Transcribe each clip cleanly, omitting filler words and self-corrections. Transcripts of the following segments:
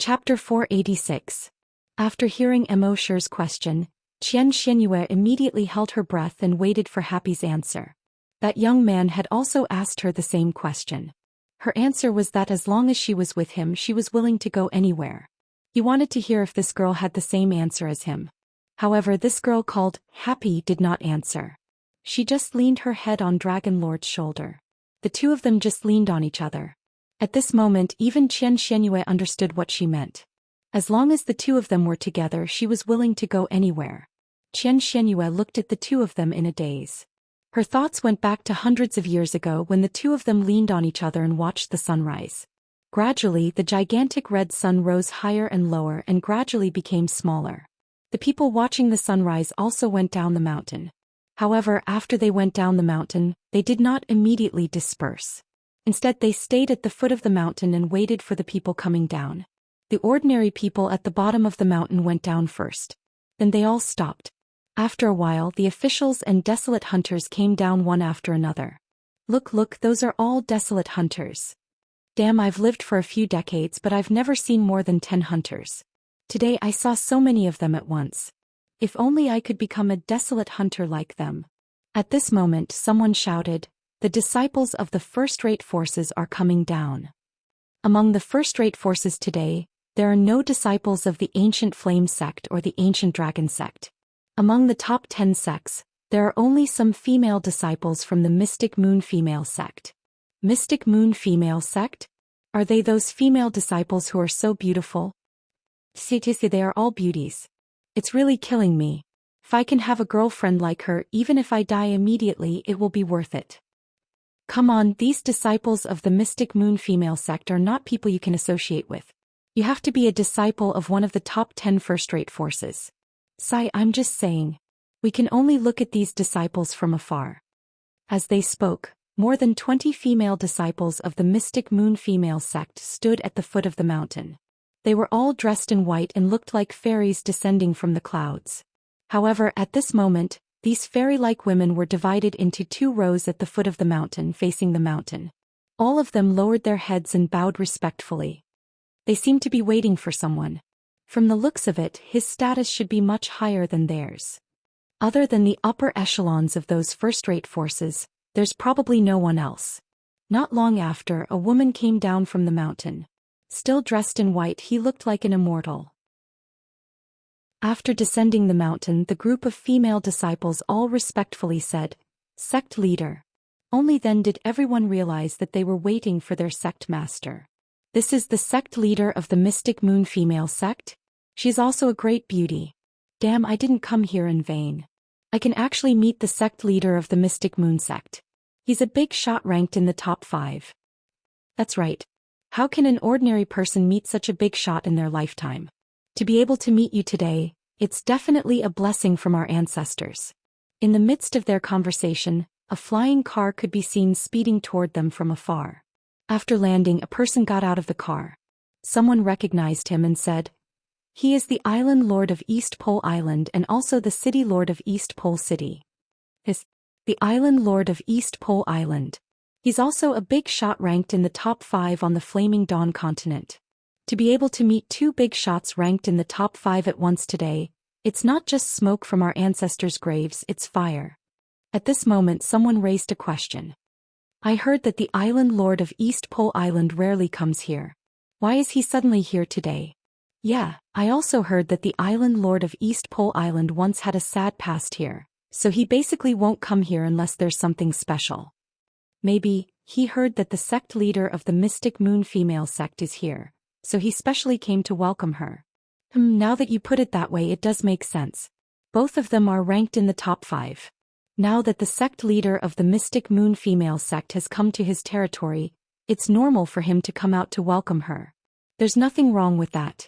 Chapter 486. After hearing Immerse's question, Xianxia immediately held her breath and waited for Happy's answer. That young man had also asked her the same question. Her answer was that as long as she was with him she was willing to go anywhere. He wanted to hear if this girl had the same answer as him. However, this girl called Happy did not answer. She just leaned her head on Dragon Lord's shoulder. The two of them just leaned on each other. At this moment even Xianxia understood what she meant. As long as the two of them were together she was willing to go anywhere. Xianxia looked at the two of them in a daze. Her thoughts went back to hundreds of years ago when the two of them leaned on each other and watched the sunrise. Gradually the gigantic red sun rose higher and lower and gradually became smaller. The people watching the sunrise also went down the mountain. However, after they went down the mountain, they did not immediately disperse. Instead they stayed at the foot of the mountain and waited for the people coming down. The ordinary people at the bottom of the mountain went down first. Then they all stopped. After a while the officials and desolate hunters came down one after another. Look, those are all desolate hunters. Damn, I've lived for a few decades but I've never seen more than 10 hunters. Today I saw so many of them at once. If only I could become a desolate hunter like them. At this moment someone shouted, "The disciples of the first-rate forces are coming down." Among the first-rate forces today, there are no disciples of the ancient flame sect or the ancient dragon sect. Among the top 10 sects, there are only some female disciples from the Mystic Moon female sect. Mystic Moon female sect? Are they those female disciples who are so beautiful? See, they are all beauties. It's really killing me. If I can have a girlfriend like her, even if I die immediately, it will be worth it. Come on, these disciples of the Mystic Moon female sect are not people you can associate with. You have to be a disciple of one of the top 10 first-rate forces. Sai, I'm just saying. We can only look at these disciples from afar. As they spoke, more than 20 female disciples of the Mystic Moon female sect stood at the foot of the mountain. They were all dressed in white and looked like fairies descending from the clouds. However, at this moment, these fairy-like women were divided into 2 rows at the foot of the mountain facing the mountain. All of them lowered their heads and bowed respectfully. They seemed to be waiting for someone. From the looks of it, his status should be much higher than theirs. Other than the upper echelons of those first-rate forces, there's probably no one else. Not long after, a woman came down from the mountain. Still dressed in white, he looked like an immortal. After descending the mountain, the group of female disciples all respectfully said, "Sect leader." Only then did everyone realize that they were waiting for their sect master. This is the sect leader of the Mystic Moon female sect? She's also a great beauty. Damn, I didn't come here in vain. I can actually meet the sect leader of the Mystic Moon sect. He's a big shot ranked in the top 5. That's right. How can an ordinary person meet such a big shot in their lifetime? To be able to meet you today, it's definitely a blessing from our ancestors. In the midst of their conversation, a flying car could be seen speeding toward them from afar. After landing, a person got out of the car. Someone recognized him and said, "He is the Island Lord of East Pole Island and also the City Lord of East Pole City." The Island Lord of East Pole Island. He's also a big shot ranked in the top 5 on the Flaming Dawn continent. To be able to meet 2 big shots ranked in the top 5 at once today, it's not just smoke from our ancestors' graves, it's fire. At this moment someone raised a question. "I heard that the Island Lord of East Pole Island rarely comes here. Why is he suddenly here today?" "Yeah, I also heard that the Island Lord of East Pole Island once had a sad past here, so he basically won't come here unless there's something special. Maybe, he heard that the sect leader of the Mystic Moon female sect is here, so he specially came to welcome her." Now that you put it that way it does make sense. Both of them are ranked in the top 5. Now that the sect leader of the Mystic Moon female sect has come to his territory, it's normal for him to come out to welcome her. There's nothing wrong with that.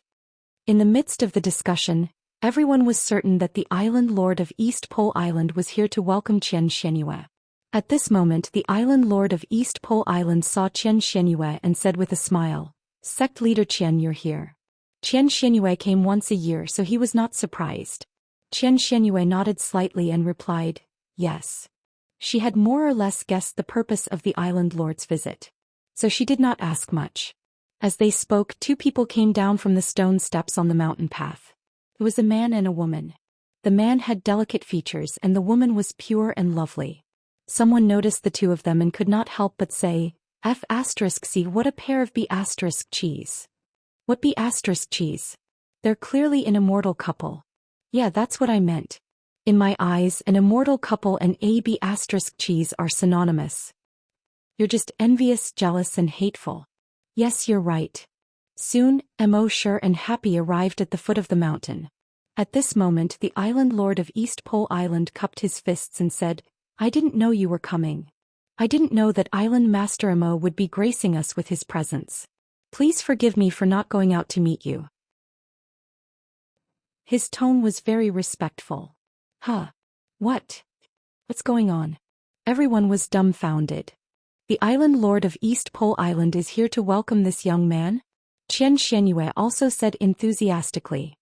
In the midst of the discussion, everyone was certain that the Island Lord of East Pole Island was here to welcome Xianxia. At this moment the Island Lord of East Pole Island saw Xianxia and said with a smile, "Sect leader Qian, you're here." Xianxia came once a year so he was not surprised. Xianxia nodded slightly and replied, "Yes." She had more or less guessed the purpose of the Island Lord's visit. So she did not ask much. As they spoke, two people came down from the stone steps on the mountain path. It was a man and a woman. The man had delicate features and the woman was pure and lovely. Someone noticed the two of them and could not help but say, F***C, what a pair of B***cheese. What B***cheese? They're clearly an immortal couple. Yeah, that's what I meant. In my eyes, an immortal couple and a B***cheese are synonymous. You're just envious, jealous and hateful. Yes, you're right. Soon, Immerse and Happy arrived at the foot of the mountain. At this moment the island lord of East Pole Island cupped his fists and said, I didn't know you were coming. I didn't know that Island Master Immo would be gracing us with his presence. Please forgive me for not going out to meet you. His tone was very respectful. Huh? What? What's going on? Everyone was dumbfounded. The island lord of East Pole Island is here to welcome this young man? Xianxia also said enthusiastically.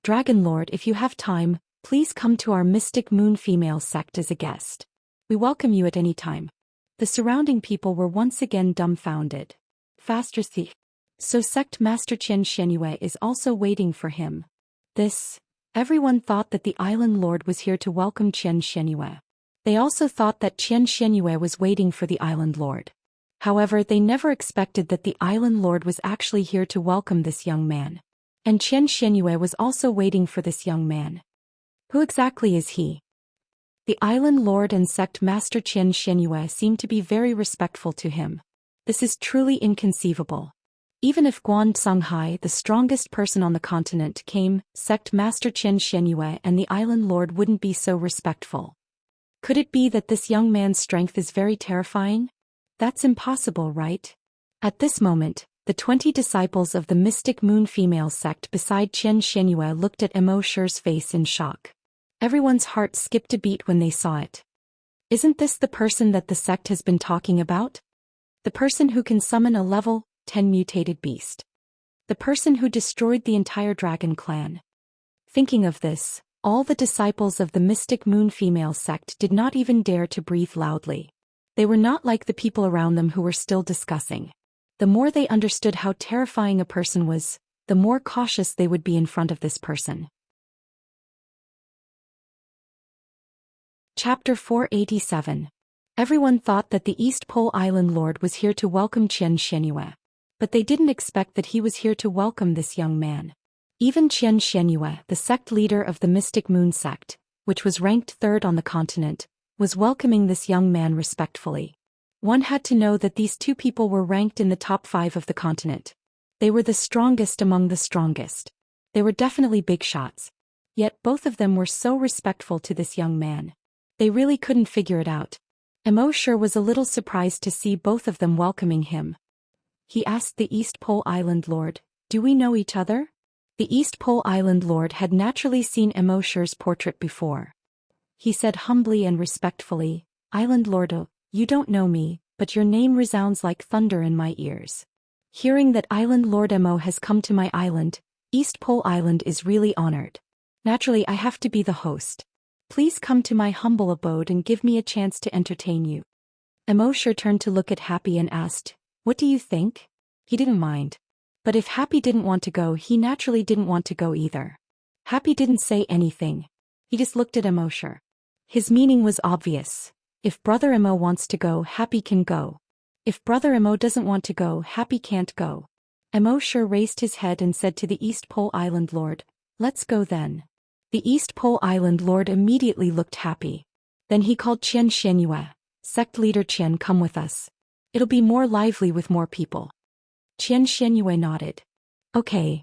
Dragon Lord, if you have time, please come to our Mystic Moon female sect as a guest. We welcome you at any time. The surrounding people were once again dumbfounded. Faster thief. So sect master Xianxia is also waiting for him. Everyone thought that the island lord was here to welcome Xianxia. They also thought that Xianxia was waiting for the island lord. However, they never expected that the island lord was actually here to welcome this young man. And Xianxia was also waiting for this young man. Who exactly is he? The island lord and sect master Xianxia seem to be very respectful to him. This is truly inconceivable. Even if Guan Songhai, the strongest person on the continent, came, sect master Xianxia and the island lord wouldn't be so respectful. Could it be that this young man's strength is very terrifying? That's impossible, right? At this moment, the 20 disciples of the Mystic Moon female sect beside Xianxia looked at Immerse's face in shock. Everyone's heart skipped a beat when they saw it. Isn't this the person that the sect has been talking about? The person who can summon a level 10 mutated beast. The person who destroyed the entire dragon clan. Thinking of this, all the disciples of the Mystic Moon female sect did not even dare to breathe loudly. They were not like the people around them who were still discussing. The more they understood how terrifying a person was, the more cautious they would be in front of this person. Chapter 487. Everyone thought that the East Pole Island Lord was here to welcome Xianxia. But they didn't expect that he was here to welcome this young man. Even Xianxia, the sect leader of the Mystic Moon sect, which was ranked third on the continent, was welcoming this young man respectfully. One had to know that these two people were ranked in the top 5 of the continent. They were the strongest among the strongest. They were definitely big shots. Yet both of them were so respectful to this young man. They really couldn't figure it out. Immerse was a little surprised to see both of them welcoming him. He asked the East Pole Island Lord, "Do we know each other?" The East Pole Island Lord had naturally seen Immerse's portrait before. He said humbly and respectfully, "Island Lord, you don't know me, but your name resounds like thunder in my ears. Hearing that Island Lord Immo has come to my island, East Pole Island is really honored. Naturally, I have to be the host. Please come to my humble abode and give me a chance to entertain you." Immerse turned to look at Happy and asked, "What do you think?" He didn't mind. But if Happy didn't want to go, he naturally didn't want to go either. Happy didn't say anything. He just looked at Immerse. His meaning was obvious. If Brother Immo wants to go, Happy can go. If Brother Immo doesn't want to go, Happy can't go. Immerse raised his head and said to the East Pole Island Lord, "Let's go then." The East Pole Island Lord immediately looked happy. Then he called Xianxia, "Sect leader Qian, come with us. It'll be more lively with more people." Xianxia nodded. Okay.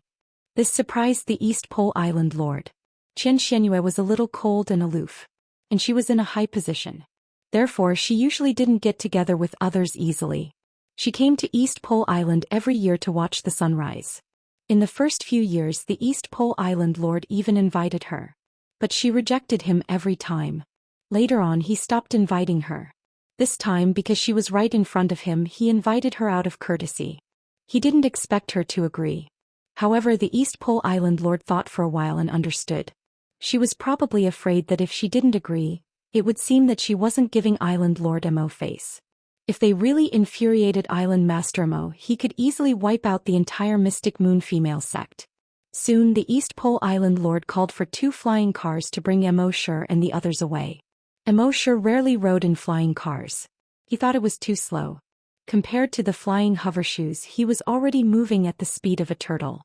This surprised the East Pole Island Lord. Xianxia was a little cold and aloof. And she was in a high position. Therefore she usually didn't get together with others easily. She came to East Pole Island every year to watch the sunrise. In the first few years the East Pole Island Lord even invited her. But she rejected him every time. Later on he stopped inviting her. This time, because she was right in front of him, he invited her out of courtesy. He didn't expect her to agree. However, the East Pole Island Lord thought for a while and understood. She was probably afraid that if she didn't agree, it would seem that she wasn't giving Island Lord Immo face. If they really infuriated Island Master Mo, he could easily wipe out the entire Mystic Moon female sect. Soon the East Pole Island Lord called for 2 flying cars to bring Immerse and the others away. Immerse rarely rode in flying cars. He thought it was too slow. Compared to the flying hovershoes, he was already moving at the speed of a turtle.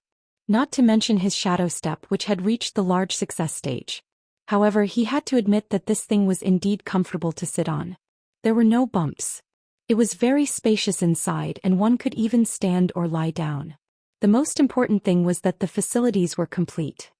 Not to mention his shadow step, which had reached the large success stage. However, he had to admit that this thing was indeed comfortable to sit on. There were no bumps. It was very spacious inside, and one could even stand or lie down. The most important thing was that the facilities were complete.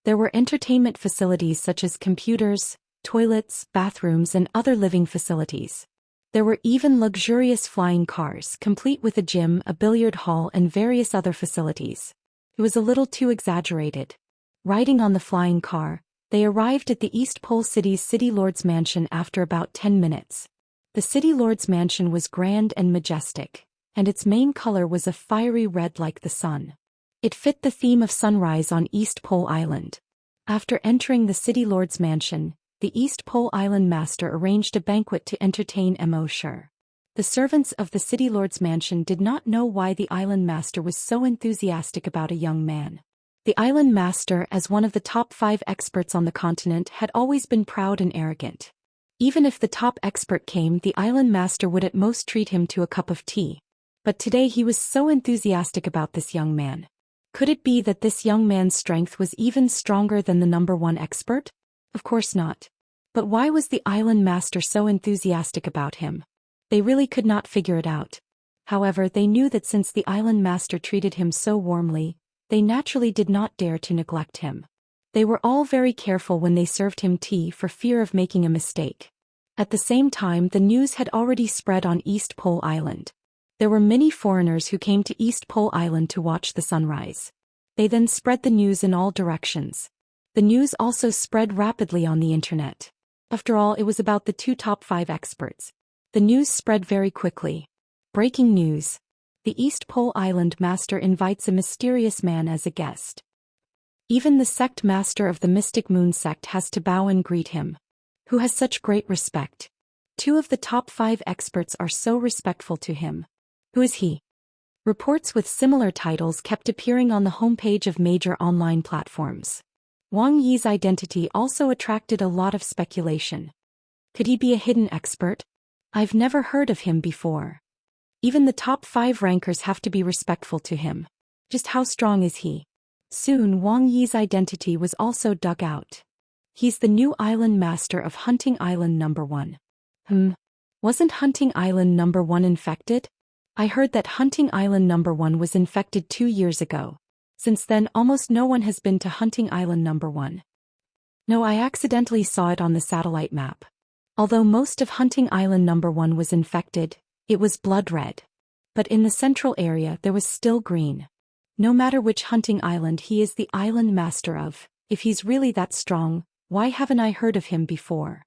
There were entertainment facilities such as computers, toilets, bathrooms, and other living facilities. There were even luxurious flying cars, complete with a gym, a billiard hall, and various other facilities. It was a little too exaggerated. Riding on the flying car, they arrived at the East Pole City's City Lord's mansion after about 10 minutes. The City Lord's mansion was grand and majestic, and its main color was a fiery red like the sun. It fit the theme of sunrise on East Pole Island. After entering the City Lord's mansion, the East Pole Island Master arranged a banquet to entertain Immerse. The servants of the City Lord's mansion did not know why the Island Master was so enthusiastic about a young man. The Island Master, as one of the top 5 experts on the continent, had always been proud and arrogant. Even if the top expert came, the Island Master would at most treat him to a cup of tea. But today he was so enthusiastic about this young man. Could it be that this young man's strength was even stronger than the number 1 expert? Of course not. But why was the Island Master so enthusiastic about him? They really could not figure it out. However, they knew that since the Island Master treated him so warmly, they naturally did not dare to neglect him. They were all very careful when they served him tea for fear of making a mistake. At the same time, the news had already spread on East Pole Island. There were many foreigners who came to East Pole Island to watch the sunrise. They then spread the news in all directions. The news also spread rapidly on the internet. After all, it was about the 2 top 5 experts. The news spread very quickly. Breaking news. The East Pole Island Master invites a mysterious man as a guest. Even the sect master of the Mystic Moon sect has to bow and greet him. Who has such great respect? 2 of the top 5 experts are so respectful to him. Who is he? Reports with similar titles kept appearing on the homepage of major online platforms. Wang Yi's identity also attracted a lot of speculation. Could he be a hidden expert? I've never heard of him before. Even the top 5 rankers have to be respectful to him. Just how strong is he? Soon Wang Yi's identity was also dug out. He's the new island master of Hunting Island No. 1. Wasn't Hunting Island No. 1 infected? I heard that Hunting Island No. 1 was infected 2 years ago. Since then, almost no one has been to Hunting Island No. 1. No, I accidentally saw it on the satellite map. Although most of Hunting Island No. 1 was infected, it was blood red. But in the central area there was still green. No matter which hunting island he is the island master of, if he's really that strong, why haven't I heard of him before?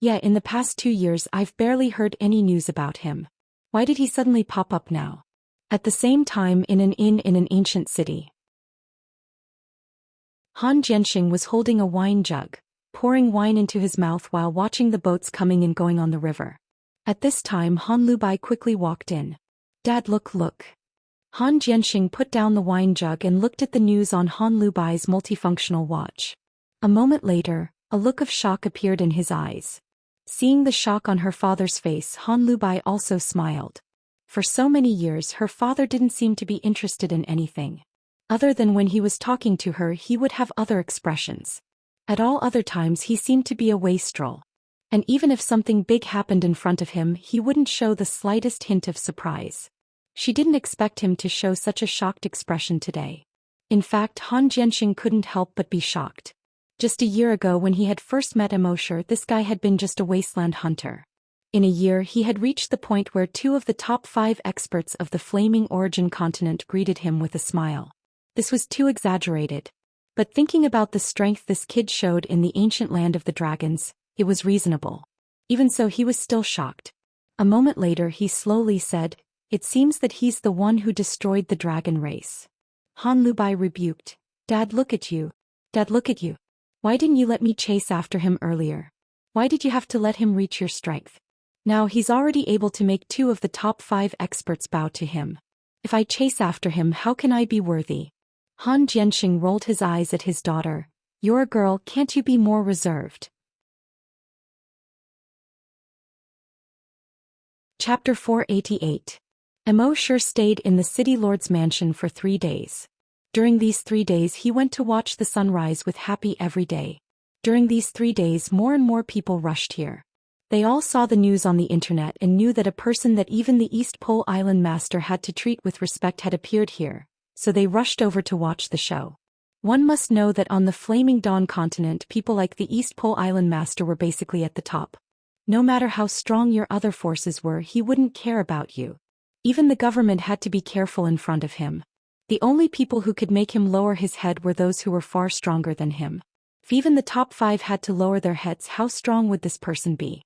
Yeah, in the past 2 years I've barely heard any news about him. Why did he suddenly pop up now? At the same time, in an inn in an ancient city. Han Jianxing was holding a wine jug, pouring wine into his mouth while watching the boats coming and going on the river. At this time Han Lubai quickly walked in. Dad, look. Han Jianxing put down the wine jug and looked at the news on Han Lubai's multifunctional watch. A moment later, a look of shock appeared in his eyes. Seeing the shock on her father's face, Han Lubai also smiled. For so many years her father didn't seem to be interested in anything. Other than when he was talking to her, he would have other expressions. At all other times he seemed to be a wastrel. And even if something big happened in front of him, he wouldn't show the slightest hint of surprise. She didn't expect him to show such a shocked expression today. In fact, Han Jianxing couldn't help but be shocked. Just a year ago when he had first met Immortal, this guy had been just a wasteland hunter. In a year he had reached the point where 2 of the top 5 experts of the Flaming Origin continent greeted him with a smile. This was too exaggerated. But thinking about the strength this kid showed in the ancient land of the dragons, it was reasonable. Even so, he was still shocked. A moment later he slowly said, "It seems that he's the one who destroyed the dragon race." Han Lubai rebuked. Dad, look at you. Dad, look at you. Why didn't you let me chase after him earlier? Why did you have to let him reach your strength? Now he's already able to make 2 of the top 5 experts bow to him. If I chase after him, how can I be worthy? Han Jianxing rolled his eyes at his daughter. You're a girl, can't you be more reserved? Chapter 488. Immorse stayed in the city lord's mansion for 3 days. During these 3 days he went to watch the sunrise with Happy every day. During these 3 days more and more people rushed here. They all saw the news on the internet and knew that a person that even the East Pole Island Master had to treat with respect had appeared here, so they rushed over to watch the show. One must know that on the Flaming Dawn continent people like the East Pole Island Master were basically at the top. No matter how strong your other forces were, he wouldn't care about you. Even the government had to be careful in front of him. The only people who could make him lower his head were those who were far stronger than him. If even the top 5 had to lower their heads, how strong would this person be?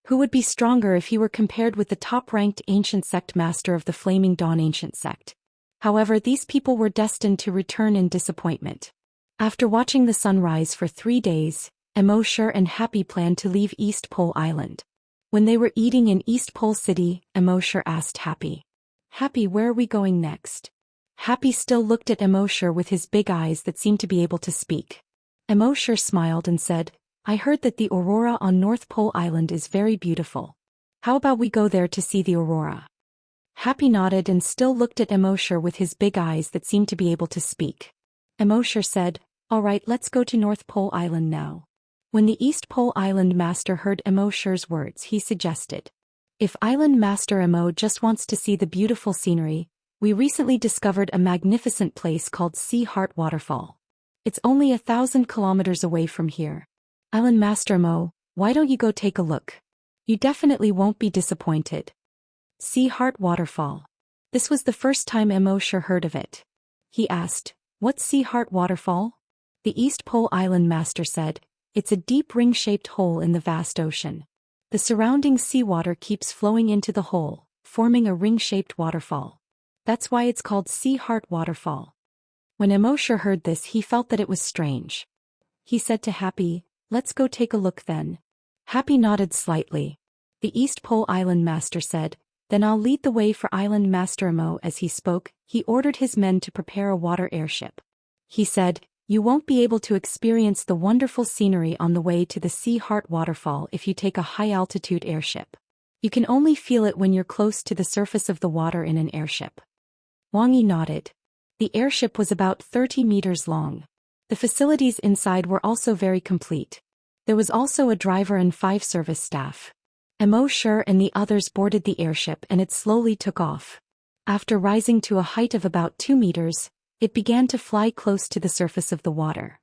Who would be stronger if he were compared with the top-ranked ancient sect master of the Flaming Dawn ancient sect? However, these people were destined to return in disappointment. After watching the sunrise for 3 days, Immorse and Happy planned to leave East Pole Island. When they were eating in East Pole City, Immorse asked Happy, "Happy, where are we going next?" Happy still looked at Immorse with his big eyes that seemed to be able to speak. Immorse smiled and said, "I heard that the aurora on North Pole Island is very beautiful. How about we go there to see the aurora?" Happy nodded and still looked at Immorse with his big eyes that seemed to be able to speak. Immorse said, "All right, let's go to North Pole Island now." When the East Pole Island Master heard Immorse's words, he suggested, "If Island Master Immo just wants to see the beautiful scenery, we recently discovered a magnificent place called Sea Heart Waterfall. It's only 1,000 kilometers away from here. Island Master Mo, why don't you go take a look? You definitely won't be disappointed." Sea Heart Waterfall. This was the first time Immorse heard of it. He asked, "What's Sea Heart Waterfall?" The East Pole Island Master said, "It's a deep ring-shaped hole in the vast ocean. The surrounding seawater keeps flowing into the hole, forming a ring-shaped waterfall. That's why it's called Sea Heart Waterfall." When Immorse heard this, he felt that it was strange. He said to Happy, "Let's go take a look then." Happy nodded slightly. The East Pole Island Master said, "Then I'll lead the way for Island Master Immo." As he spoke, he ordered his men to prepare a water airship. He said, "You won't be able to experience the wonderful scenery on the way to the Sea Heart Waterfall if you take a high-altitude airship. You can only feel it when you're close to the surface of the water in an airship." Wang Yi nodded. The airship was about 30 meters long. The facilities inside were also very complete. There was also a driver and 5 service staff. Immorse and the others boarded the airship and it slowly took off. After rising to a height of about 2 meters, it began to fly close to the surface of the water.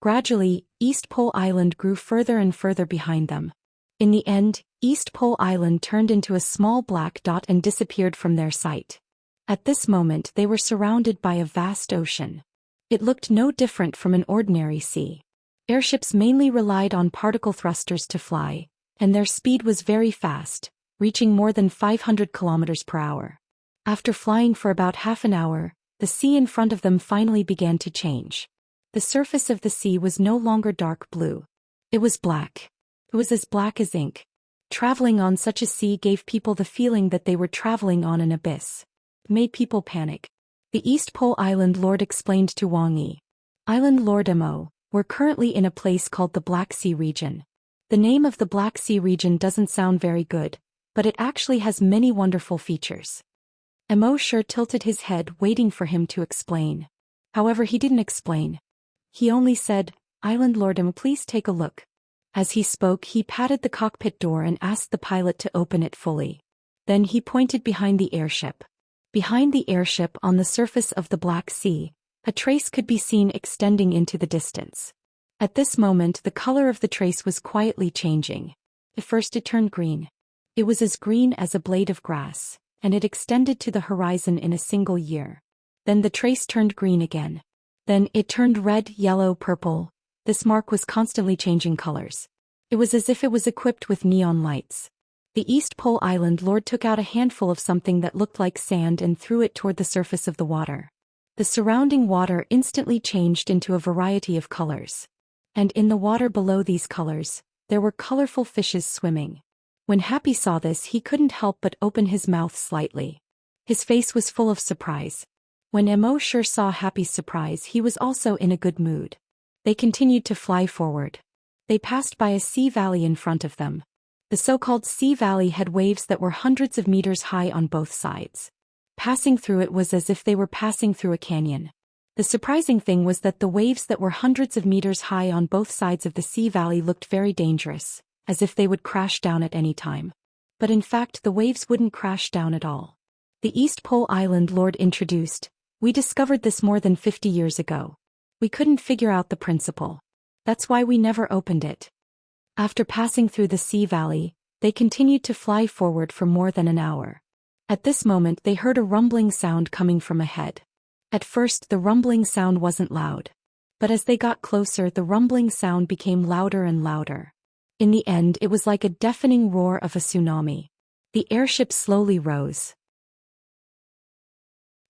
Gradually, East Pole Island grew further and further behind them. In the end, East Pole Island turned into a small black dot and disappeared from their sight. At this moment they were surrounded by a vast ocean. It looked no different from an ordinary sea. Airships mainly relied on particle thrusters to fly, and their speed was very fast, reaching more than 500 kilometers per hour. After flying for about half an hour, the sea in front of them finally began to change. The surface of the sea was no longer dark blue. It was black. It was as black as ink. Traveling on such a sea gave people the feeling that they were traveling on an abyss. It made people panic. The East Pole Island Lord explained to Wang Yi, "Island Lord Immo, we're currently in a place called the Black Sea region. The name of the Black Sea region doesn't sound very good, but it actually has many wonderful features." Immorse tilted his head waiting for him to explain. However, he didn't explain. He only said, "Island Lord Immo, please take a look." As he spoke, he patted the cockpit door and asked the pilot to open it fully. Then he pointed behind the airship. Behind the airship on the surface of the Black Sea, a trace could be seen extending into the distance. At this moment the color of the trace was quietly changing. At first it turned green. It was as green as a blade of grass, and it extended to the horizon in a single year. Then the trace turned green again. Then it turned red, yellow, purple. This mark was constantly changing colors. It was as if it was equipped with neon lights. The East Pole Island Lord took out a handful of something that looked like sand and threw it toward the surface of the water. The surrounding water instantly changed into a variety of colors. And in the water below these colors, There were colorful fishes swimming. When Happy saw this, he couldn't help but open his mouth slightly. His face was full of surprise. When Immorse saw Happy's surprise, he was also in a good mood. They continued to fly forward. They passed by a sea valley in front of them. The so-called sea valley had waves that were hundreds of meters high on both sides. Passing through it was as if they were passing through a canyon. The surprising thing was that the waves that were hundreds of meters high on both sides of the sea valley looked very dangerous, as if they would crash down at any time. But in fact, the waves wouldn't crash down at all. The East Pole Island Lord introduced, "We discovered this more than 50 years ago. We couldn't figure out the principle. That's why we never opened it." After passing through the sea valley, they continued to fly forward for more than an hour. At this moment they heard a rumbling sound coming from ahead. At first the rumbling sound wasn't loud. But as they got closer, the rumbling sound became louder and louder. In the end, it was like a deafening roar of a tsunami. The airship slowly rose.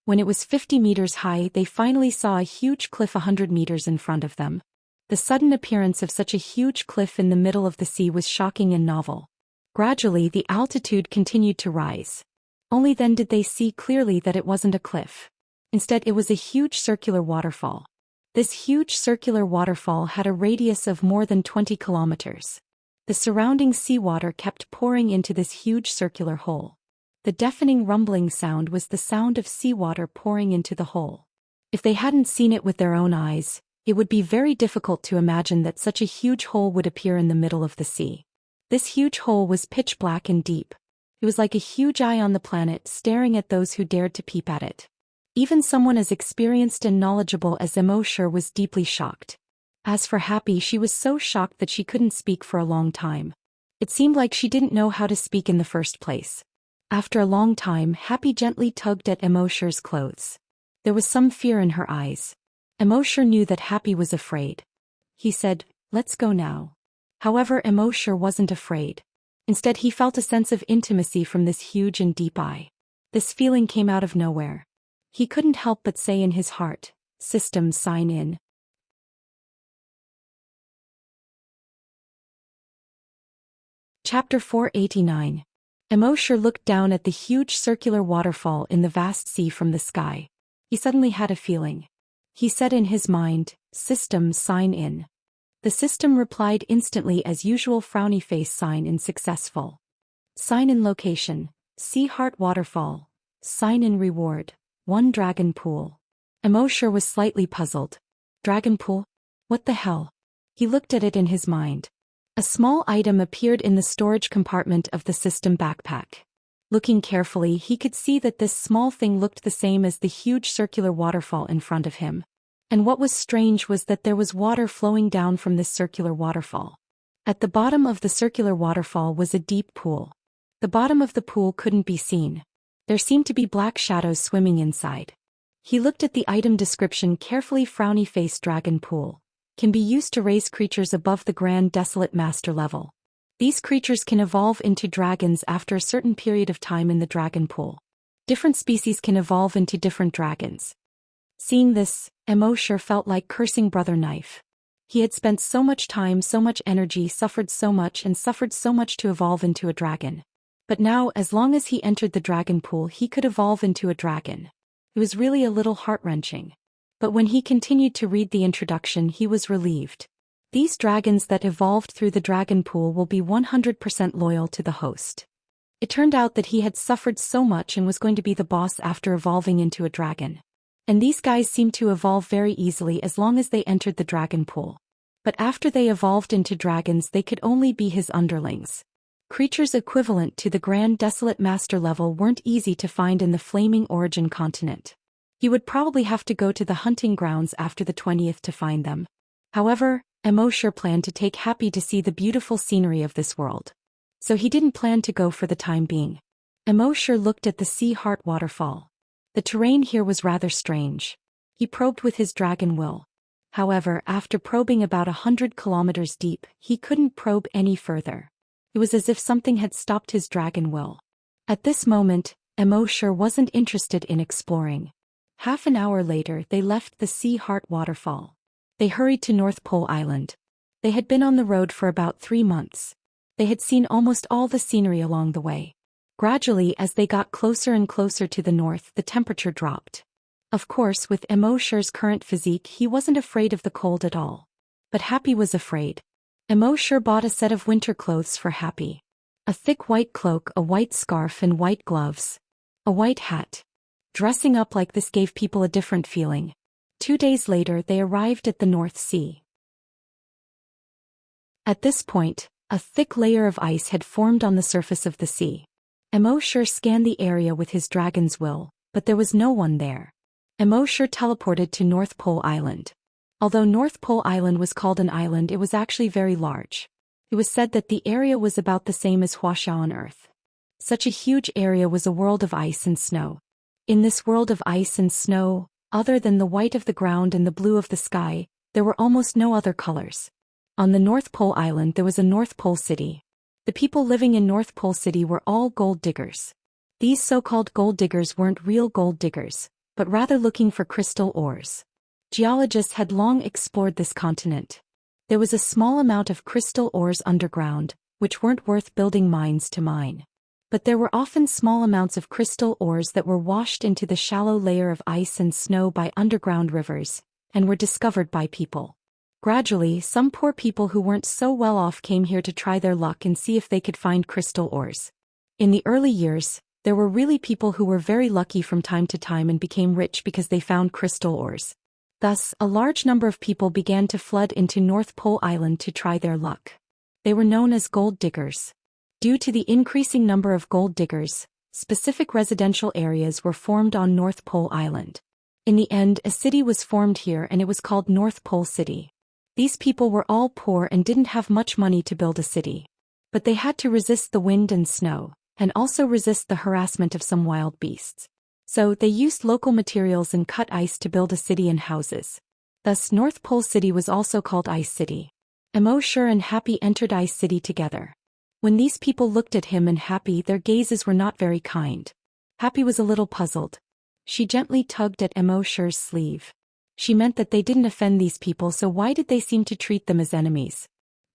When it was 50 meters high, they finally saw a huge cliff 100 meters in front of them. The sudden appearance of such a huge cliff in the middle of the sea was shocking and novel. Gradually, the altitude continued to rise. Only then did they see clearly that it wasn't a cliff. Instead, it was a huge circular waterfall. This huge circular waterfall had a radius of more than 20 kilometers. The surrounding seawater kept pouring into this huge circular hole. The deafening rumbling sound was the sound of seawater pouring into the hole. If they hadn't seen it with their own eyes, it would be very difficult to imagine that such a huge hole would appear in the middle of the sea. This huge hole was pitch black and deep. It was like a huge eye on the planet staring at those who dared to peep at it. Even someone as experienced and knowledgeable as Immorse was deeply shocked. As for Happy, she was so shocked that she couldn't speak for a long time. It seemed like she didn't know how to speak in the first place. After a long time, Happy gently tugged at Immorse's clothes. There was some fear in her eyes. Immorse knew that Happy was afraid. He said, "Let's go now." However, Immorse wasn't afraid. Instead, he felt a sense of intimacy from this huge and deep eye. This feeling came out of nowhere. He couldn't help but say in his heart, "System, sign in." Chapter 489. Immorse looked down at the huge circular waterfall in the vast sea from the sky. He suddenly had a feeling. He said in his mind, "System, sign in." The system replied instantly as usual, frowny face, sign in successful. Sign in location, Sea Heart Waterfall. Sign in reward, 1 dragon pool. Immorse was slightly puzzled. Dragon pool? What the hell? He looked at it in his mind. A small item appeared in the storage compartment of the system backpack. Looking carefully, he could see that this small thing looked the same as the huge circular waterfall in front of him. And what was strange was that there was water flowing down from this circular waterfall. At the bottom of the circular waterfall was a deep pool. The bottom of the pool couldn't be seen. There seemed to be black shadows swimming inside. He looked at the item description carefully. Frowny face, dragon pool. Can be used to raise creatures above the Grand Desolate Master level. These creatures can evolve into dragons after a certain period of time in the dragon pool. Different species can evolve into different dragons. Seeing this, Immorse felt like cursing Brother Knife. He had spent so much time, so much energy, suffered so much to evolve into a dragon. But now, as long as he entered the dragon pool, he could evolve into a dragon. It was really a little heart-wrenching. But when he continued to read the introduction, he was relieved. These dragons that evolved through the dragon pool will be 100% loyal to the host. It turned out that he had suffered so much and was going to be the boss after evolving into a dragon. And these guys seemed to evolve very easily as long as they entered the dragon pool. But after they evolved into dragons, they could only be his underlings. Creatures equivalent to the Grand Desolate Master level weren't easy to find in the Flaming Origin continent. He would probably have to go to the hunting grounds after the 20th to find them. However, Immorse planned to take Happy to see the beautiful scenery of this world. So he didn't plan to go for the time being. Immorse looked at the Sea Heart Waterfall. The terrain here was rather strange. He probed with his dragon will. However, after probing about 100 kilometers deep, he couldn't probe any further. It was as if something had stopped his dragon will. At this moment, Immorse wasn't interested in exploring. Half an hour later, they left the Sea Heart Waterfall. They hurried to North Pole Island. They had been on the road for about 3 months. They had seen almost all the scenery along the way. Gradually, as they got closer and closer to the north, the temperature dropped. Of course, with Immortal's current physique, he wasn't afraid of the cold at all. But Happy was afraid. Immortal bought a set of winter clothes for Happy. A thick white cloak, a white scarf and white gloves. A white hat. Dressing up like this gave people a different feeling. 2 days later they arrived at the North Sea. At this point, a thick layer of ice had formed on the surface of the sea. Immortal scanned the area with his dragon's will, but there was no one there. Immortal teleported to North Pole Island. Although North Pole Island was called an island, it was actually very large. It was said that the area was about the same as Wuxia on Earth. Such a huge area was a world of ice and snow. In this world of ice and snow, other than the white of the ground and the blue of the sky, there were almost no other colors. On the North Pole Island there was a North Pole City. The people living in North Pole City were all gold diggers. These so-called gold diggers weren't real gold diggers, but rather looking for crystal ores. Geologists had long explored this continent. There was a small amount of crystal ores underground, which weren't worth building mines to mine. But there were often small amounts of crystal ores that were washed into the shallow layer of ice and snow by underground rivers, and were discovered by people. Gradually, some poor people who weren't so well off came here to try their luck and see if they could find crystal ores. In the early years, there were really people who were very lucky from time to time and became rich because they found crystal ores. Thus, a large number of people began to flood into North Pole Island to try their luck. They were known as gold diggers. Due to the increasing number of gold diggers, specific residential areas were formed on North Pole Island. In the end, a city was formed here and it was called North Pole City. These people were all poor and didn't have much money to build a city. But they had to resist the wind and snow, and also resist the harassment of some wild beasts. So they used local materials and cut ice to build a city and houses. Thus North Pole City was also called Ice City. Immortal and Happy entered Ice City together. When these people looked at him and Happy, their gazes were not very kind. Happy was a little puzzled. She gently tugged at Immortal's sleeve. She meant that they didn't offend these people, so why did they seem to treat them as enemies?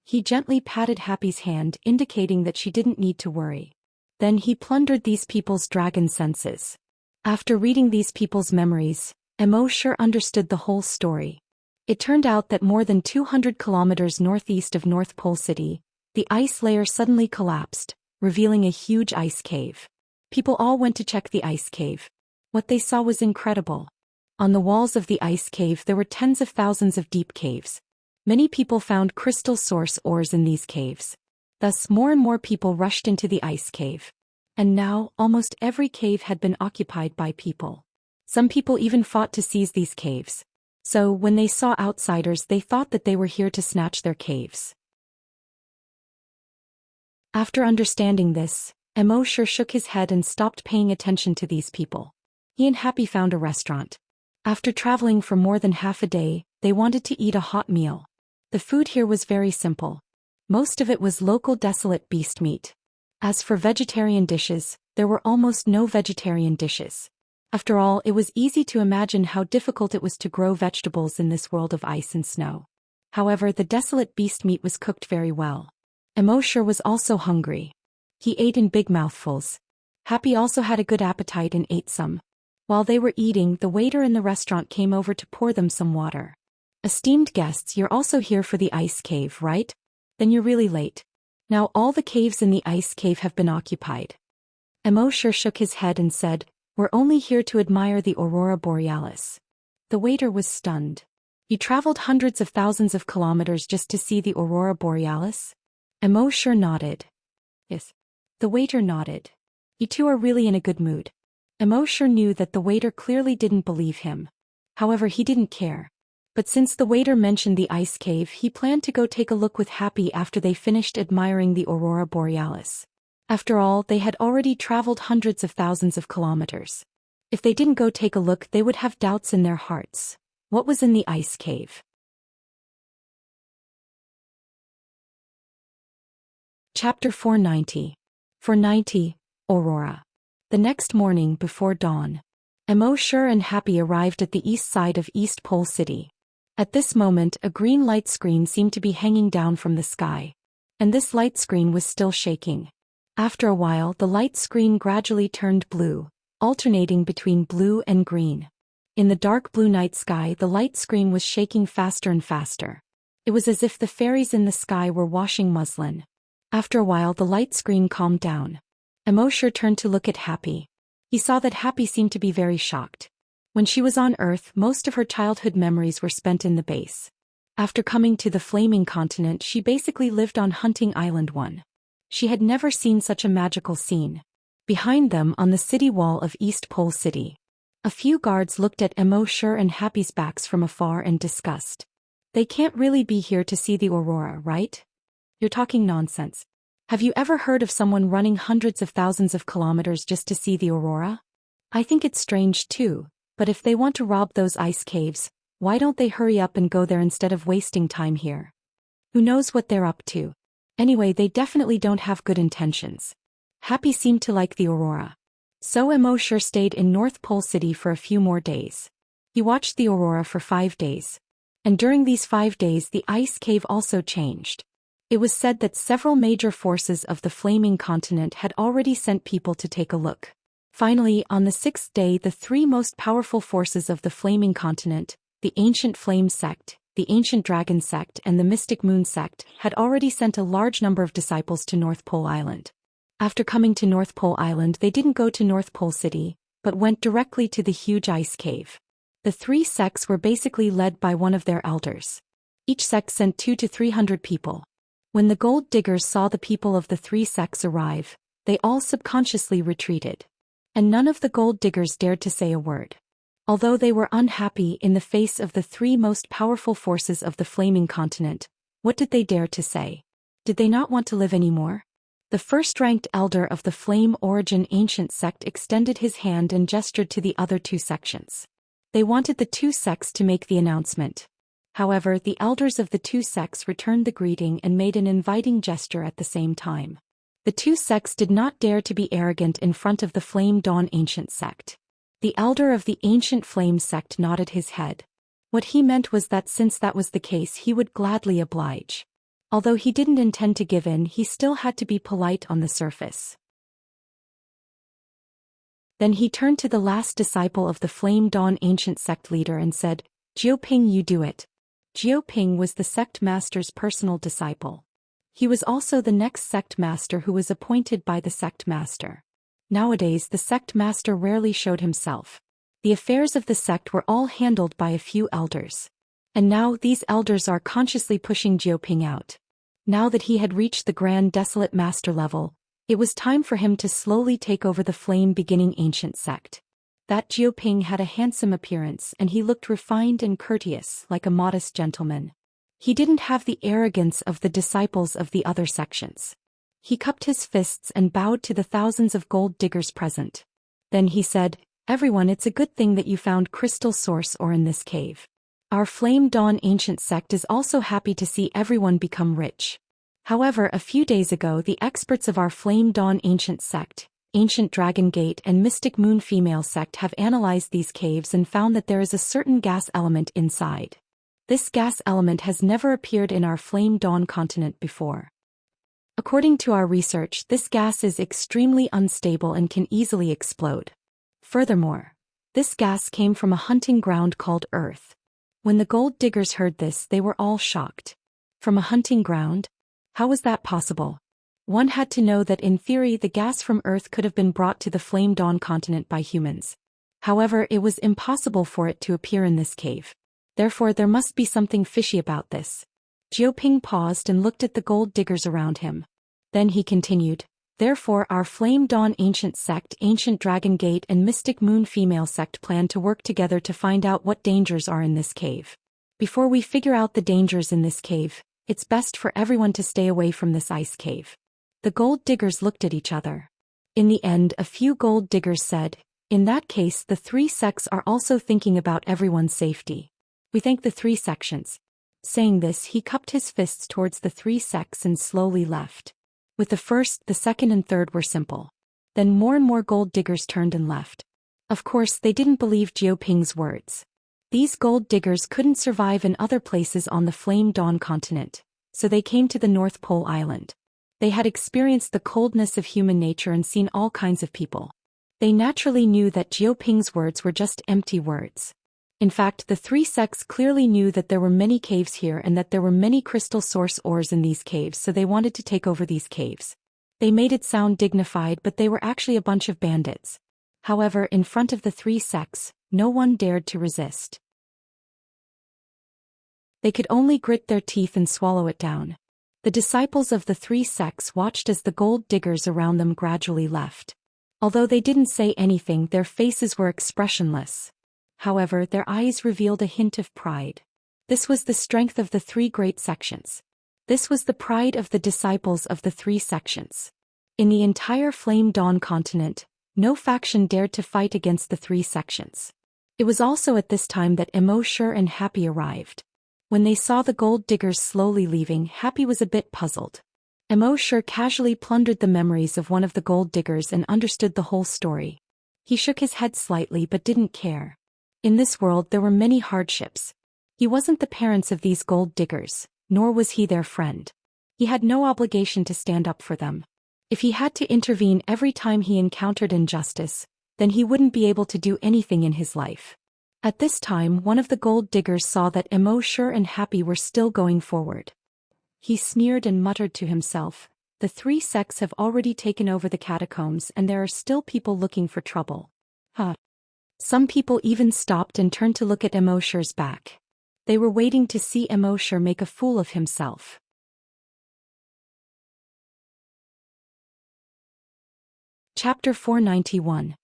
He gently patted Happy's hand, indicating that she didn't need to worry. Then he plundered these people's dragon senses. After reading these people's memories, Immortal understood the whole story. It turned out that more than 200 kilometers northeast of North Pole City, the ice layer suddenly collapsed, revealing a huge ice cave. People all went to check the ice cave. What they saw was incredible. On the walls of the ice cave there were tens of thousands of deep caves. Many people found crystal source ores in these caves. Thus more and more people rushed into the ice cave. And now, almost every cave had been occupied by people. Some people even fought to seize these caves. So, when they saw outsiders, they thought that they were here to snatch their caves. After understanding this, Immortal shook his head and stopped paying attention to these people. He and Happy found a restaurant. After traveling for more than half a day, they wanted to eat a hot meal. The food here was very simple. Most of it was local desolate beast meat. As for vegetarian dishes, there were almost no vegetarian dishes. After all, it was easy to imagine how difficult it was to grow vegetables in this world of ice and snow. However, the desolate beast meat was cooked very well. Immortal was also hungry. He ate in big mouthfuls. Happy also had a good appetite and ate some. While they were eating, the waiter in the restaurant came over to pour them some water. "Esteemed guests, you're also here for the ice cave, right? Then you're really late. Now all the caves in the ice cave have been occupied." Immortal shook his head and said, "We're only here to admire the aurora borealis." The waiter was stunned. "You traveled hundreds of thousands of kilometers just to see the aurora borealis?" Immortal nodded. "Yes." The waiter nodded. "You two are really in a good mood." Immortal knew that the waiter clearly didn't believe him. However, he didn't care. But since the waiter mentioned the ice cave, he planned to go take a look with Happy after they finished admiring the aurora borealis. After all, they had already traveled hundreds of thousands of kilometers. If they didn't go take a look, they would have doubts in their hearts. What was in the ice cave? Chapter 490. 490, Aurora. The next morning before dawn, Immortal and Happy arrived at the east side of East Pole City. At this moment, a green light screen seemed to be hanging down from the sky. And this light screen was still shaking. After a while, the light screen gradually turned blue, alternating between blue and green. In the dark blue night sky, the light screen was shaking faster and faster. It was as if the fairies in the sky were washing muslin. After a while, the light screen calmed down. Immorse turned to look at Happy. He saw that Happy seemed to be very shocked. When she was on Earth, most of her childhood memories were spent in the base. After coming to the Flaming Continent, she basically lived on Hunting Island 1. She had never seen such a magical scene. Behind them, on the city wall of East Pole City, a few guards looked at Immorse and Happy's backs from afar and discussed. They can't really be here to see the aurora, right? You're talking nonsense. Have you ever heard of someone running hundreds of thousands of kilometers just to see the aurora? I think it's strange too, but if they want to rob those ice caves, why don't they hurry up and go there instead of wasting time here? Who knows what they're up to? Anyway, they definitely don't have good intentions. Happy seemed to like the aurora. So Immorse stayed in North Pole City for a few more days. He watched the aurora for 5 days. And during these 5 days, the ice cave also changed. It was said that several major forces of the Flaming Continent had already sent people to take a look. Finally, on the 6th day, the 3 most powerful forces of the Flaming Continent, the Ancient Flame Sect, the Ancient Dragon Sect, and the Mystic Moon Sect, had already sent a large number of disciples to North Pole Island. After coming to North Pole Island, they didn't go to North Pole City, but went directly to the huge ice cave. The 3 sects were basically led by one of their elders. Each sect sent 200 to 300 people. When the gold diggers saw the people of the 3 sects arrive, they all subconsciously retreated. And none of the gold diggers dared to say a word. Although they were unhappy in the face of the 3 most powerful forces of the Flaming Continent, what did they dare to say? Did they not want to live anymore? The first-ranked elder of the Flame Origin Ancient Sect extended his hand and gestured to the other 2 sections. They wanted the 2 sects to make the announcement. However, the elders of the 2 sects returned the greeting and made an inviting gesture at the same time. The 2 sects did not dare to be arrogant in front of the Flame Dawn Ancient Sect. The elder of the Ancient Flame Sect nodded his head. What he meant was that since that was the case, he would gladly oblige. Although he didn't intend to give in, he still had to be polite on the surface. Then he turned to the last disciple of the Flame Dawn Ancient Sect leader and said, "Jiuping, you do it." Jiuping was the sect master's personal disciple. He was also the next sect master who was appointed by the sect master. Nowadays, the sect master rarely showed himself. The affairs of the sect were all handled by a few elders. And now these elders are consciously pushing Jiuping out. Now that he had reached the Grand Desolate Master level, it was time for him to slowly take over the Flame Beginning Ancient Sect. That Jiuping had a handsome appearance and he looked refined and courteous, like a modest gentleman. He didn't have the arrogance of the disciples of the other sections. He cupped his fists and bowed to the thousands of gold diggers present. Then he said, "Everyone, it's a good thing that you found crystal source ore in this cave. Our Flame Dawn Ancient Sect is also happy to see everyone become rich. However, a few days ago, the experts of our Flame Dawn Ancient Sect, Ancient Dragon Gate and Mystic Moon Female Sect have analyzed these caves and found that there is a certain gas element inside. This gas element has never appeared in our Flame Dawn continent before. According to our research, this gas is extremely unstable and can easily explode. Furthermore, this gas came from a hunting ground called Earth." When the gold diggers heard this, they were all shocked. From a hunting ground? How was that possible? One had to know that in theory the gas from Earth could have been brought to the Flame Dawn continent by humans. However, it was impossible for it to appear in this cave. Therefore, there must be something fishy about this. Jiuping paused and looked at the gold diggers around him. Then he continued, "Therefore, our Flame Dawn Ancient Sect, Ancient Dragon Gate and Mystic Moon Female Sect plan to work together to find out what dangers are in this cave. Before we figure out the dangers in this cave, it's best for everyone to stay away from this ice cave." The gold diggers looked at each other. In the end, a few gold diggers said, "In that case, the 3 sects are also thinking about everyone's safety. We thank the 3 sections." Saying this, he cupped his fists towards the 3 sects and slowly left. With the first, the second and third were simple. Then more and more gold diggers turned and left. Of course, they didn't believe Jiuping's words. These gold diggers couldn't survive in other places on the Flame Dawn continent, so they came to the North Pole Island. They had experienced the coldness of human nature and seen all kinds of people. They naturally knew that Jiu Ping's words were just empty words. In fact, the three sects clearly knew that there were many caves here and that there were many crystal source ores in these caves, so they wanted to take over these caves. They made it sound dignified, but they were actually a bunch of bandits. However, in front of the three sects, no one dared to resist. They could only grit their teeth and swallow it down. The disciples of the three sects watched as the gold diggers around them gradually left. Although they didn't say anything, their faces were expressionless. However, their eyes revealed a hint of pride. This was the strength of the three great sections. This was the pride of the disciples of the three sections. In the entire Flame Dawn continent, no faction dared to fight against the three sections. It was also at this time that Immorse and Happy arrived. When they saw the gold diggers slowly leaving, Happy was a bit puzzled. Immorse casually plundered the memories of one of the gold diggers and understood the whole story. He shook his head slightly but didn't care. In this world there were many hardships. He wasn't the parents of these gold diggers, nor was he their friend. He had no obligation to stand up for them. If he had to intervene every time he encountered injustice, then he wouldn't be able to do anything in his life. At this time, one of the gold diggers saw that Immorse and Happy were still going forward. He sneered and muttered to himself, "The three sects have already taken over the catacombs and there are still people looking for trouble." Some people even stopped and turned to look at Immorse's back. They were waiting to see Immorse make a fool of himself. Chapter 491.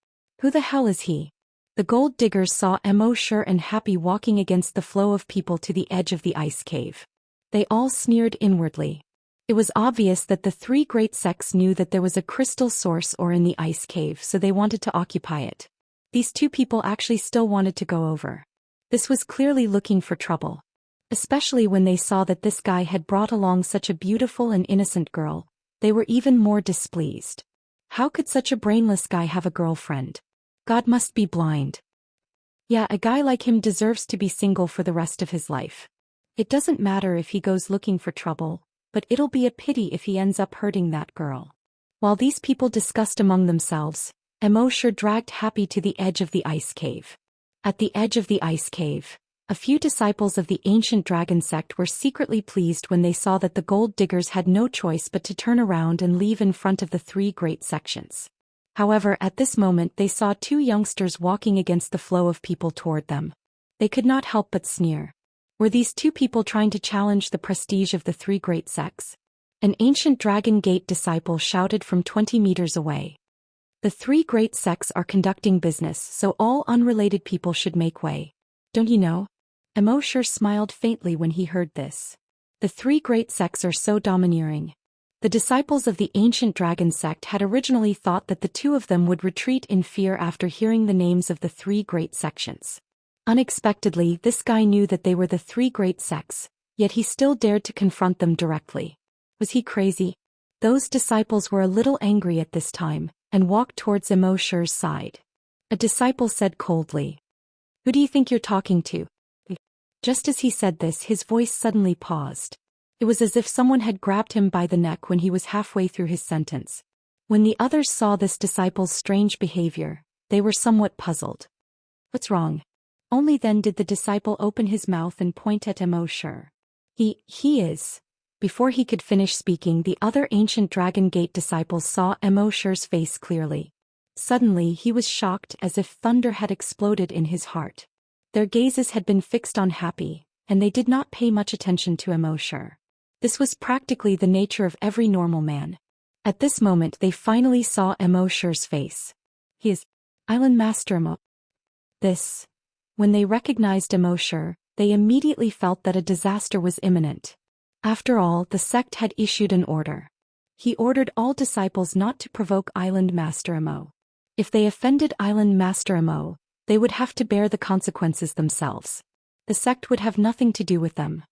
Who the hell is he? The gold diggers saw Immorse and Happy walking against the flow of people to the edge of the ice cave. They all sneered inwardly. It was obvious that the three great sects knew that there was a crystal source ore in the ice cave, so they wanted to occupy it. These two people actually still wanted to go over. This was clearly looking for trouble. Especially when they saw that this guy had brought along such a beautiful and innocent girl, they were even more displeased. How could such a brainless guy have a girlfriend? God must be blind. Yeah, a guy like him deserves to be single for the rest of his life. It doesn't matter if he goes looking for trouble, but it'll be a pity if he ends up hurting that girl. While these people discussed among themselves, Immorse dragged Happy to the edge of the ice cave. At the edge of the ice cave, a few disciples of the ancient dragon sect were secretly pleased when they saw that the gold diggers had no choice but to turn around and leave in front of the three great sections. However, at this moment they saw two youngsters walking against the flow of people toward them. They could not help but sneer. Were these two people trying to challenge the prestige of the three great sects? An ancient Dragon Gate disciple shouted from 20 meters away. The three great sects are conducting business, so all unrelated people should make way. Don't you know? Immorse smiled faintly when he heard this. The three great sects are so domineering. The disciples of the ancient dragon sect had originally thought that the two of them would retreat in fear after hearing the names of the three great sections. Unexpectedly, this guy knew that they were the three great sects, yet he still dared to confront them directly. Was he crazy? Those disciples were a little angry at this time, and walked towards Immorse's side. A disciple said coldly, "Who do you think you're talking to?" Just as he said this, his voice suddenly paused. It was as if someone had grabbed him by the neck when he was halfway through his sentence. When the others saw this disciple's strange behavior, they were somewhat puzzled. "What's wrong?" Only then did the disciple open his mouth and point at Immorse. He is. Before he could finish speaking, the other ancient Dragon Gate disciples saw Immorse's face clearly. Suddenly he was shocked, as if thunder had exploded in his heart. Their gazes had been fixed on Happy, and they did not pay much attention to Immorse. This was practically the nature of every normal man. At this moment they finally saw Immorse's face. He is Island Master Immo. When they recognized Immorse, they immediately felt that a disaster was imminent. After all, the sect had issued an order. He ordered all disciples not to provoke Island Master Immo. If they offended Island Master Immo, they would have to bear the consequences themselves. The sect would have nothing to do with them.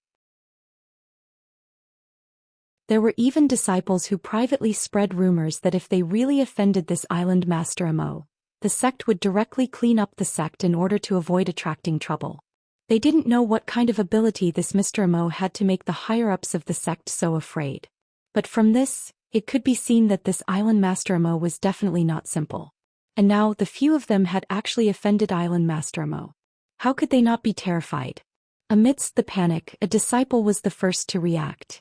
There were even disciples who privately spread rumors that if they really offended this Island Master Immo, the sect would directly clean up the sect in order to avoid attracting trouble. They didn't know what kind of ability this Mr. Mo had to make the higher-ups of the sect so afraid. But from this, it could be seen that this Island Master Mo was definitely not simple. And now the few of them had actually offended Island Master Mo. How could they not be terrified? Amidst the panic, a disciple was the first to react.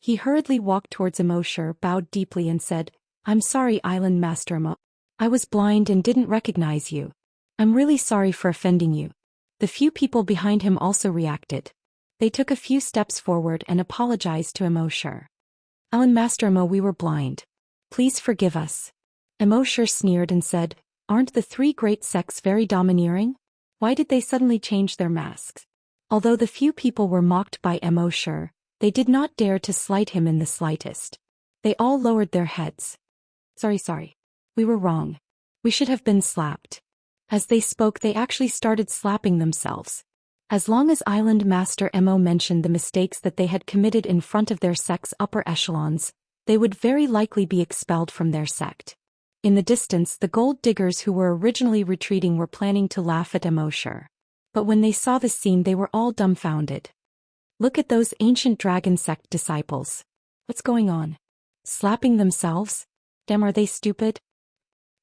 He hurriedly walked towards Immorse, bowed deeply and said, "I'm sorry, Island Master Mo. I was blind and didn't recognize you. I'm really sorry for offending you." The few people behind him also reacted. They took a few steps forward and apologized to Immorse. "Island Master Mo, we were blind. Please forgive us." Immorse sneered and said, "Aren't the three great sects very domineering? Why did they suddenly change their masks?" Although the few people were mocked by Immorse, they did not dare to slight him in the slightest. They all lowered their heads. Sorry. We were wrong. We should have been slapped." As they spoke, they actually started slapping themselves. As long as Island Master Mo mentioned the mistakes that they had committed in front of their sect's upper echelons, they would very likely be expelled from their sect. In the distance, the gold diggers who were originally retreating were planning to laugh at Immorse. But when they saw the scene, they were all dumbfounded. Look at those ancient dragon sect disciples. What's going on? Slapping themselves? Damn, are they stupid?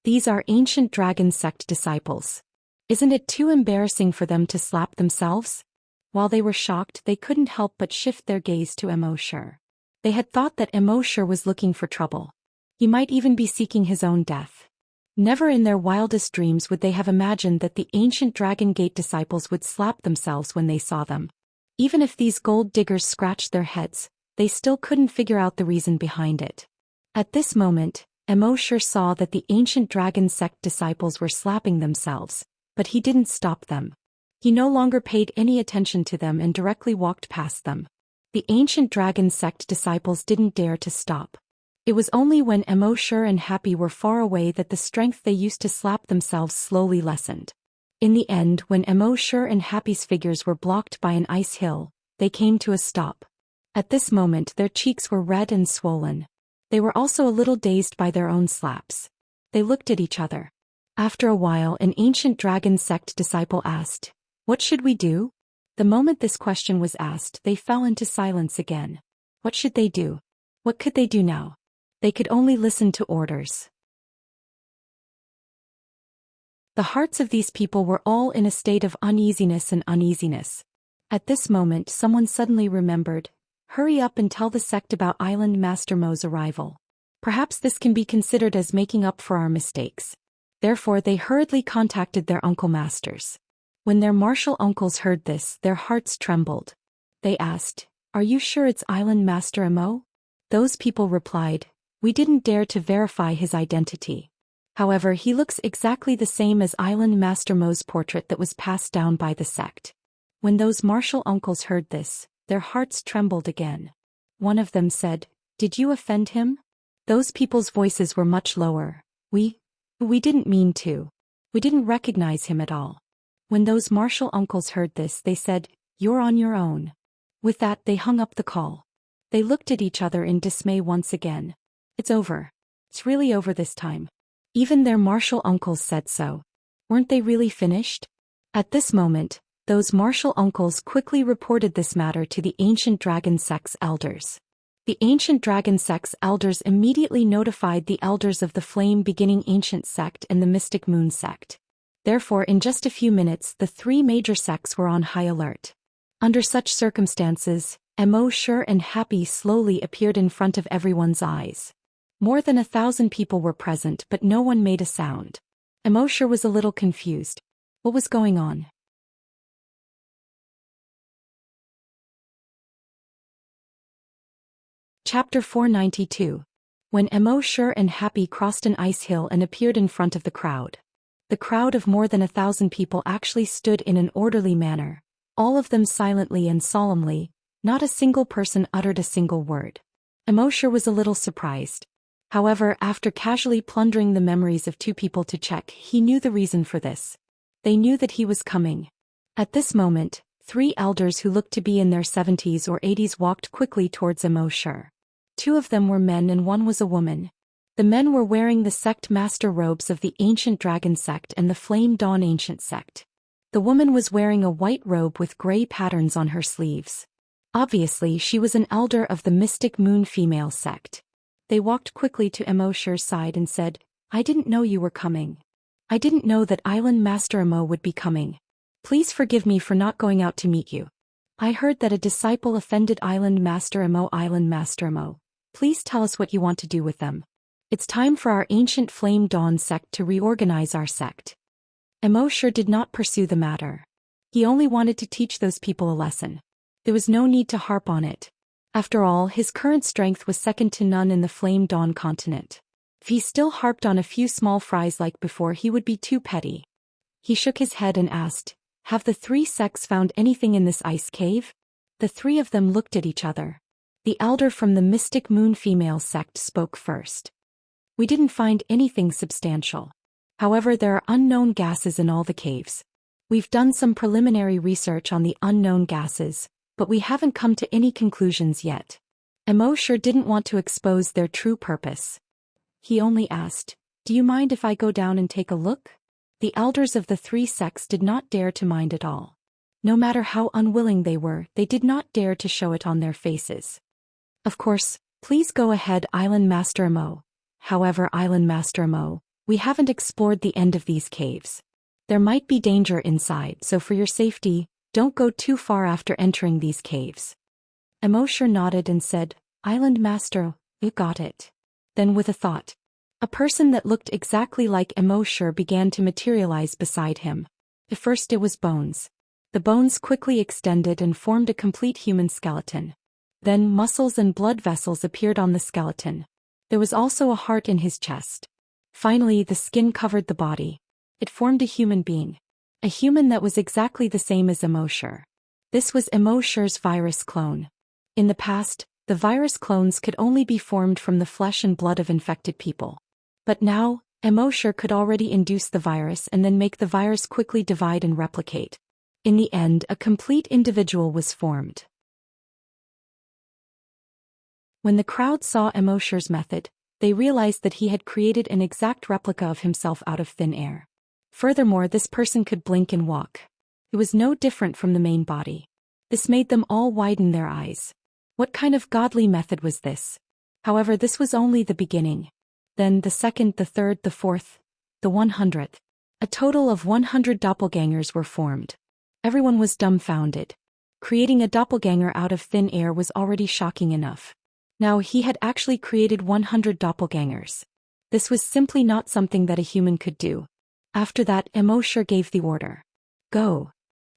These are ancient dragon sect disciples. Isn't it too embarrassing for them to slap themselves? While they were shocked, they couldn't help but shift their gaze to Immorse. They had thought that Immorse was looking for trouble. He might even be seeking his own death. Never in their wildest dreams would they have imagined that the ancient Dragon Gate disciples would slap themselves when they saw them. Even if these gold diggers scratched their heads, they still couldn't figure out the reason behind it. At this moment, Immorse saw that the ancient dragon sect disciples were slapping themselves, but he didn't stop them. He no longer paid any attention to them and directly walked past them. The ancient dragon sect disciples didn't dare to stop. It was only when Immorse and Happy were far away that the strength they used to slap themselves slowly lessened. In the end, when Immorse and Happy's figures were blocked by an ice hill, they came to a stop. At this moment, their cheeks were red and swollen. They were also a little dazed by their own slaps. They looked at each other. After a while, an ancient dragon sect disciple asked, "What should we do?" The moment this question was asked, they fell into silence again. What should they do? What could they do now? They could only listen to orders. The hearts of these people were all in a state of uneasiness. At this moment, someone suddenly remembered, "Hurry up and tell the sect about Island Master Mo's arrival. Perhaps this can be considered as making up for our mistakes." Therefore they hurriedly contacted their uncle masters. When their martial uncles heard this, their hearts trembled. They asked, "Are you sure it's Island Master Mo?" Those people replied, "We didn't dare to verify his identity. However, he looks exactly the same as Island Master Mo's portrait that was passed down by the sect." When those martial uncles heard this, their hearts trembled again. One of them said, "Did you offend him?" Those people's voices were much lower. We didn't mean to. We didn't recognize him at all." When those martial uncles heard this, they said, "You're on your own." With that, they hung up the call. They looked at each other in dismay once again. It's over. It's really over this time. Even their martial uncles said so. Weren't they really finished? At this moment, those martial uncles quickly reported this matter to the ancient dragon sect's elders. The ancient dragon sect's elders immediately notified the elders of the flame beginning ancient sect and the mystic moon sect. Therefore, in just a few minutes, the three major sects were on high alert. Under such circumstances, Immorse and Happy slowly appeared in front of everyone's eyes. More than 1,000 people were present, but no one made a sound. Immorse was a little confused. What was going on? Chapter 492. When Immorse and Happy crossed an ice hill and appeared in front of the crowd. The crowd of more than 1,000 people actually stood in an orderly manner, all of them silently and solemnly. Not a single person uttered a single word. Immorse was a little surprised. However, after casually plundering the memories of two people to check, he knew the reason for this. They knew that he was coming. At this moment, three elders who looked to be in their 70s or 80s walked quickly towards Immorse. Two of them were men and one was a woman. The men were wearing the sect master robes of the ancient dragon sect and the flame dawn ancient sect. The woman was wearing a white robe with gray patterns on her sleeves. Obviously, she was an elder of the Mystic Moon female sect. They walked quickly to Immorse's side and said, "I didn't know you were coming. I didn't know that Island Master Imo would be coming. Please forgive me for not going out to meet you. I heard that a disciple offended Island Master Imo. Island Master Imo, please tell us what you want to do with them. It's time for our ancient Flame Dawn sect to reorganize our sect." Immorse did not pursue the matter. He only wanted to teach those people a lesson. There was no need to harp on it. After all, his current strength was second to none in the Flame Dawn continent. If he still harped on a few small fries like before, he would be too petty. He shook his head and asked, "Have the three sects found anything in this ice cave?" The three of them looked at each other. The elder from the Mystic Moon female sect spoke first. "We didn't find anything substantial. However, there are unknown gases in all the caves. We've done some preliminary research on the unknown gases, but we haven't come to any conclusions yet." Immorse didn't want to expose their true purpose. He only asked, "Do you mind if I go down and take a look?" The elders of the three sects did not dare to mind at all. No matter how unwilling they were, they did not dare to show it on their faces. "Of course, please go ahead, Island Master Imo. However, Island Master Imo, we haven't explored the end of these caves. There might be danger inside, so for your safety, don't go too far after entering these caves." Immorse nodded and said, "Island Master, you got it." Then with a thought, a person that looked exactly like Immorse began to materialize beside him. At first it was bones. The bones quickly extended and formed a complete human skeleton. Then muscles and blood vessels appeared on the skeleton. There was also a heart in his chest. Finally, the skin covered the body. It formed a human being. A human that was exactly the same as Immorse. This was Immorse's virus clone. In the past, the virus clones could only be formed from the flesh and blood of infected people. But now, Immorse could already induce the virus and then make the virus quickly divide and replicate. In the end, a complete individual was formed. When the crowd saw Immorse's method, they realized that he had created an exact replica of himself out of thin air. Furthermore, this person could blink and walk. It was no different from the main body. This made them all widen their eyes. What kind of godly method was this? However, this was only the beginning. Then the second, the third, the fourth, the 100th. A total of 100 doppelgangers were formed. Everyone was dumbfounded. Creating a doppelganger out of thin air was already shocking enough. Now he had actually created 100 doppelgangers. This was simply not something that a human could do. After that, Immorse gave the order. "Go."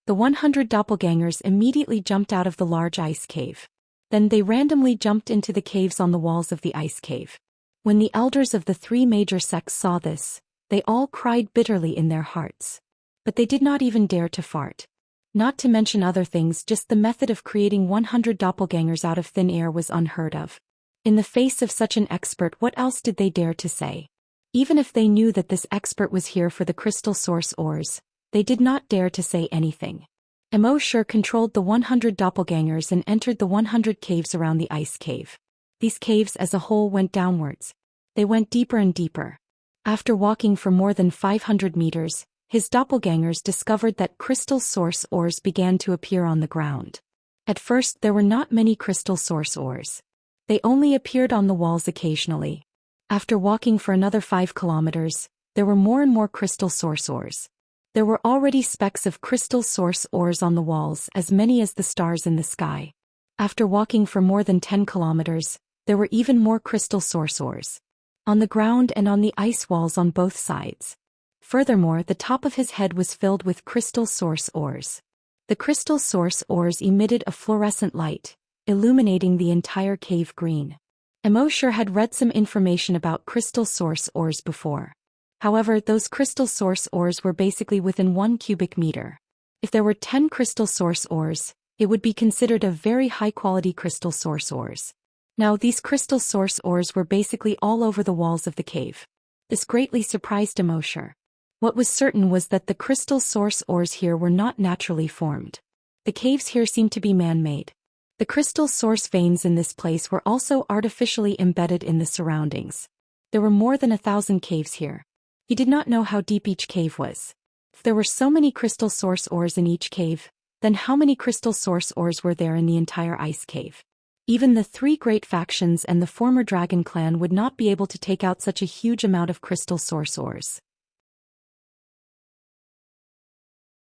The 100 doppelgangers immediately jumped out of the large ice cave. Then they randomly jumped into the caves on the walls of the ice cave. When the elders of the three major sects saw this, they all cried bitterly in their hearts. But they did not even dare to fart. Not to mention other things, just the method of creating 100 doppelgangers out of thin air was unheard of. In the face of such an expert, what else did they dare to say? Even if they knew that this expert was here for the crystal source ores, they did not dare to say anything. Immorse controlled the 100 doppelgangers and entered the 100 caves around the ice cave. These caves as a whole went downwards. They went deeper and deeper. After walking for more than 500 meters, his doppelgangers discovered that crystal source ores began to appear on the ground. At first, there were not many crystal source ores. They only appeared on the walls occasionally. After walking for another 5 kilometers, there were more and more crystal source ores. There were already specks of crystal source ores on the walls, as many as the stars in the sky. After walking for more than 10 kilometers, there were even more crystal source ores. On the ground and on the ice walls on both sides. Furthermore, the top of his head was filled with crystal source ores. The crystal source ores emitted a fluorescent light, illuminating the entire cave green. Immorse had read some information about crystal source ores before. However, those crystal source ores were basically within 1 cubic meter. If there were 10 crystal source ores, it would be considered a very high-quality crystal source ores. Now these crystal source ores were basically all over the walls of the cave. This greatly surprised Immorse. What was certain was that the crystal source ores here were not naturally formed. The caves here seemed to be man-made. The crystal source veins in this place were also artificially embedded in the surroundings. There were more than 1,000 caves here. He did not know how deep each cave was. If there were so many crystal source ores in each cave, then how many crystal source ores were there in the entire ice cave? Even the three great factions and the former dragon clan would not be able to take out such a huge amount of crystal source ores.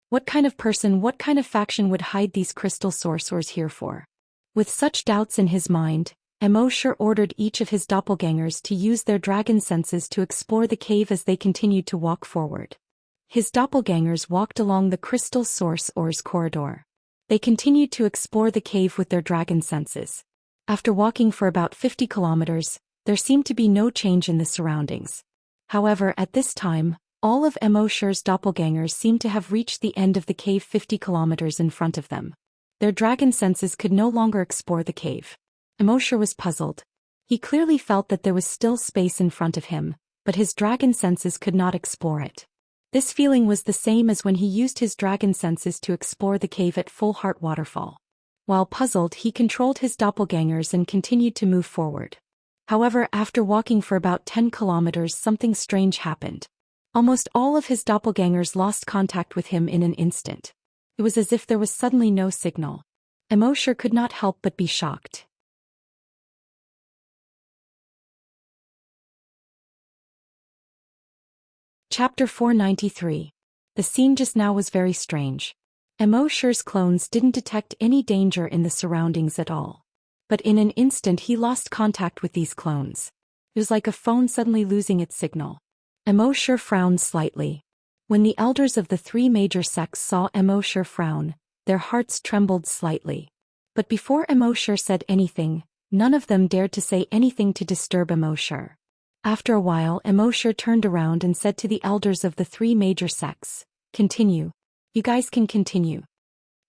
What kind of person, what kind of faction would hide these crystal source ores here for? With such doubts in his mind, Immorse ordered each of his doppelgangers to use their dragon senses to explore the cave as they continued to walk forward. His doppelgangers walked along the crystal source ores corridor. They continued to explore the cave with their dragon senses. After walking for about 50 kilometers, there seemed to be no change in the surroundings. However, at this time, all of Immorse's doppelgangers seemed to have reached the end of the cave 50 kilometers in front of them. Their dragon senses could no longer explore the cave. Immorse was puzzled. He clearly felt that there was still space in front of him, but his dragon senses could not explore it. This feeling was the same as when he used his dragon senses to explore the cave at Full Heart Waterfall. While puzzled, he controlled his doppelgangers and continued to move forward. However, after walking for about 10 kilometers, something strange happened. Almost all of his doppelgangers lost contact with him in an instant. It was as if there was suddenly no signal. Immorse could not help but be shocked. Chapter 493. The scene just now was very strange. Immorse's clones didn't detect any danger in the surroundings at all. But in an instant he lost contact with these clones. It was like a phone suddenly losing its signal. Immorse frowned slightly. When the elders of the three major sects saw Immorse frown, their hearts trembled slightly. But before Immorse said anything, none of them dared to say anything to disturb Immorse. After a while, Immorse turned around and said to the elders of the three major sects, "Continue. You guys can continue."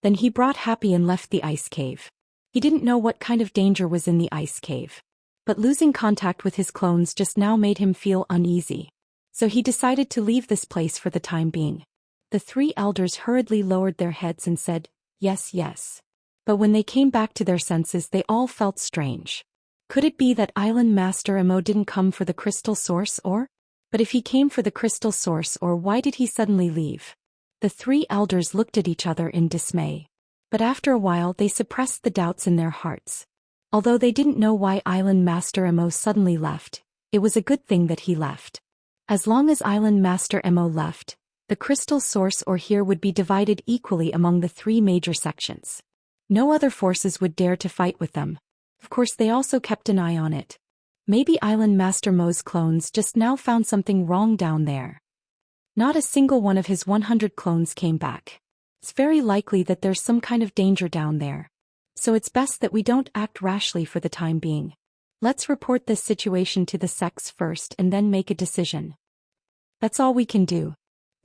Then he brought Happy and left the ice cave. He didn't know what kind of danger was in the ice cave. But losing contact with his clones just now made him feel uneasy. So he decided to leave this place for the time being. The three elders hurriedly lowered their heads and said, "Yes, yes." But when they came back to their senses, they all felt strange. Could it be that Island Master Immorse didn't come for the crystal source ore? But if he came for the crystal source ore, why did he suddenly leave? The three elders looked at each other in dismay. But after a while they suppressed the doubts in their hearts. Although they didn't know why Island Master Immorse suddenly left, it was a good thing that he left. As long as Island Master Immorse left, the crystal source ore here would be divided equally among the three major sections. No other forces would dare to fight with them. Of course, they also kept an eye on it. Maybe Island Master Mo's clones just now found something wrong down there. Not a single one of his 100 clones came back. It's very likely that there's some kind of danger down there. So it's best that we don't act rashly for the time being. Let's report this situation to the sects first and then make a decision. That's all we can do.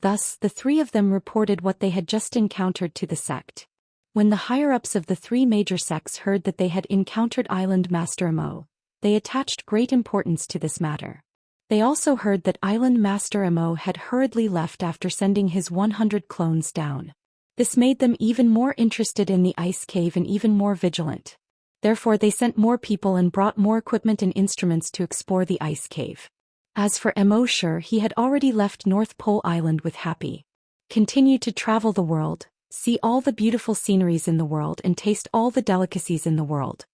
Thus, the three of them reported what they had just encountered to the sect. When the higher-ups of the three major sects heard that they had encountered Island Master Immorse, they attached great importance to this matter. They also heard that Island Master Immorse had hurriedly left after sending his 100 clones down. This made them even more interested in the ice cave and even more vigilant. Therefore they sent more people and brought more equipment and instruments to explore the ice cave. As for Immorse, he had already left North Pole Island with Happy. Continued to travel the world, see all the beautiful sceneries in the world and taste all the delicacies in the world.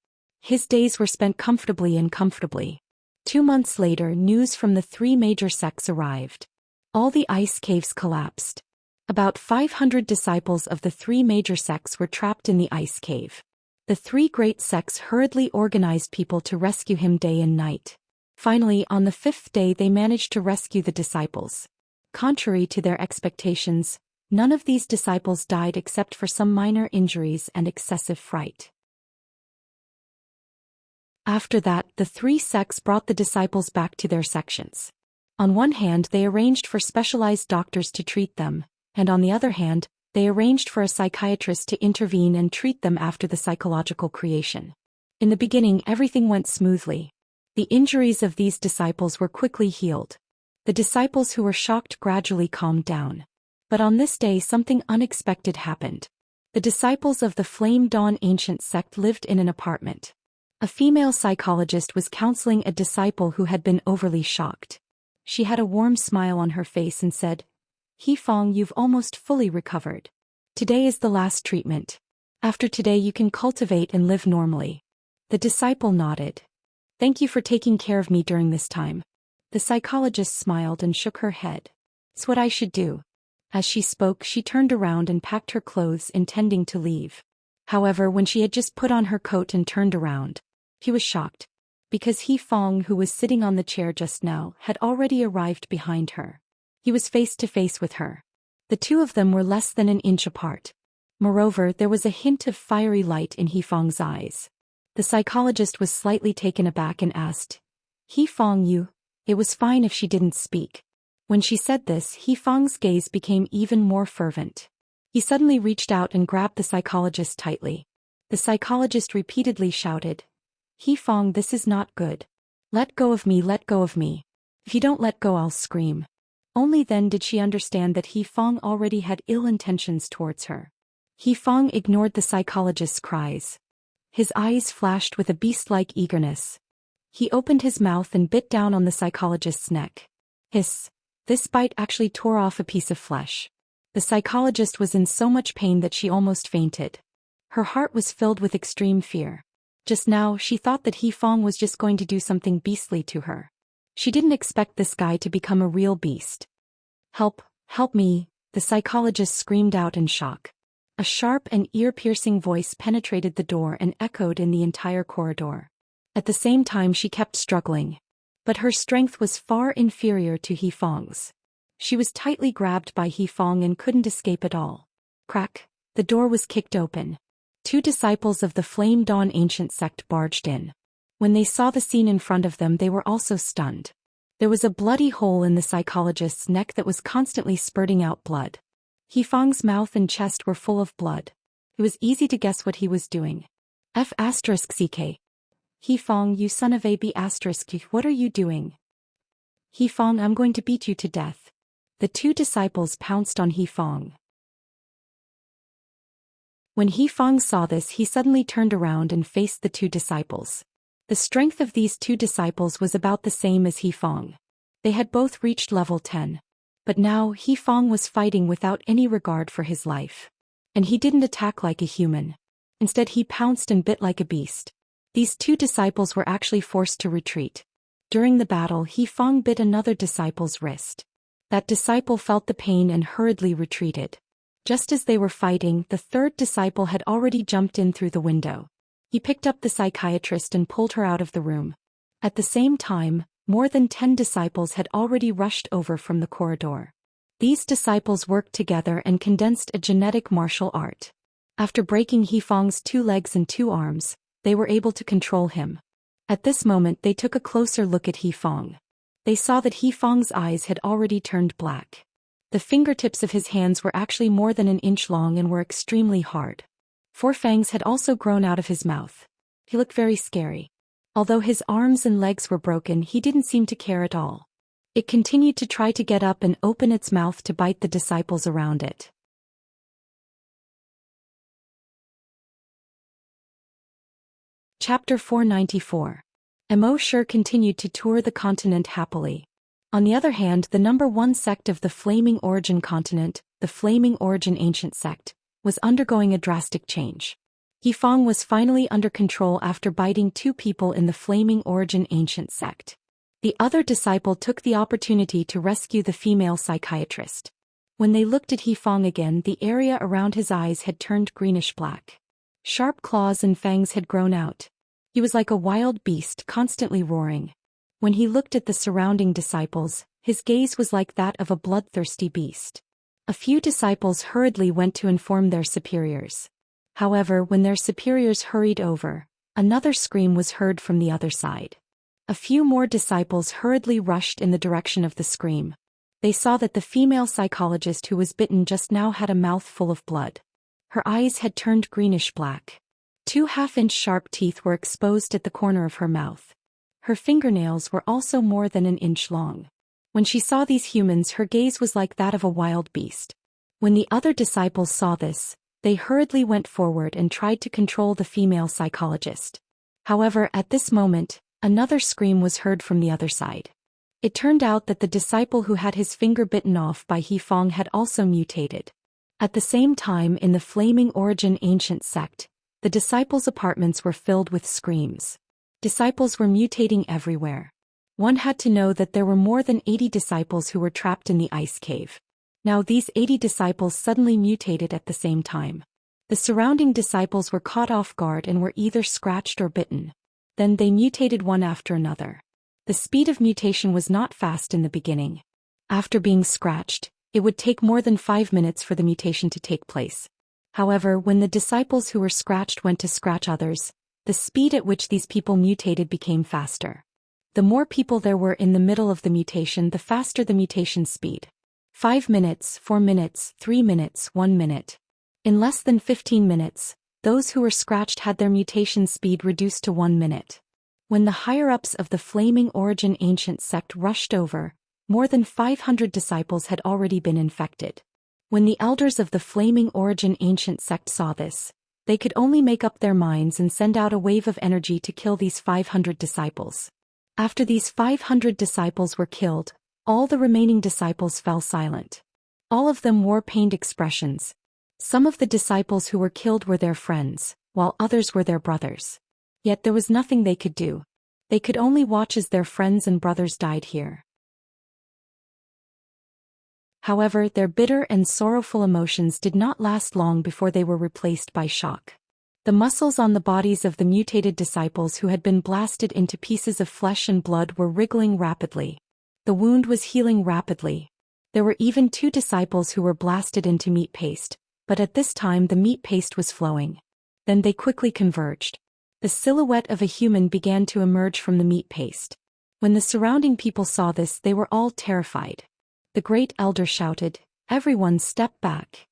His days were spent comfortably and comfortably. 2 months later, news from the three major sects arrived. All the ice caves collapsed. About 500 disciples of the three major sects were trapped in the ice cave. The three great sects hurriedly organized people to rescue him day and night. Finally, on the 5th day they managed to rescue the disciples. Contrary to their expectations, none of these disciples died except for some minor injuries and excessive fright. After that, the three sects brought the disciples back to their sections. On one hand, they arranged for specialized doctors to treat them, and on the other hand, they arranged for a psychiatrist to intervene and treat them after the psychological creation. In the beginning, everything went smoothly. The injuries of these disciples were quickly healed. The disciples who were shocked gradually calmed down. But on this day something unexpected happened. The disciples of the Flame Dawn Ancient sect lived in an apartment. A female psychologist was counseling a disciple who had been overly shocked. She had a warm smile on her face and said, He Fong, you've almost fully recovered. Today is the last treatment. After today you can cultivate and live normally. The disciple nodded. Thank you for taking care of me during this time. The psychologist smiled and shook her head. It's what I should do. As she spoke, she turned around and packed her clothes, intending to leave. However, when she had just put on her coat and turned around, he was shocked. Because He Fong, who was sitting on the chair just now, had already arrived behind her. He was face to face with her. The two of them were less than an inch apart. Moreover, there was a hint of fiery light in He Fong's eyes. The psychologist was slightly taken aback and asked, He Fong, you? It was fine if she didn't speak. When she said this, He Fong's gaze became even more fervent. He suddenly reached out and grabbed the psychologist tightly. The psychologist repeatedly shouted, He Fong, this is not good. Let go of me, let go of me. If you don't let go, I'll scream. Only then did she understand that He Fong already had ill intentions towards her. He Fong ignored the psychologist's cries. His eyes flashed with a beast-like eagerness. He opened his mouth and bit down on the psychologist's neck. Hiss! This bite actually tore off a piece of flesh. The psychologist was in so much pain that she almost fainted. Her heart was filled with extreme fear. Just now, she thought that He Fong was just going to do something beastly to her. She didn't expect this guy to become a real beast. Help, help me, the psychologist screamed out in shock. A sharp and ear-piercing voice penetrated the door and echoed in the entire corridor. At the same time, she kept struggling. But her strength was far inferior to He Fong's. She was tightly grabbed by He Fong and couldn't escape at all. Crack! The door was kicked open. 2 disciples of the Flame Dawn ancient sect barged in. When they saw the scene in front of them, they were also stunned. There was a bloody hole in the psychologist's neck that was constantly spurting out blood. He Fong's mouth and chest were full of blood. It was easy to guess what he was doing. F***ck. He Fong, you son of a b***, what are you doing? He Fong, I'm going to beat you to death. The 2 disciples pounced on He Fong. When He Fong saw this, he suddenly turned around and faced the 2 disciples. The strength of these 2 disciples was about the same as He Fong. They had both reached level 10. But now, He Fong was fighting without any regard for his life. And he didn't attack like a human. Instead, he pounced and bit like a beast. These 2 disciples were actually forced to retreat. During the battle, He Fong bit another disciple's wrist. That disciple felt the pain and hurriedly retreated. Just as they were fighting, the 3rd disciple had already jumped in through the window. He picked up the psychiatrist and pulled her out of the room. At the same time, more than 10 disciples had already rushed over from the corridor. These disciples worked together and condensed a genetic martial art. After breaking He Fong's 2 legs and 2 arms, they were able to control him. At this moment, they took a closer look at He Fong. They saw that He Fong's eyes had already turned black. The fingertips of his hands were actually more than an inch long and were extremely hard. 4 fangs had also grown out of his mouth. He looked very scary. Although his arms and legs were broken, he didn't seem to care at all. It continued to try to get up and open its mouth to bite the disciples around it. Chapter 494. Immerse continued to tour the continent happily. On the other hand, the number 1 sect of the Flaming Origin continent, the Flaming Origin Ancient Sect, was undergoing a drastic change. He Fong was finally under control after biting 2 people in the Flaming Origin Ancient Sect. The other disciple took the opportunity to rescue the female psychiatrist. When they looked at He Fong again, the area around his eyes had turned greenish-black. Sharp claws and fangs had grown out. He was like a wild beast, constantly roaring. When he looked at the surrounding disciples, his gaze was like that of a bloodthirsty beast. A few disciples hurriedly went to inform their superiors. However, when their superiors hurried over, another scream was heard from the other side. A few more disciples hurriedly rushed in the direction of the scream. They saw that the female psychologist who was bitten just now had a mouth full of blood. Her eyes had turned greenish-black. 2 half-inch sharp teeth were exposed at the corner of her mouth. Her fingernails were also more than an inch long. When she saw these humans, her gaze was like that of a wild beast. When the other disciples saw this, they hurriedly went forward and tried to control the female psychologist. However, at this moment, another scream was heard from the other side. It turned out that the disciple who had his finger bitten off by He Fong had also mutated. At the same time, in the Flaming Origin ancient sect, the disciples' apartments were filled with screams. Disciples were mutating everywhere. One had to know that there were more than 80 disciples who were trapped in the ice cave. Now these 80 disciples suddenly mutated at the same time. The surrounding disciples were caught off guard and were either scratched or bitten. Then they mutated one after another. The speed of mutation was not fast in the beginning. After being scratched, it would take more than 5 minutes for the mutation to take place. However, when the disciples who were scratched went to scratch others, the speed at which these people mutated became faster. The more people there were in the middle of the mutation, the faster the mutation speed. 5 minutes, 4 minutes, 3 minutes, 1 minute. In less than 15 minutes, those who were scratched had their mutation speed reduced to 1 minute. When the higher-ups of the Flaming Origin ancient sect rushed over, more than 500 disciples had already been infected. When the elders of the Flaming Origin ancient sect saw this, they could only make up their minds and send out a wave of energy to kill these 500 disciples. After these 500 disciples were killed, all the remaining disciples fell silent. All of them wore pained expressions. Some of the disciples who were killed were their friends, while others were their brothers. Yet there was nothing they could do. They could only watch as their friends and brothers died here. However, their bitter and sorrowful emotions did not last long before they were replaced by shock. The muscles on the bodies of the mutated disciples who had been blasted into pieces of flesh and blood were wriggling rapidly. The wound was healing rapidly. There were even 2 disciples who were blasted into meat paste, but at this time the meat paste was flowing. Then they quickly converged. The silhouette of a human began to emerge from the meat paste. When the surrounding people saw this, they were all terrified. The great elder shouted, "Everyone step back."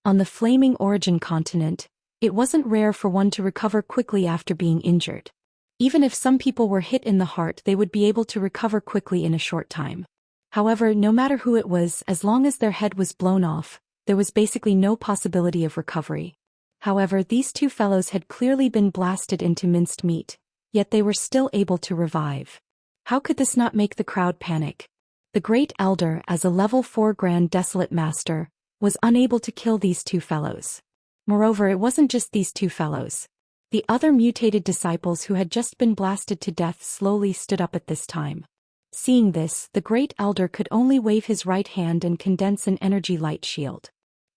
On the Flaming Origin continent, it wasn't rare for one to recover quickly after being injured. Even if some people were hit in the heart, they would be able to recover quickly in a short time. However, no matter who it was, as long as their head was blown off, there was basically no possibility of recovery. However, these 2 fellows had clearly been blasted into minced meat, yet they were still able to revive. How could this not make the crowd panic? The Great Elder, as a level 4 Grand Desolate Master, was unable to kill these 2 fellows. Moreover, it wasn't just these 2 fellows. The other mutated disciples who had just been blasted to death slowly stood up at this time. Seeing this, the Great Elder could only wave his right hand and condense an energy light shield.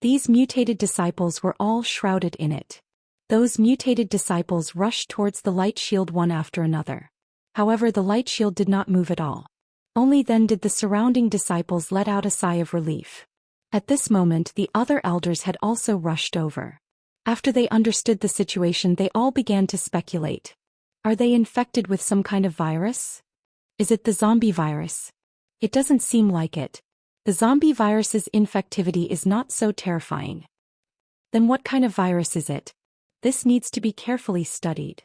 These mutated disciples were all shrouded in it. Those mutated disciples rushed towards the light shield one after another. However, the light shield did not move at all. Only then did the surrounding disciples let out a sigh of relief. At this moment, the other elders had also rushed over. After they understood the situation, they all began to speculate. Are they infected with some kind of virus? Is it the zombie virus? It doesn't seem like it. The zombie virus's infectivity is not so terrifying. Then what kind of virus is it? This needs to be carefully studied.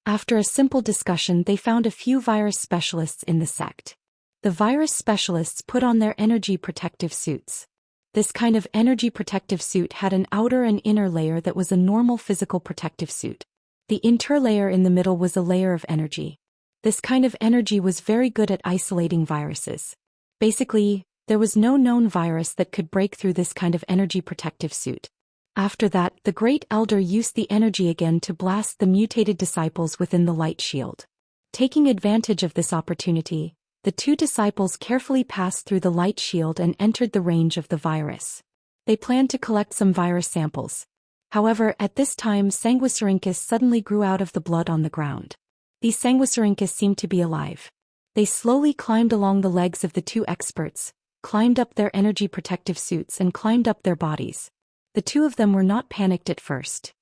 After a simple discussion, they found a few virus specialists in the sect. The virus specialists put on their energy protective suits. This kind of energy protective suit had an outer and inner layer that was a normal physical protective suit. The interlayer in the middle was a layer of energy. This kind of energy was very good at isolating viruses. Basically, there was no known virus that could break through this kind of energy protective suit. After that, the Great Elder used the energy again to blast the mutated disciples within the light shield. Taking advantage of this opportunity, the 2 disciples carefully passed through the light shield and entered the range of the virus. They planned to collect some virus samples. However, at this time, Sanguisurincus suddenly grew out of the blood on the ground. These Sanguisurincus seemed to be alive. They slowly climbed along the legs of the 2 experts, climbed up their energy protective suits and climbed up their bodies. The 2 of them were not panicked at first.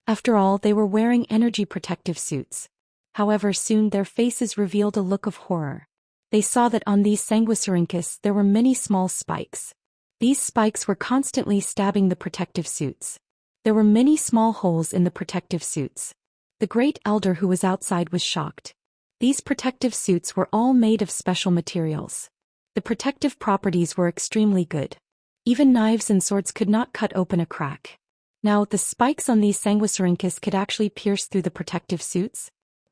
After all, they were wearing energy protective suits. However, soon their faces revealed a look of horror. They saw that on these Sanguisurincus there were many small spikes. These spikes were constantly stabbing the protective suits. There were many small holes in the protective suits. The Great Elder who was outside was shocked. These protective suits were all made of special materials. The protective properties were extremely good. Even knives and swords could not cut open a crack. Now, the spikes on these Sanguisurincus could actually pierce through the protective suits?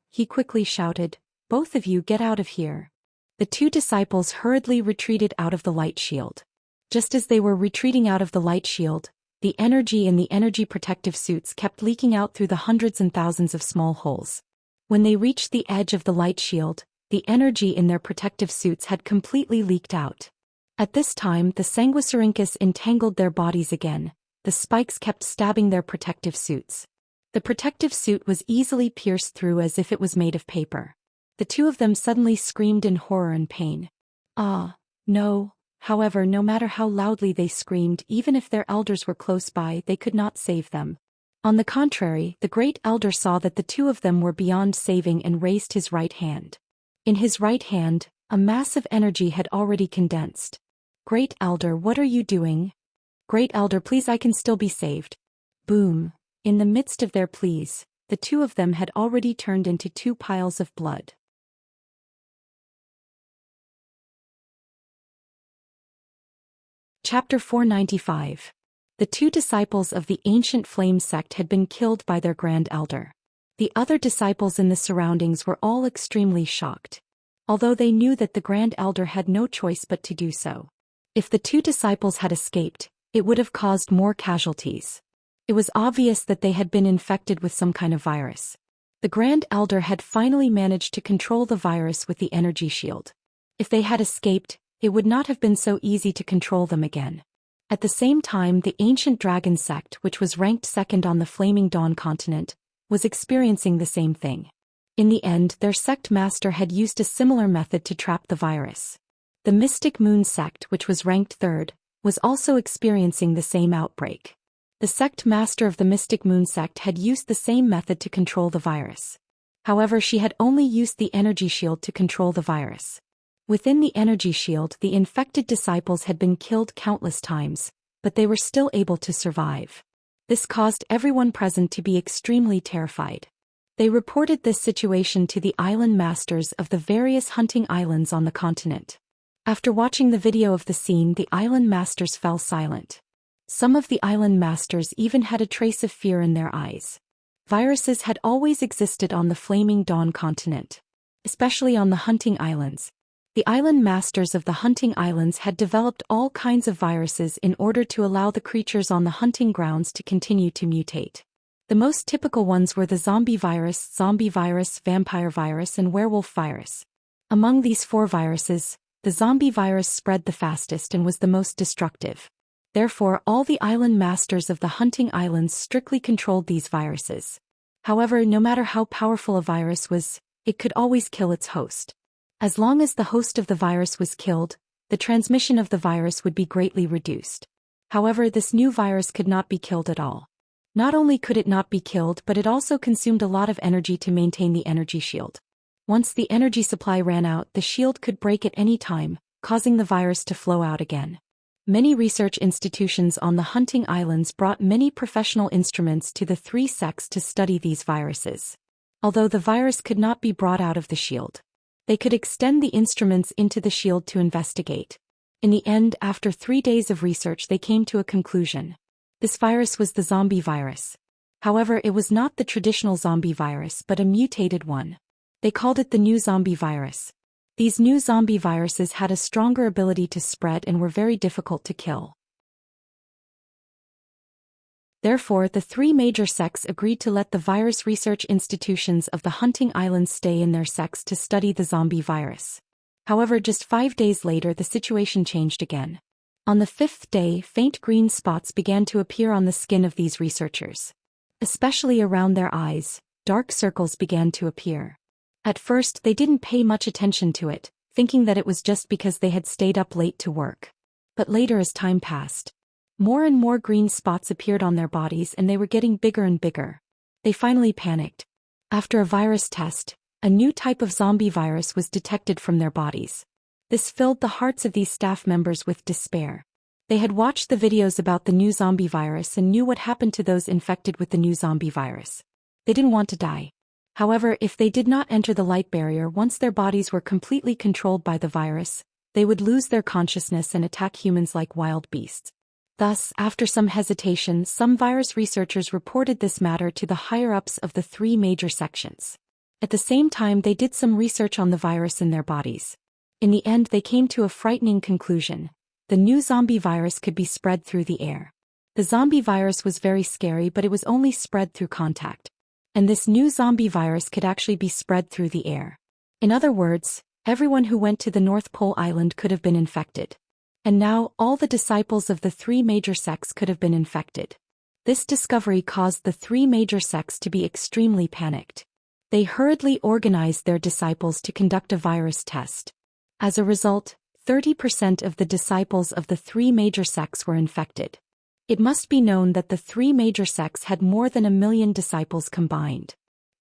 He quickly shouted, both of you get out of here." The two disciples hurriedly retreated out of the light shield. Just as they were retreating out of the light shield, the energy in the energy protective suits kept leaking out through the hundreds and thousands of small holes. When they reached the edge of the light shield, the energy in their protective suits had completely leaked out. At this time, the Sanguisurincus entangled their bodies again. The spikes kept stabbing their protective suits. The protective suit was easily pierced through as if it was made of paper. The two of them suddenly screamed in horror and pain. Ah, no. However, no matter how loudly they screamed, even if their elders were close by, they could not save them. On the contrary, the great elder saw that the two of them were beyond saving and raised his right hand. In his right hand, a mass of energy had already condensed. "Great elder, what are you doing? Great elder, please, I can still be saved." Boom. In the midst of their pleas, the two of them had already turned into two piles of blood. Chapter 495. The two disciples of the ancient flame sect had been killed by their grand elder. The other disciples in the surroundings were all extremely shocked, although they knew that the grand elder had no choice but to do so. If the two disciples had escaped, it would have caused more casualties. It was obvious that they had been infected with some kind of virus. The grand elder had finally managed to control the virus with the energy shield. If they had escaped, it would not have been so easy to control them again. At the same time, the ancient dragon sect, which was ranked second on the Flaming Dawn continent, was experiencing the same thing. In the end, their sect master had used a similar method to trap the virus. The Mystic Moon sect, which was ranked third, was also experiencing the same outbreak. The sect master of the Mystic Moon sect had used the same method to control the virus. However, she had only used the energy shield to control the virus. Within the energy shield, the infected disciples had been killed countless times, but they were still able to survive. This caused everyone present to be extremely terrified. They reported this situation to the island masters of the various hunting islands on the continent. After watching the video of the scene, the island masters fell silent. Some of the island masters even had a trace of fear in their eyes. Viruses had always existed on the Flaming Dawn continent, especially on the hunting islands. The island masters of the hunting islands had developed all kinds of viruses in order to allow the creatures on the hunting grounds to continue to mutate. The most typical ones were the zombie virus, vampire virus, and werewolf virus. Among these four viruses, the zombie virus spread the fastest and was the most destructive. Therefore, all the island masters of the hunting islands strictly controlled these viruses. However, no matter how powerful a virus was, it could always kill its host. As long as the host of the virus was killed, the transmission of the virus would be greatly reduced. However, this new virus could not be killed at all. Not only could it not be killed, but it also consumed a lot of energy to maintain the energy shield. Once the energy supply ran out, the shield could break at any time, causing the virus to flow out again. Many research institutions on the hunting islands brought many professional instruments to the three sects to study these viruses. Although the virus could not be brought out of the shield, they could extend the instruments into the shield to investigate. In the end, after 3 days of research, they came to a conclusion. This virus was the zombie virus. However, it was not the traditional zombie virus but a mutated one. They called it the new zombie virus. These new zombie viruses had a stronger ability to spread and were very difficult to kill. Therefore, the three major sects agreed to let the virus research institutions of the hunting islands stay in their sects to study the zombie virus. However, just 5 days later, the situation changed again. On the 5th day, faint green spots began to appear on the skin of these researchers. Especially around their eyes, dark circles began to appear. At first, they didn't pay much attention to it, thinking that it was just because they had stayed up late to work. But later, as time passed, more and more green spots appeared on their bodies and they were getting bigger and bigger. They finally panicked. After a virus test, a new type of zombie virus was detected from their bodies. This filled the hearts of these staff members with despair. They had watched the videos about the new zombie virus and knew what happened to those infected with the new zombie virus. They didn't want to die. However, if they did not enter the light barrier once their bodies were completely controlled by the virus, they would lose their consciousness and attack humans like wild beasts. Thus, after some hesitation, some virus researchers reported this matter to the higher-ups of the three major sections. At the same time, they did some research on the virus in their bodies. In the end, they came to a frightening conclusion. The new zombie virus could be spread through the air. The zombie virus was very scary, but it was only spread through contact. And this new zombie virus could actually be spread through the air. In other words, everyone who went to the North Pole Island could have been infected. And now, all the disciples of the three major sects could have been infected. This discovery caused the three major sects to be extremely panicked. They hurriedly organized their disciples to conduct a virus test. As a result, 30% of the disciples of the three major sects were infected. It must be known that the three major sects had more than 1 million disciples combined.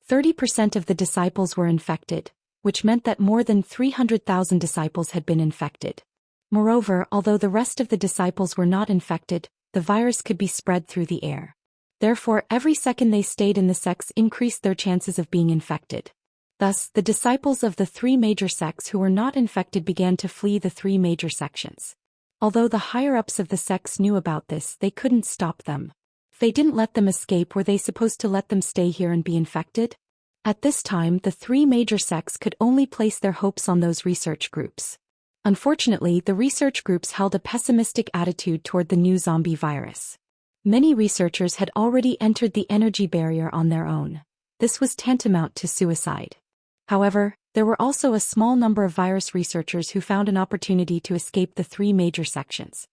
30% of the disciples were infected, which meant that more than 300,000 disciples had been infected. Moreover, although the rest of the disciples were not infected, the virus could be spread through the air. Therefore, every second they stayed in the sects increased their chances of being infected. Thus, the disciples of the three major sects who were not infected began to flee the three major sections. Although the higher-ups of the sects knew about this, they couldn't stop them. If they didn't let them escape, were they supposed to let them stay here and be infected? At this time, the three major sects could only place their hopes on those research groups. Unfortunately, the research groups held a pessimistic attitude toward the new zombie virus. Many researchers had already entered the energy barrier on their own. This was tantamount to suicide. However, there were also a small number of virus researchers who found an opportunity to escape the three major sections.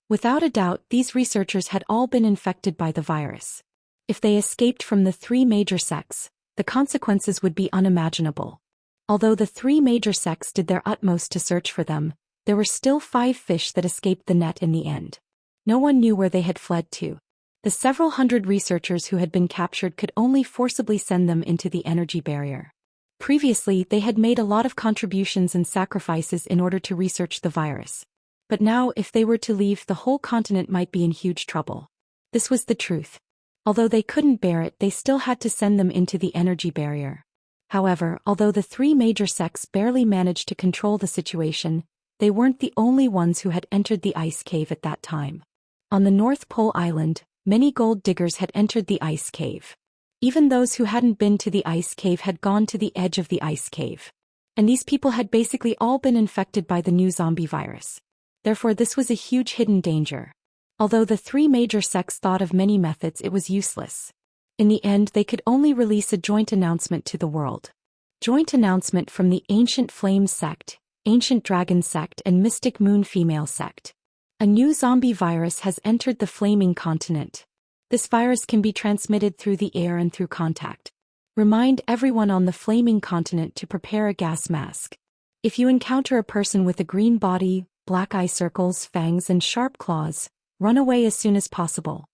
Without a doubt, these researchers had all been infected by the virus. If they escaped from the three major sects, the consequences would be unimaginable. Although the three major sects did their utmost to search for them, there were still 5 fish that escaped the net in the end. No one knew where they had fled to. The several hundred researchers who had been captured could only forcibly send them into the energy barrier. Previously, they had made a lot of contributions and sacrifices in order to research the virus. But now, if they were to leave, the whole continent might be in huge trouble. This was the truth. Although they couldn't bear it, they still had to send them into the energy barrier. However, although the three major sects barely managed to control the situation, they weren't the only ones who had entered the ice cave at that time. On the North Pole Island, many gold diggers had entered the ice cave. Even those who hadn't been to the ice cave had gone to the edge of the ice cave. And these people had basically all been infected by the new zombie virus. Therefore, this was a huge hidden danger. Although the three major sects thought of many methods, it was useless. In the end, they could only release a joint announcement to the world. Joint announcement from the Ancient Flame Sect, Ancient Dragon Sect, and Mystic Moon Female Sect. A new zombie virus has entered the flaming continent. This virus can be transmitted through the air and through contact. Remind everyone on the flaming continent to prepare a gas mask. If you encounter a person with a green body, black eye circles, fangs, and sharp claws, run away as soon as possible.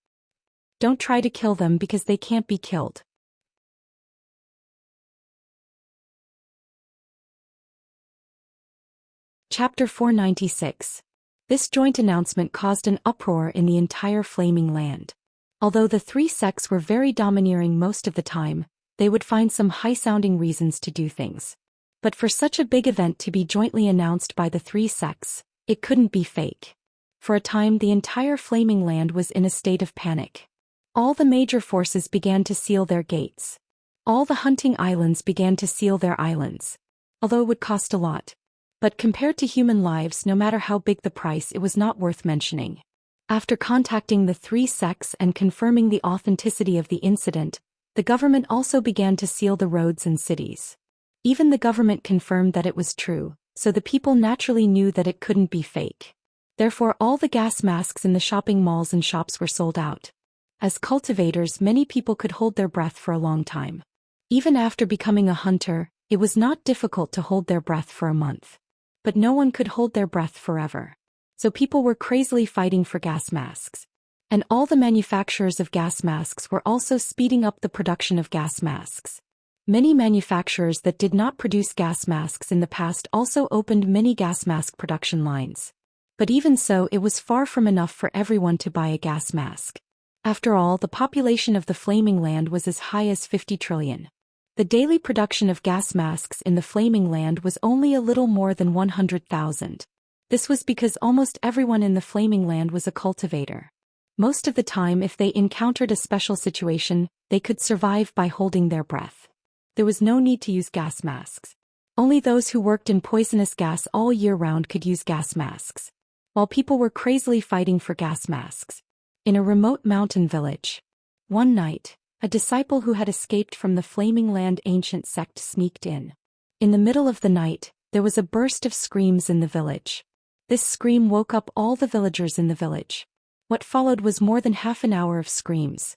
Don't try to kill them because they can't be killed. Chapter 496. This joint announcement caused an uproar in the entire flaming land. Although the three sects were very domineering most of the time, they would find some high-sounding reasons to do things. But for such a big event to be jointly announced by the three sects, it couldn't be fake. For a time, the entire flaming land was in a state of panic. All the major forces began to seal their gates. All the hunting islands began to seal their islands. Although it would cost a lot. But compared to human lives, no matter how big the price, it was not worth mentioning. After contacting the three sects and confirming the authenticity of the incident, the government also began to seal the roads and cities. Even the government confirmed that it was true, so the people naturally knew that it couldn't be fake. Therefore, all the gas masks in the shopping malls and shops were sold out. As cultivators, many people could hold their breath for a long time. Even after becoming a hunter, it was not difficult to hold their breath for a month. But no one could hold their breath forever. So people were crazily fighting for gas masks. And all the manufacturers of gas masks were also speeding up the production of gas masks. Many manufacturers that did not produce gas masks in the past also opened many gas mask production lines. But even so, it was far from enough for everyone to buy a gas mask. After all, the population of the flaming land was as high as 50 trillion. The daily production of gas masks in the flaming land was only a little more than 100,000. This was because almost everyone in the flaming land was a cultivator. Most of the time, if they encountered a special situation, they could survive by holding their breath. There was no need to use gas masks. Only those who worked in poisonous gas all year round could use gas masks, while people were crazily fighting for gas masks. In a remote mountain village. One night, a disciple who had escaped from the Flaming Land ancient sect sneaked in. In the middle of the night, there was a burst of screams in the village. This scream woke up all the villagers in the village. What followed was more than half an hour of screams.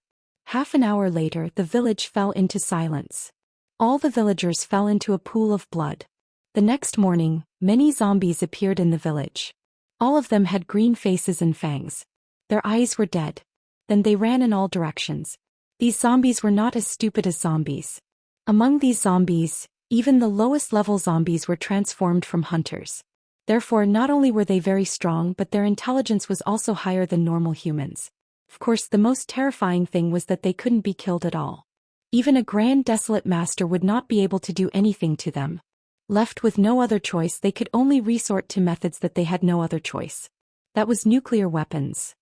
Half an hour later, the village fell into silence. All the villagers fell into a pool of blood. The next morning, many zombies appeared in the village. All of them had green faces and fangs. Their eyes were dead. Then they ran in all directions. These zombies were not as stupid as zombies. Among these zombies, even the lowest level zombies were transformed from hunters. Therefore, not only were they very strong, but their intelligence was also higher than normal humans. Of course, the most terrifying thing was that they couldn't be killed at all. Even a grand desolate master would not be able to do anything to them. Left with no other choice, they could only resort to methods that they had no other choice. That was nuclear weapons.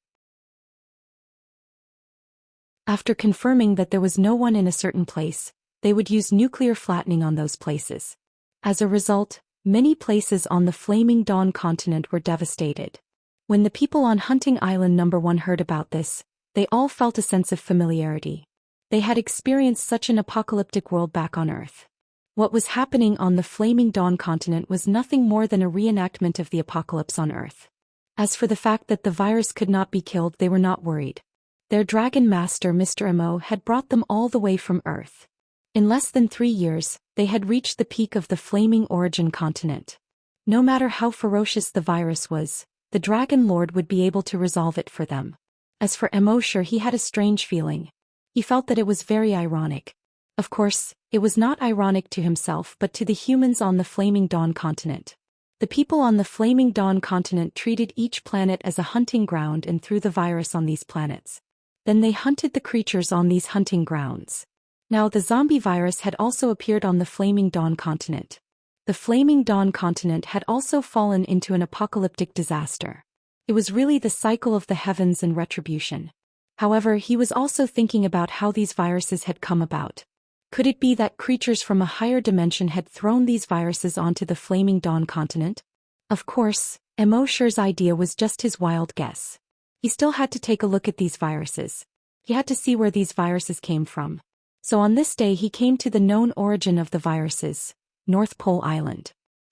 After confirming that there was no one in a certain place, they would use nuclear flattening on those places. As a result, many places on the Flaming Dawn continent were devastated. When the people on Hunting Island No. 1 heard about this, they all felt a sense of familiarity. They had experienced such an apocalyptic world back on Earth. What was happening on the Flaming Dawn continent was nothing more than a reenactment of the apocalypse on Earth. As for the fact that the virus could not be killed, they were not worried. Their dragon master Mr. Mo had brought them all the way from Earth. In less than 3 years, they had reached the peak of the Flaming Origin continent. No matter how ferocious the virus was, the Dragon Lord would be able to resolve it for them. As for Immorse, he had a strange feeling. He felt that it was very ironic. Of course, it was not ironic to himself but to the humans on the Flaming Dawn continent. The people on the Flaming Dawn continent treated each planet as a hunting ground and threw the virus on these planets. Then they hunted the creatures on these hunting grounds. Now the zombie virus had also appeared on the Flaming Dawn continent. The Flaming Dawn continent had also fallen into an apocalyptic disaster. It was really the cycle of the heavens and retribution. However, he was also thinking about how these viruses had come about. Could it be that creatures from a higher dimension had thrown these viruses onto the Flaming Dawn continent? Of course, Immorse's idea was just his wild guess. He still had to take a look at these viruses. He had to see where these viruses came from. So on this day he came to the known origin of the viruses, North Pole Island.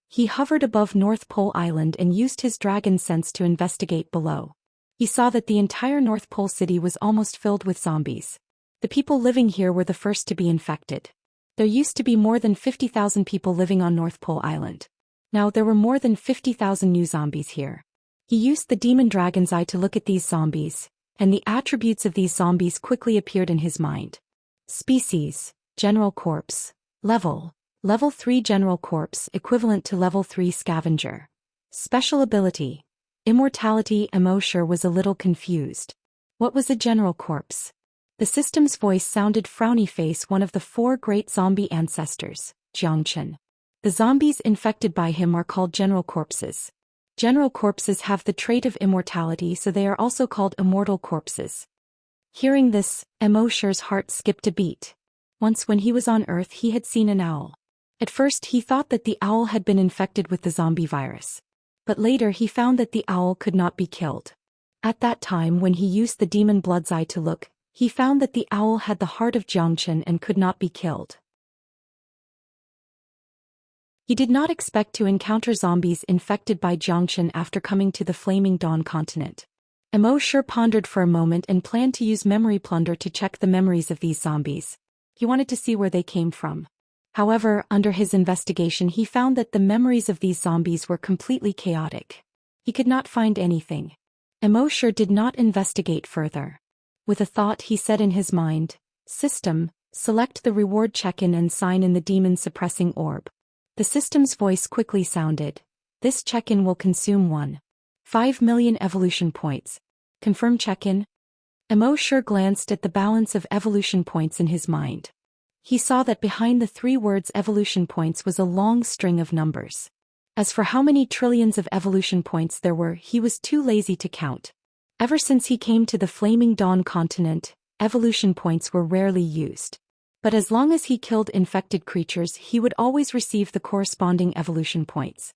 He hovered above North Pole Island and used his dragon sense to investigate below. He saw that the entire North Pole city was almost filled with zombies. The people living here were the first to be infected. There used to be more than 50,000 people living on North Pole Island. Now there were more than 50,000 new zombies here. He used the demon dragon's eye to look at these zombies, and the attributes of these zombies quickly appeared in his mind. Species, General Corpse. Level 3 General Corpse, equivalent to Level 3 Scavenger. Special ability, Immortality. Immorse was a little confused. What was a General Corpse? The system's voice sounded frowny face, one of the 4 great zombie ancestors, Xianxia. The zombies infected by him are called General Corpses. General Corpses have the trait of immortality, so they are also called Immortal Corpses. Hearing this, Immorse's heart skipped a beat. Once when he was on Earth he had seen an owl. At first he thought that the owl had been infected with the zombie virus. But later he found that the owl could not be killed. At that time when he used the demon blood's eye to look, he found that the owl had the heart of Xianxia and could not be killed. He did not expect to encounter zombies infected by Xianxia after coming to the Flaming Dawn continent. Immorse pondered for a moment and planned to use memory plunder to check the memories of these zombies. He wanted to see where they came from. However, under his investigation he found that the memories of these zombies were completely chaotic. He could not find anything. Immorse did not investigate further. With a thought he said in his mind, "System, select the reward check-in and sign in the demon-suppressing orb." The system's voice quickly sounded, "This check-in will consume 1.5 million evolution points. Confirm check-in?" Immorse glanced at the balance of evolution points in his mind. He saw that behind the 3 words evolution points was a long string of numbers. As for how many trillions of evolution points there were, he was too lazy to count. Ever since he came to the Flaming Dawn continent, evolution points were rarely used. But as long as he killed infected creatures, he would always receive the corresponding evolution points.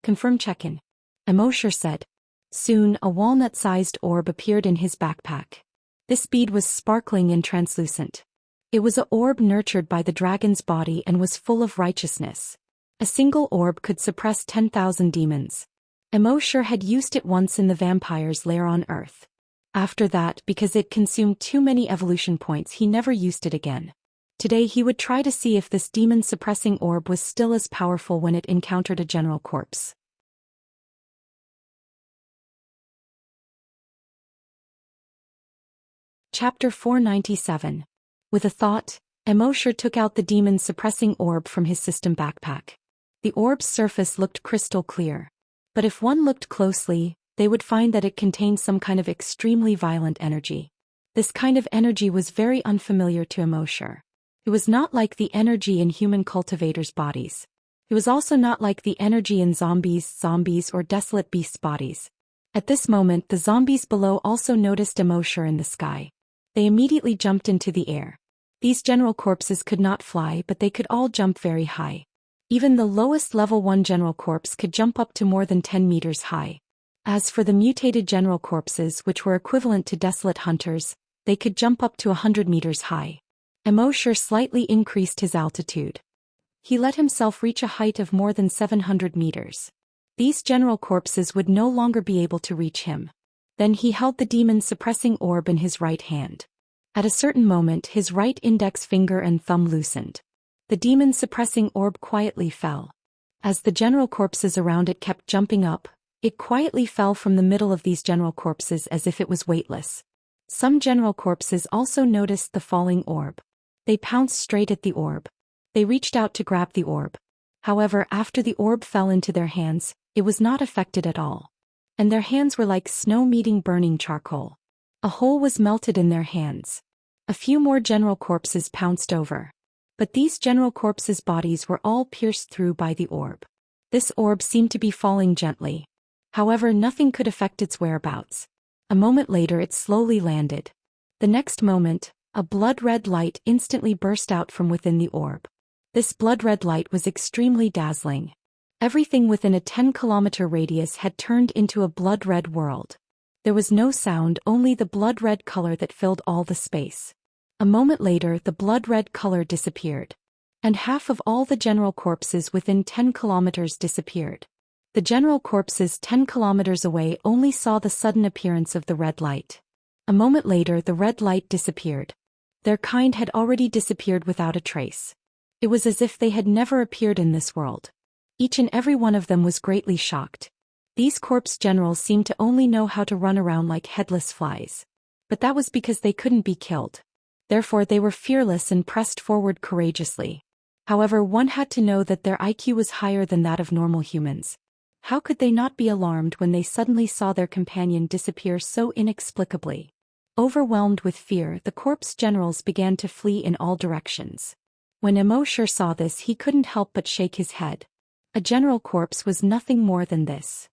Confirm check-in. Immorse said. Soon, a walnut-sized orb appeared in his backpack. This bead was sparkling and translucent. It was an orb nurtured by the dragon's body and was full of righteousness. A single orb could suppress 10,000 demons. Immorse had used it once in the vampire's lair on Earth. After that, because it consumed too many evolution points, he never used it again. Today he would try to see if this demon-suppressing orb was still as powerful when it encountered a general corpse. Chapter 497. With a thought, Immorse took out the demon-suppressing orb from his system backpack. The orb's surface looked crystal clear. But if one looked closely, they would find that it contained some kind of extremely violent energy. This kind of energy was very unfamiliar to Immorse. It was not like the energy in human cultivators' bodies. It was also not like the energy in zombies or desolate beasts' bodies. At this moment, the zombies below also noticed Immorse in the sky. They immediately jumped into the air. These general corpses could not fly, but they could all jump very high. Even the lowest level 1 general corpse could jump up to more than 10 meters high. As for the mutated general corpses, which were equivalent to desolate hunters, they could jump up to 100 meters high. Immorse slightly increased his altitude. He let himself reach a height of more than 700 meters. These general corpses would no longer be able to reach him. Then he held the demon-suppressing orb in his right hand. At a certain moment, his right index finger and thumb loosened. The demon-suppressing orb quietly fell. As the general corpses around it kept jumping up, it quietly fell from the middle of these general corpses as if it was weightless. Some general corpses also noticed the falling orb. They pounced straight at the orb. They reached out to grab the orb. However, after the orb fell into their hands, it was not affected at all. And their hands were like snow meeting burning charcoal. A hole was melted in their hands. A few more general corpses pounced over. But these general corpses' bodies were all pierced through by the orb. This orb seemed to be falling gently. However, nothing could affect its whereabouts. A moment later it slowly landed. The next moment, a blood-red light instantly burst out from within the orb. This blood-red light was extremely dazzling. Everything within a 10-kilometer radius had turned into a blood-red world. There was no sound, only the blood-red color that filled all the space. A moment later the blood-red color disappeared. And half of all the general corpses within 10 kilometers disappeared. The general corpses 10 kilometers away only saw the sudden appearance of the red light. A moment later the red light disappeared. Their kind had already disappeared without a trace. It was as if they had never appeared in this world. Each and every one of them was greatly shocked. These corpse generals seemed to only know how to run around like headless flies. But that was because they couldn't be killed. Therefore they were fearless and pressed forward courageously. However, one had to know that their IQ was higher than that of normal humans. How could they not be alarmed when they suddenly saw their companion disappear so inexplicably? Overwhelmed with fear, the corpse generals began to flee in all directions. When Immorse saw this, he couldn't help but shake his head. A general corpse was nothing more than this.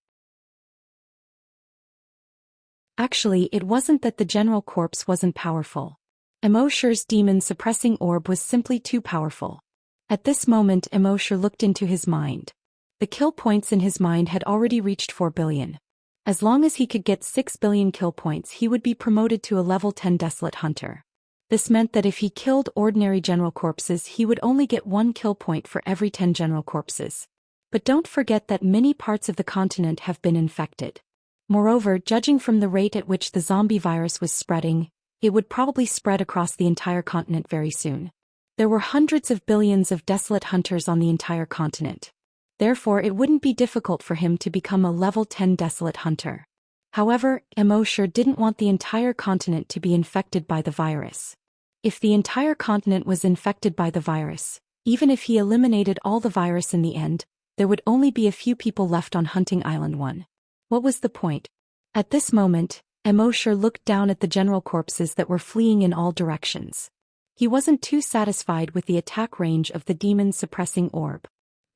Actually, it wasn't that the general corpse wasn't powerful. Immorse's demon-suppressing orb was simply too powerful. At this moment Immorse looked into his mind. The kill points in his mind had already reached 4 billion. As long as he could get 6 billion kill points, he would be promoted to a level 10 Desolate Hunter. This meant that if he killed ordinary general corpses, he would only get 1 kill point for every 10 general corpses. But don't forget that many parts of the continent have been infected. Moreover, judging from the rate at which the zombie virus was spreading, it would probably spread across the entire continent very soon. There were hundreds of billions of Desolate Hunters on the entire continent. Therefore, it wouldn't be difficult for him to become a level 10 Desolate Hunter. However, Immorse didn't want the entire continent to be infected by the virus. If the entire continent was infected by the virus, even if he eliminated all the virus in the end, there would only be a few people left on Hunting Island 1. What was the point? At this moment, Immorse looked down at the general corpses that were fleeing in all directions. He wasn't too satisfied with the attack range of the demon-suppressing orb.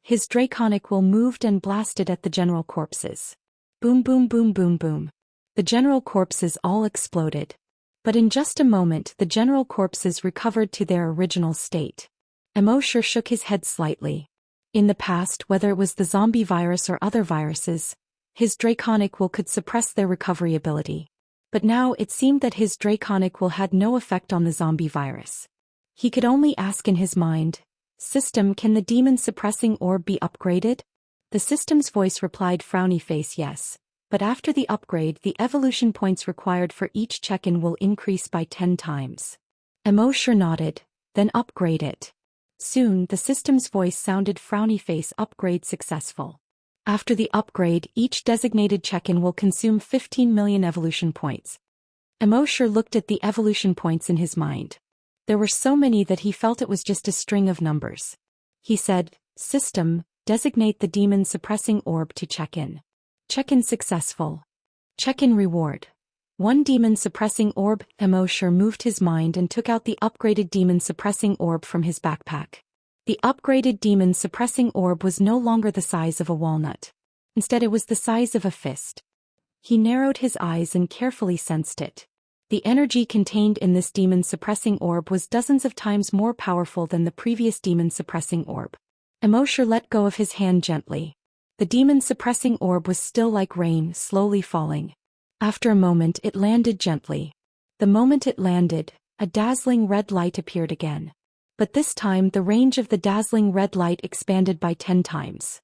His draconic will moved and blasted at the general corpses. Boom boom boom boom boom. The general corpses all exploded. But in just a moment the general corpses recovered to their original state. Immerse shook his head slightly. In the past, whether it was the zombie virus or other viruses, his draconic will could suppress their recovery ability. But now it seemed that his draconic will had no effect on the zombie virus. He could only ask in his mind, "System, can the demon-suppressing orb be upgraded?" The system's voice replied, frowny face, yes. But after the upgrade, the evolution points required for each check-in will increase by 10 times. Immerse nodded, "Then upgrade it." Soon, the system's voice sounded, frowny face, "Upgrade successful. After the upgrade, each designated check-in will consume 15 million evolution points." Immerse looked at the evolution points in his mind. There were so many that he felt it was just a string of numbers. He said, "System, designate the demon-suppressing orb to check-in." Check-in successful. Check-in reward. 1 demon-suppressing orb. Immerse moved his mind and took out the upgraded demon-suppressing orb from his backpack. The upgraded demon-suppressing orb was no longer the size of a walnut. Instead it was the size of a fist. He narrowed his eyes and carefully sensed it. The energy contained in this demon-suppressing orb was dozens of times more powerful than the previous demon-suppressing orb. Immerse let go of his hand gently. The demon-suppressing orb was still like rain, slowly falling. After a moment it landed gently. The moment it landed, a dazzling red light appeared again. But this time the range of the dazzling red light expanded by 10 times.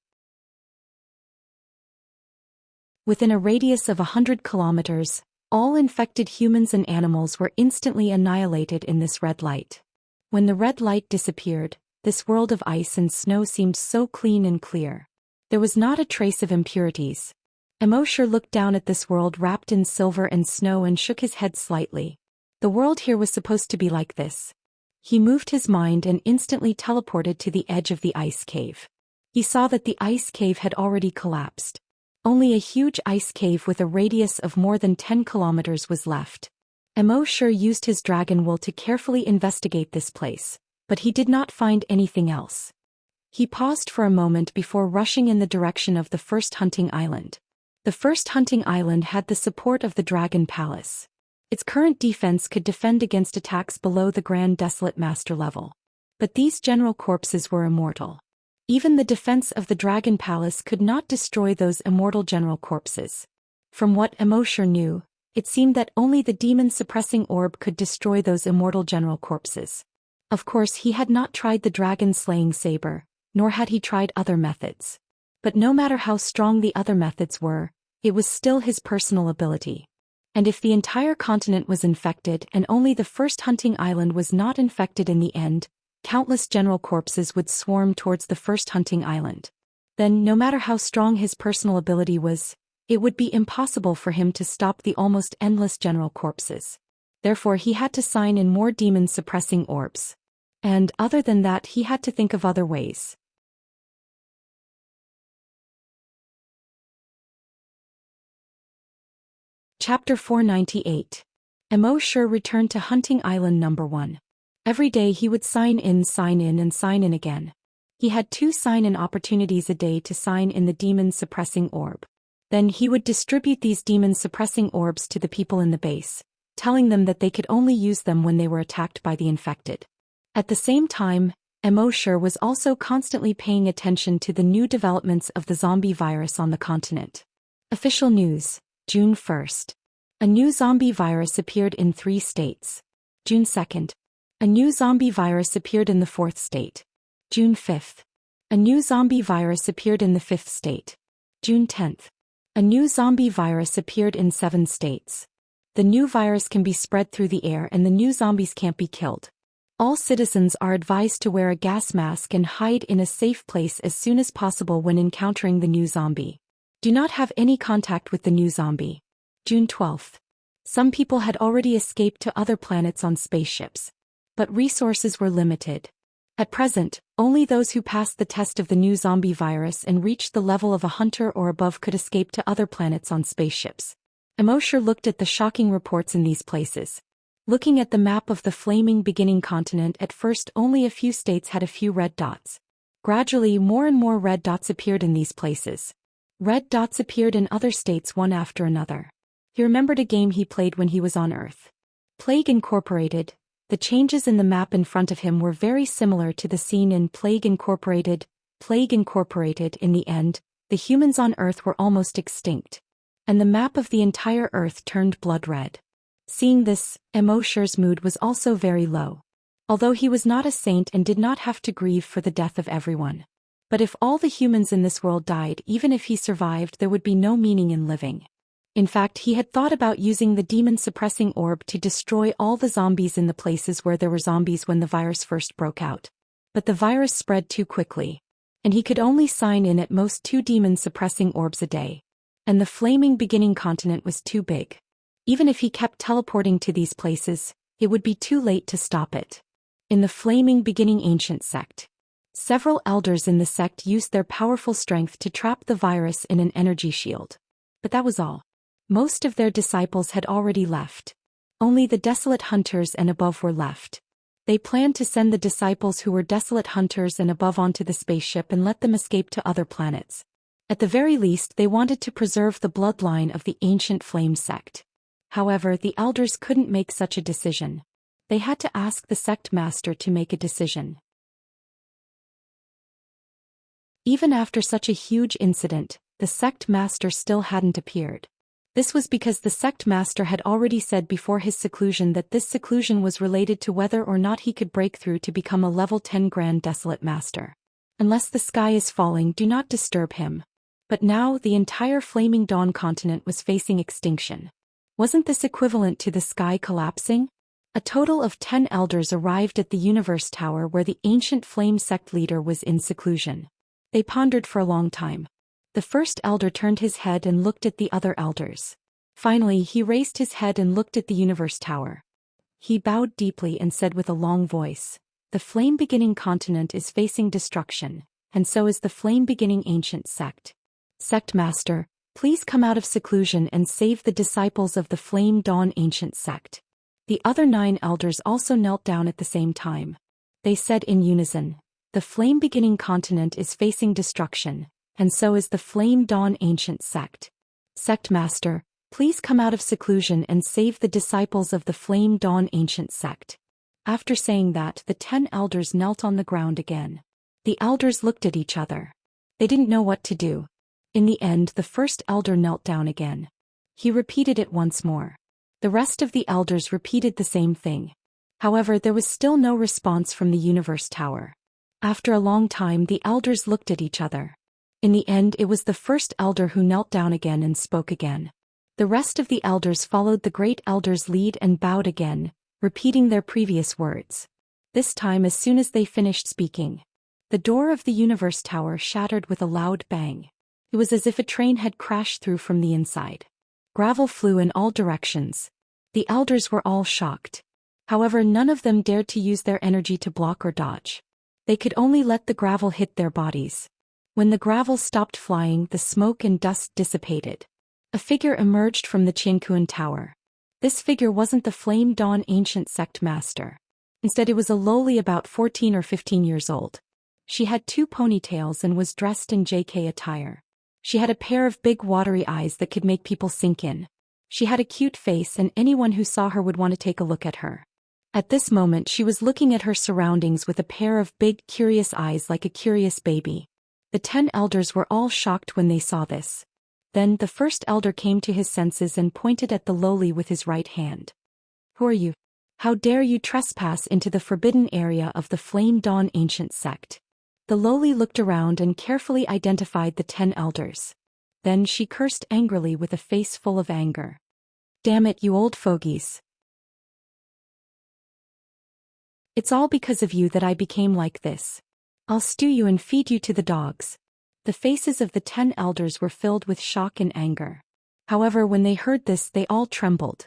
Within a radius of 100 kilometers, all infected humans and animals were instantly annihilated in this red light. When the red light disappeared, this world of ice and snow seemed so clean and clear. There was not a trace of impurities. Immerse looked down at this world wrapped in silver and snow and shook his head slightly. The world here was supposed to be like this. He moved his mind and instantly teleported to the edge of the ice cave. He saw that the ice cave had already collapsed. Only a huge ice cave with a radius of more than 10 kilometers was left. Immerse used his dragon will to carefully investigate this place, but he did not find anything else. He paused for a moment before rushing in the direction of the first hunting island. The first hunting island had the support of the Dragon Palace. Its current defense could defend against attacks below the Grand Desolate Master level. But these general corpses were immortal. Even the defense of the Dragon Palace could not destroy those immortal general corpses. From what Immerse knew, it seemed that only the demon-suppressing orb could destroy those immortal general corpses. Of course he had not tried the dragon-slaying saber, nor had he tried other methods. But no matter how strong the other methods were, it was still his personal ability. And if the entire continent was infected and only the first hunting island was not infected in the end, countless general corpses would swarm towards the first hunting island. Then, no matter how strong his personal ability was, it would be impossible for him to stop the almost endless general corpses. Therefore he had to sign in more demon-suppressing orbs. And other than that he had to think of other ways. Chapter 498. Immerse returned to Hunting Island number 1. Every day he would sign in and sign in again. He had 2 sign-in opportunities a day to sign in the demon-suppressing orb. Then he would distribute these demon-suppressing orbs to the people in the base, telling them that they could only use them when they were attacked by the infected. At the same time, Immerse was also constantly paying attention to the new developments of the zombie virus on the continent. Official news, June 1st. A new zombie virus appeared in 3 states. June 2nd. A new zombie virus appeared in the 4th state. June 5th. A new zombie virus appeared in the 5th state. June 10th. A new zombie virus appeared in 7 states. The new virus can be spread through the air and the new zombies can't be killed. All citizens are advised to wear a gas mask and hide in a safe place as soon as possible when encountering the new zombie. Do not have any contact with the new zombie. June 12th. Some people had already escaped to other planets on spaceships. But resources were limited. At present, only those who passed the test of the new zombie virus and reached the level of a hunter or above could escape to other planets on spaceships. Immerse looked at the shocking reports in these places. Looking at the map of the flaming beginning continent, at first only a few states had a few red dots. Gradually more and more red dots appeared in these places. Red dots appeared in other states one after another. He remembered a game he played when he was on Earth. Plague Incorporated. The changes in the map in front of him were very similar to the scene in Plague Incorporated. Plague Incorporated. In the end, the humans on Earth were almost extinct, and the map of the entire Earth turned blood red. Seeing this, Immerse's mood was also very low. Although he was not a saint and did not have to grieve for the death of everyone. But if all the humans in this world died, even if he survived, there would be no meaning in living. In fact, he had thought about using the demon-suppressing orb to destroy all the zombies in the places where there were zombies when the virus first broke out. But the virus spread too quickly, and he could only sign in at most 2 demon-suppressing orbs a day. And the flaming beginning continent was too big. Even if he kept teleporting to these places, it would be too late to stop it. In the flaming beginning ancient sect, several elders in the sect used their powerful strength to trap the virus in an energy shield. But that was all. Most of their disciples had already left. Only the desolate hunters and above were left. They planned to send the disciples who were desolate hunters and above onto the spaceship and let them escape to other planets. At the very least, they wanted to preserve the bloodline of the ancient flame sect. However, the elders couldn't make such a decision. They had to ask the sect master to make a decision. Even after such a huge incident, the sect master still hadn't appeared. This was because the sect master had already said before his seclusion that this seclusion was related to whether or not he could break through to become a level 10 Grand Desolate Master. Unless the sky is falling, do not disturb him. But now the entire Flaming Dawn continent was facing extinction. Wasn't this equivalent to the sky collapsing? A total of 10 elders arrived at the Universe Tower where the ancient flame sect leader was in seclusion. They pondered for a long time. The first elder turned his head and looked at the other elders. Finally, he raised his head and looked at the Universe Tower. He bowed deeply and said with a long voice, "The flame beginning continent is facing destruction, and so is the flame beginning ancient sect. Sect Master, please come out of seclusion and save the disciples of the Flame Dawn ancient sect." The other 9 elders also knelt down at the same time. They said in unison, "The flame beginning continent is facing destruction, and so is the Flame Dawn ancient sect. Sect Master, please come out of seclusion and save the disciples of the Flame Dawn ancient sect." After saying that, the 10 elders knelt on the ground again. The elders looked at each other. They didn't know what to do. In the end, the first elder knelt down again. He repeated it once more. The rest of the elders repeated the same thing. However, there was still no response from the Universe Tower. After a long time, the elders looked at each other. In the end, it was the first elder who knelt down again and spoke again. The rest of the elders followed the great elder's lead and bowed again, repeating their previous words. This time, as soon as they finished speaking, the door of the Universe Tower shattered with a loud bang. It was as if a train had crashed through from the inside. Gravel flew in all directions. The elders were all shocked. However, none of them dared to use their energy to block or dodge. They could only let the gravel hit their bodies. When the gravel stopped flying, the smoke and dust dissipated. A figure emerged from the Qianquan Tower. This figure wasn't the Flame Dawn ancient sect master. Instead, it was a lowly about 14 or 15 years old. She had 2 ponytails and was dressed in JK attire. She had a pair of big watery eyes that could make people sink in. She had a cute face and anyone who saw her would want to take a look at her. At this moment she was looking at her surroundings with a pair of big curious eyes like a curious baby. The 10 elders were all shocked when they saw this. Then the first elder came to his senses and pointed at the lowly with his right hand. "Who are you? How dare you trespass into the forbidden area of the Flame Dawn ancient sect?" The lowly looked around and carefully identified the 10 elders. Then she cursed angrily with a face full of anger. "Damn it, you old fogies. It's all because of you that I became like this. I'll stew you and feed you to the dogs." The faces of the 10 elders were filled with shock and anger. However, when they heard this, they all trembled.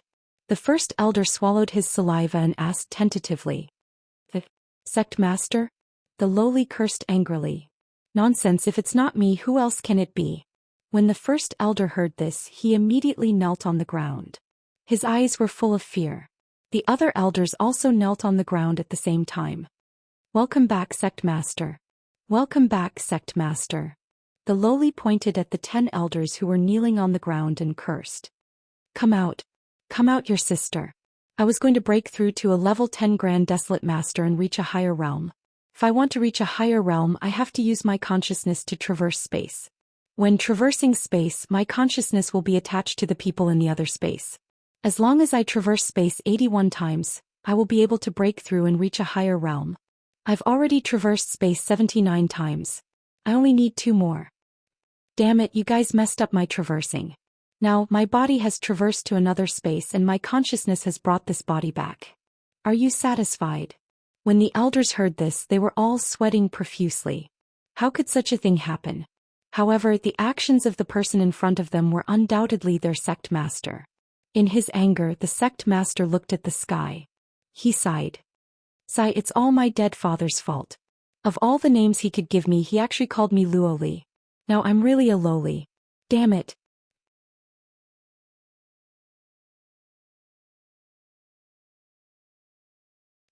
The first elder swallowed his saliva and asked tentatively, "The sect master?" The lowly cursed angrily. "Nonsense, if it's not me, who else can it be?" When the first elder heard this, he immediately knelt on the ground. His eyes were full of fear. The other elders also knelt on the ground at the same time. "Welcome back, sect master. Welcome back, sect master." The lowly pointed at the 10 elders who were kneeling on the ground and cursed. Come out, your sister. I was going to break through to a level 10 Grand Desolate Master and reach a higher realm. If I want to reach a higher realm, I have to use my consciousness to traverse space. When traversing space, my consciousness will be attached to the people in the other space. As long as I traverse space 81 times, I will be able to break through and reach a higher realm. I've already traversed space 79 times. I only need 2 more. Damn it, you guys messed up my traversing. Now, my body has traversed to another space and my consciousness has brought this body back. Are you satisfied? When the elders heard this, they were all sweating profusely. How could such a thing happen? However, the actions of the person in front of them were undoubtedly their sect master. In his anger, the sect master looked at the sky. He sighed. Sigh, it's all my dead father's fault. Of all the names he could give me, he actually called me Luoli. Now I'm really a lowly. Damn it.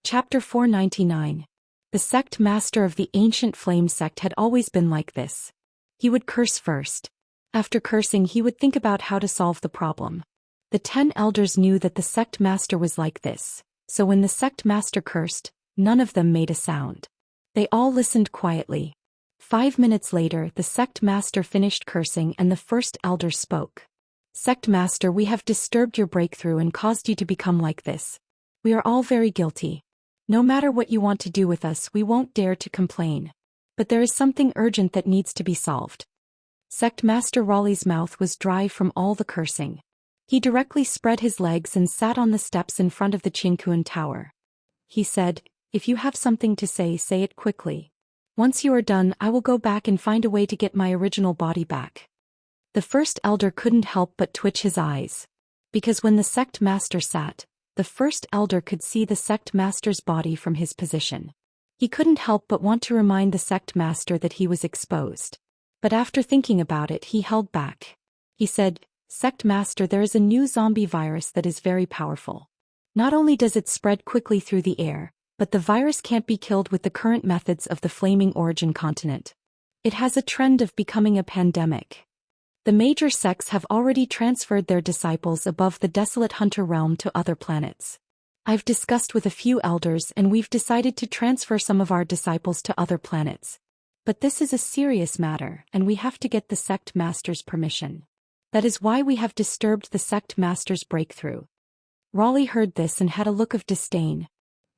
Chapter 499. The sect master of the ancient flame sect had always been like this. He would curse first. After cursing, he would think about how to solve the problem. The 10 elders knew that the sect master was like this, so when the sect master cursed, none of them made a sound. They all listened quietly. 5 minutes later, the sect master finished cursing and the first elder spoke. Sect master, we have disturbed your breakthrough and caused you to become like this. We are all very guilty. No matter what you want to do with us, we won't dare to complain. But there is something urgent that needs to be solved. Sect master Raleigh's mouth was dry from all the cursing. He directly spread his legs and sat on the steps in front of the Qingquan Tower. He said, if you have something to say it quickly. Once you are done, I will go back and find a way to get my original body back. The first elder couldn't help but twitch his eyes. Because when the sect master sat, the first elder could see the sect master's body from his position. He couldn't help but want to remind the sect master that he was exposed. But after thinking about it, he held back. He said, Sect master, there is a new zombie virus that is very powerful. Not only does it spread quickly through the air, but the virus can't be killed with the current methods of the flaming origin continent. It has a trend of becoming a pandemic. The major sects have already transferred their disciples above the desolate hunter realm to other planets. I've discussed with a few elders and we've decided to transfer some of our disciples to other planets. But this is a serious matter and we have to get the sect master's permission. That is why we have disturbed the sect master's breakthrough. Raleigh heard this and had a look of disdain.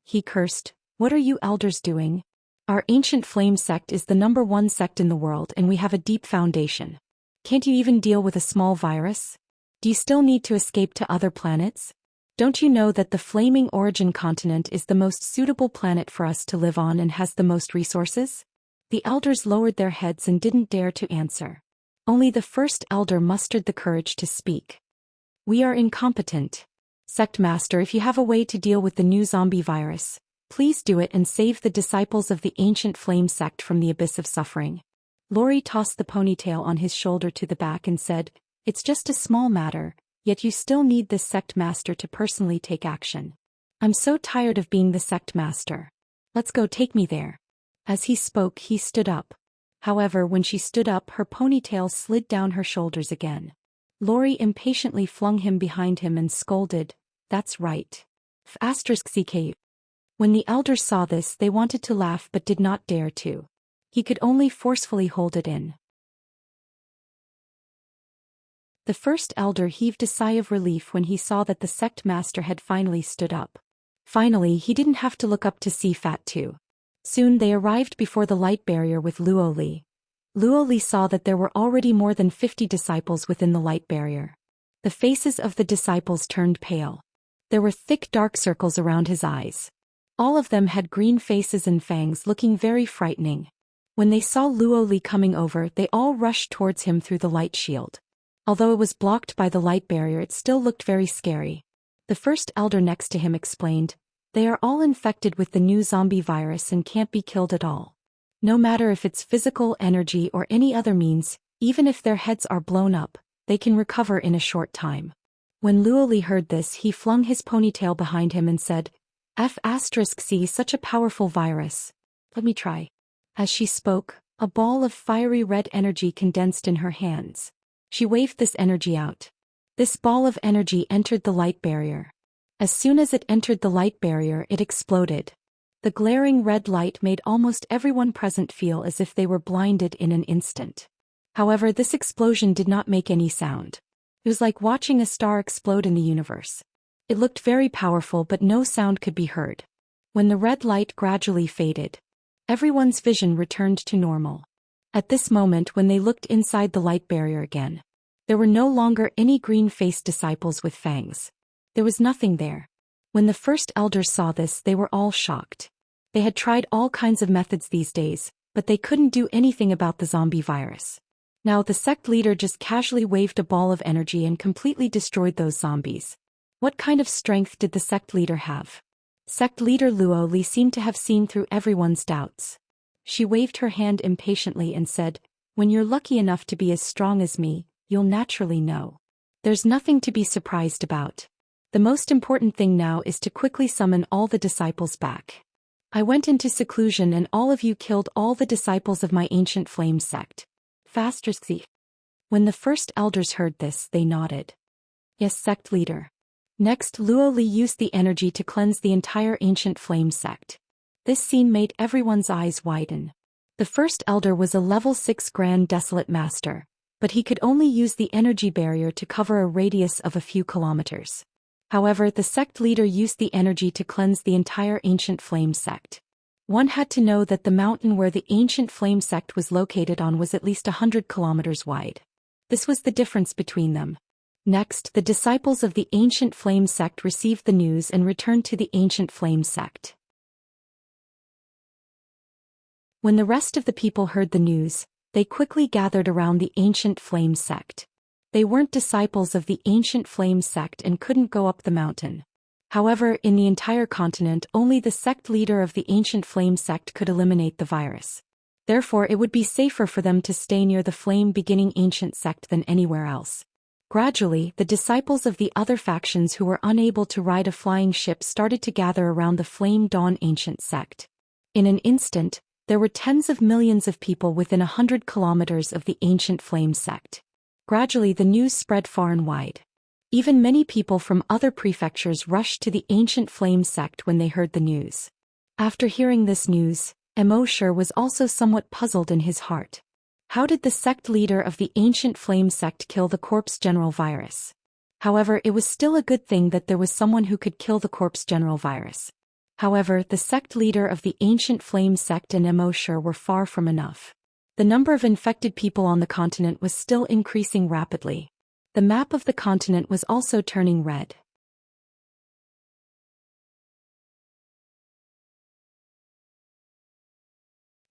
He cursed, what are you elders doing? Our ancient flame sect is the #1 sect in the world and we have a deep foundation. Can't you even deal with a small virus? Do you still need to escape to other planets? Don't you know that the flaming origin continent is the most suitable planet for us to live on and has the most resources? The elders lowered their heads and didn't dare to answer. Only the first elder mustered the courage to speak. We are incompetent. Sect master, if you have a way to deal with the new zombie virus, please do it and save the disciples of the ancient flame sect from the abyss of suffering. Lori tossed the ponytail on his shoulder to the back and said, it's just a small matter, yet you still need this sect master to personally take action. I'm so tired of being the sect master. Let's go, take me there. As he spoke, he stood up. However, when she stood up, her ponytail slid down her shoulders again. Lori impatiently flung him behind him and scolded, that's right. *CK. When the elders saw this, they wanted to laugh but did not dare to. He could only forcefully hold it in. The first elder heaved a sigh of relief when he saw that the sect master had finally stood up. Finally, he didn't have to look up to see Fat too. Soon they arrived before the light barrier with Luoli. Luoli saw that there were already more than 50 disciples within the light barrier. The faces of the disciples turned pale. There were thick dark circles around his eyes. All of them had green faces and fangs looking very frightening. When they saw Luoli coming over, they all rushed towards him through the light shield. Although it was blocked by the light barrier, it still looked very scary. The first elder next to him explained, they are all infected with the new zombie virus and can't be killed at all. No matter if it's physical, energy, or any other means, even if their heads are blown up, they can recover in a short time. When Luoli heard this, he flung his ponytail behind him and said, *C, such a powerful virus. Let me try. As she spoke, a ball of fiery red energy condensed in her hands. She waved this energy out. This ball of energy entered the light barrier. As soon as it entered the light barrier, it exploded. The glaring red light made almost everyone present feel as if they were blinded in an instant. However, this explosion did not make any sound. It was like watching a star explode in the universe. It looked very powerful, but no sound could be heard. When the red light gradually faded, everyone's vision returned to normal. At this moment, when they looked inside the light barrier again, there were no longer any green-faced disciples with fangs. There was nothing there. When the first elders saw this, they were all shocked. They had tried all kinds of methods these days, but they couldn't do anything about the zombie virus. Now the sect leader just casually waved a ball of energy and completely destroyed those zombies. What kind of strength did the sect leader have? Sect leader Luo Li seemed to have seen through everyone's doubts. She waved her hand impatiently and said, "When you're lucky enough to be as strong as me, you'll naturally know. There's nothing to be surprised about. The most important thing now is to quickly summon all the disciples back. I went into seclusion and all of you killed all the disciples of my ancient flame sect. Faster, see." When the first elders heard this, they nodded. "Yes, sect leader." Next, Luo Li used the energy to cleanse the entire ancient flame sect. This scene made everyone's eyes widen. The first elder was a level 6 Grand Desolate Master, but he could only use the energy barrier to cover a radius of a few kilometers. However, the sect leader used the energy to cleanse the entire ancient flame sect. One had to know that the mountain where the ancient flame sect was located on was at least 100 kilometers wide. This was the difference between them. Next, the disciples of the ancient flame sect received the news and returned to the ancient flame sect. When the rest of the people heard the news, they quickly gathered around the ancient flame sect. They weren't disciples of the ancient flame sect and couldn't go up the mountain. However, in the entire continent, only the sect leader of the ancient flame sect could eliminate the virus. Therefore, it would be safer for them to stay near the flame-beginning ancient sect than anywhere else. Gradually, the disciples of the other factions who were unable to ride a flying ship started to gather around the Flame Dawn ancient sect. In an instant, there were tens of millions of people within 100 kilometers of the ancient flame sect. Gradually, the news spread far and wide. Even many people from other prefectures rushed to the ancient flame sect when they heard the news. After hearing this news, Immorse was also somewhat puzzled in his heart. How did the sect leader of the ancient flame sect kill the corpse general virus? However, it was still a good thing that there was someone who could kill the corpse general virus. However, the sect leader of the ancient flame sect and Immorse were far from enough. The number of infected people on the continent was still increasing rapidly. The map of the continent was also turning red.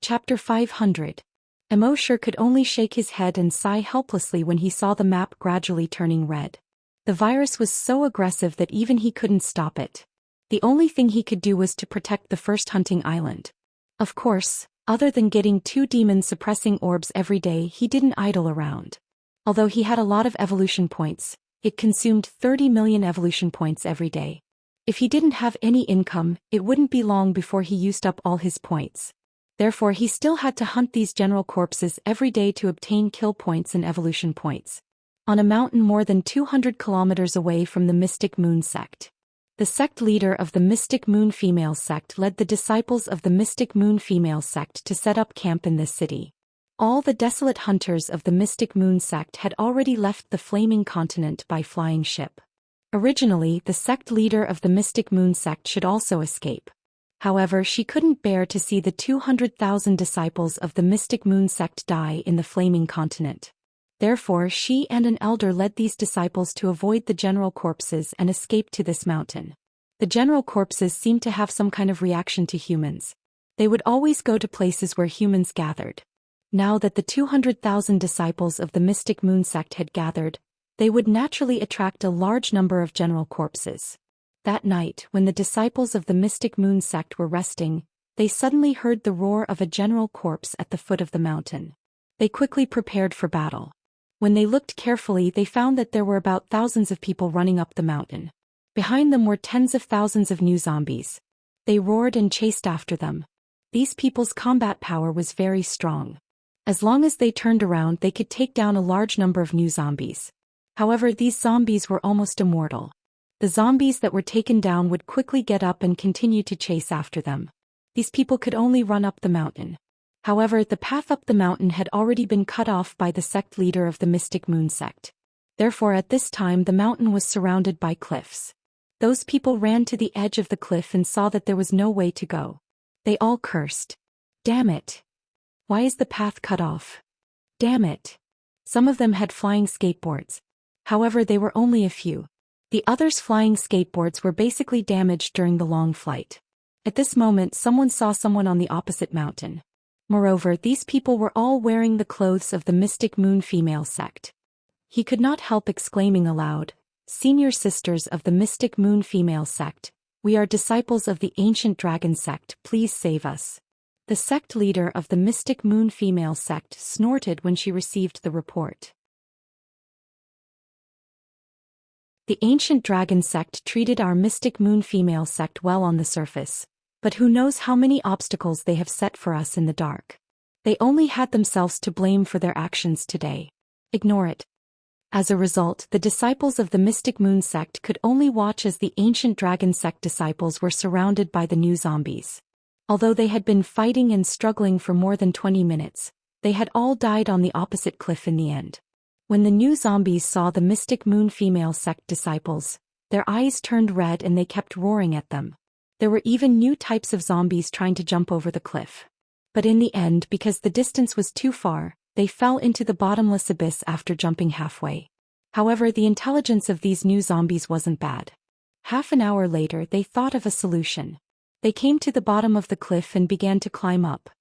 Chapter 500. Immorse could only shake his head and sigh helplessly when he saw the map gradually turning red. The virus was so aggressive that even he couldn't stop it. The only thing he could do was to protect the first hunting island. Of course, other than getting 2 demon-suppressing orbs every day, he didn't idle around. Although he had a lot of evolution points, it consumed 30 million evolution points every day. If he didn't have any income, it wouldn't be long before he used up all his points. Therefore, he still had to hunt these general corpses every day to obtain kill points and evolution points. On a mountain more than 200 kilometers away from the Mystic Moon sect, the sect leader of the Mystic Moon female sect led the disciples of the Mystic Moon female sect to set up camp in this city. All the desolate hunters of the Mystic Moon sect had already left the flaming continent by flying ship. Originally, the sect leader of the Mystic Moon sect should also escape. However, she couldn't bear to see the 200,000 disciples of the Mystic Moon sect die in the flaming continent. Therefore, she and an elder led these disciples to avoid the general corpses and escape to this mountain. The general corpses seemed to have some kind of reaction to humans. They would always go to places where humans gathered. Now that the 200,000 disciples of the Mystic Moon sect had gathered, they would naturally attract a large number of general corpses. That night, when the disciples of the Mystic Moon sect were resting, they suddenly heard the roar of a general corpse at the foot of the mountain. They quickly prepared for battle. When they looked carefully, they found that there were about thousands of people running up the mountain. Behind them were tens of thousands of new zombies. They roared and chased after them. These people's combat power was very strong. As long as they turned around, they could take down a large number of new zombies. However, these zombies were almost immortal. The zombies that were taken down would quickly get up and continue to chase after them. These people could only run up the mountain. However, the path up the mountain had already been cut off by the sect leader of the Mystic Moon sect. Therefore, at this time the mountain was surrounded by cliffs. Those people ran to the edge of the cliff and saw that there was no way to go. They all cursed. Damn it! Why is the path cut off? Damn it! Some of them had flying skateboards. However, they were only a few. The others' flying skateboards were basically damaged during the long flight. At this moment, someone saw someone on the opposite mountain. Moreover, these people were all wearing the clothes of the Mystic Moon female sect. He could not help exclaiming aloud, "Senior sisters of the Mystic Moon female sect, we are disciples of the ancient dragon sect, please save us." The sect leader of the Mystic Moon female sect snorted when she received the report. The ancient dragon sect treated our Mystic Moon female sect well on the surface, but who knows how many obstacles they have set for us in the dark. They only had themselves to blame for their actions today. Ignore it. As a result, the disciples of the Mystic Moon sect could only watch as the ancient dragon sect disciples were surrounded by the new zombies. Although they had been fighting and struggling for more than 20 minutes, they had all died on the opposite cliff in the end. When the new zombies saw the Mystic Moon female sect disciples, their eyes turned red and they kept roaring at them. There were even new types of zombies trying to jump over the cliff. But in the end, because the distance was too far, they fell into the bottomless abyss after jumping halfway. However, the intelligence of these new zombies wasn't bad. Half an hour later, they thought of a solution. They came to the bottom of the cliff and began to climb up.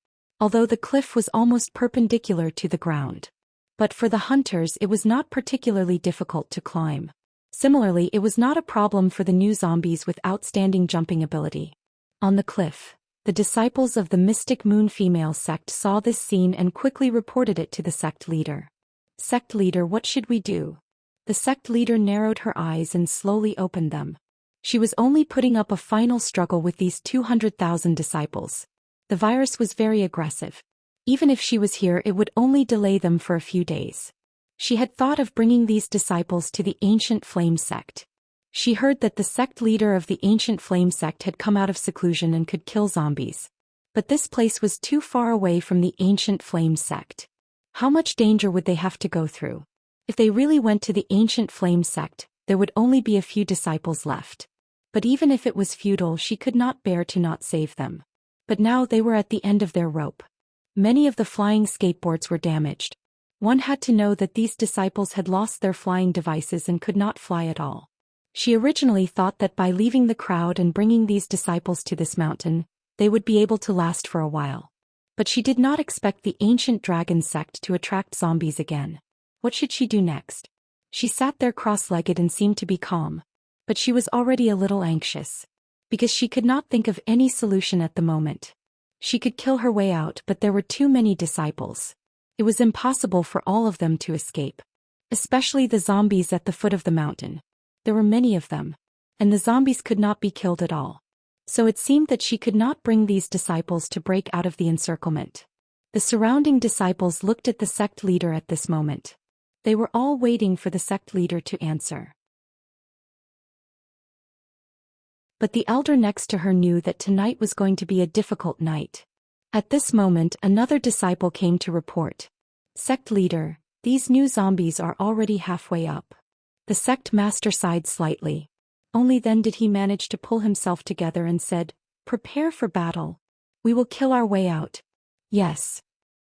Although the cliff was almost perpendicular to the ground. But for the hunters, it was not particularly difficult to climb. Similarly, it was not a problem for the new zombies with outstanding jumping ability. On the cliff, the disciples of the Mystic Moon female sect saw this scene and quickly reported it to the sect leader. "Sect leader, what should we do?" The sect leader narrowed her eyes and slowly opened them. She was only putting up a final struggle with these 200,000 disciples. The virus was very aggressive. Even if she was here, it would only delay them for a few days. She had thought of bringing these disciples to the Ancient Flame sect. She heard that the sect leader of the Ancient Flame sect had come out of seclusion and could kill zombies. But this place was too far away from the Ancient Flame sect. How much danger would they have to go through? If they really went to the Ancient Flame sect, there would only be a few disciples left. But even if it was futile, she could not bear to not save them. But now they were at the end of their rope. Many of the flying skateboards were damaged. One had to know that these disciples had lost their flying devices and could not fly at all. She originally thought that by leaving the crowd and bringing these disciples to this mountain, they would be able to last for a while. But she did not expect the ancient dragon sect to attract zombies again. What should she do next? She sat there cross-legged and seemed to be calm. But she was already a little anxious. Because she could not think of any solution at the moment. She could kill her way out, but there were too many disciples. It was impossible for all of them to escape. Especially the zombies at the foot of the mountain. There were many of them. And the zombies could not be killed at all. So it seemed that she could not bring these disciples to break out of the encirclement. The surrounding disciples looked at the sect leader at this moment. They were all waiting for the sect leader to answer. But the elder next to her knew that tonight was going to be a difficult night. At this moment, another disciple came to report. "Sect leader, these new zombies are already halfway up." The sect master sighed slightly. Only then did he manage to pull himself together and said, "Prepare for battle. We will kill our way out." "Yes."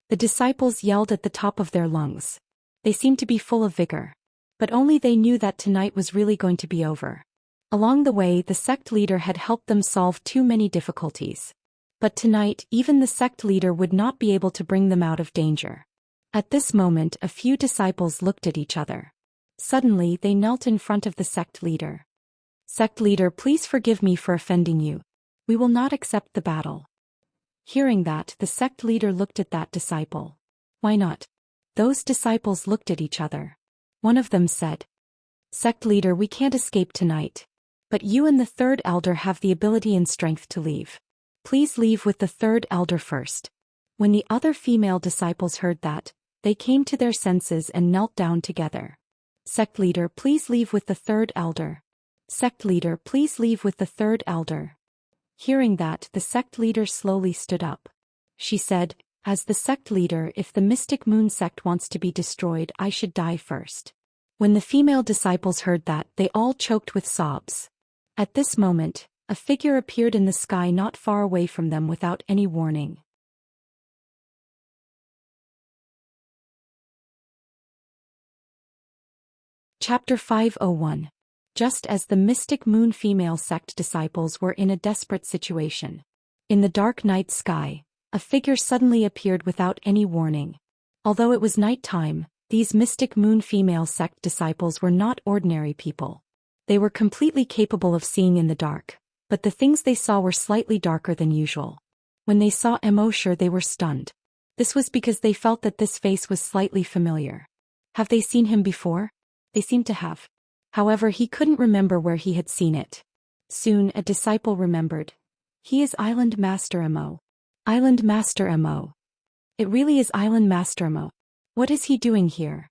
The disciples yelled at the top of their lungs. They seemed to be full of vigor. But only they knew that tonight was really going to be over. Along the way, the sect leader had helped them solve too many difficulties. But tonight, even the sect leader would not be able to bring them out of danger. At this moment, a few disciples looked at each other. Suddenly, they knelt in front of the sect leader. "Sect leader, please forgive me for offending you. We will not accept the battle." Hearing that, the sect leader looked at that disciple. "Why not?" Those disciples looked at each other. One of them said, "Sect leader, we can't escape tonight. But you and the third elder have the ability and strength to leave. Please leave with the third elder first." When the other female disciples heard that, they came to their senses and knelt down together. "Sect leader, please leave with the third elder." Sect leader, please leave with the third elder. Hearing that, the sect leader slowly stood up. She said, as the sect leader, if the Mystic Moon sect wants to be destroyed, I should die first. When the female disciples heard that, they all choked with sobs. At this moment, a figure appeared in the sky not far away from them without any warning. Chapter 501. Just as the Mystic Moon female sect disciples were in a desperate situation. In the dark night sky, a figure suddenly appeared without any warning. Although it was night time, these Mystic Moon female sect disciples were not ordinary people. They were completely capable of seeing in the dark, but the things they saw were slightly darker than usual. When they saw Immorse, they were stunned. This was because they felt that this face was slightly familiar. Have they seen him before? They seemed to have. However, he couldn't remember where he had seen it. Soon, a disciple remembered. He is Island Master Mo. Island Master Mo. It really is Island Master Mo. What is he doing here?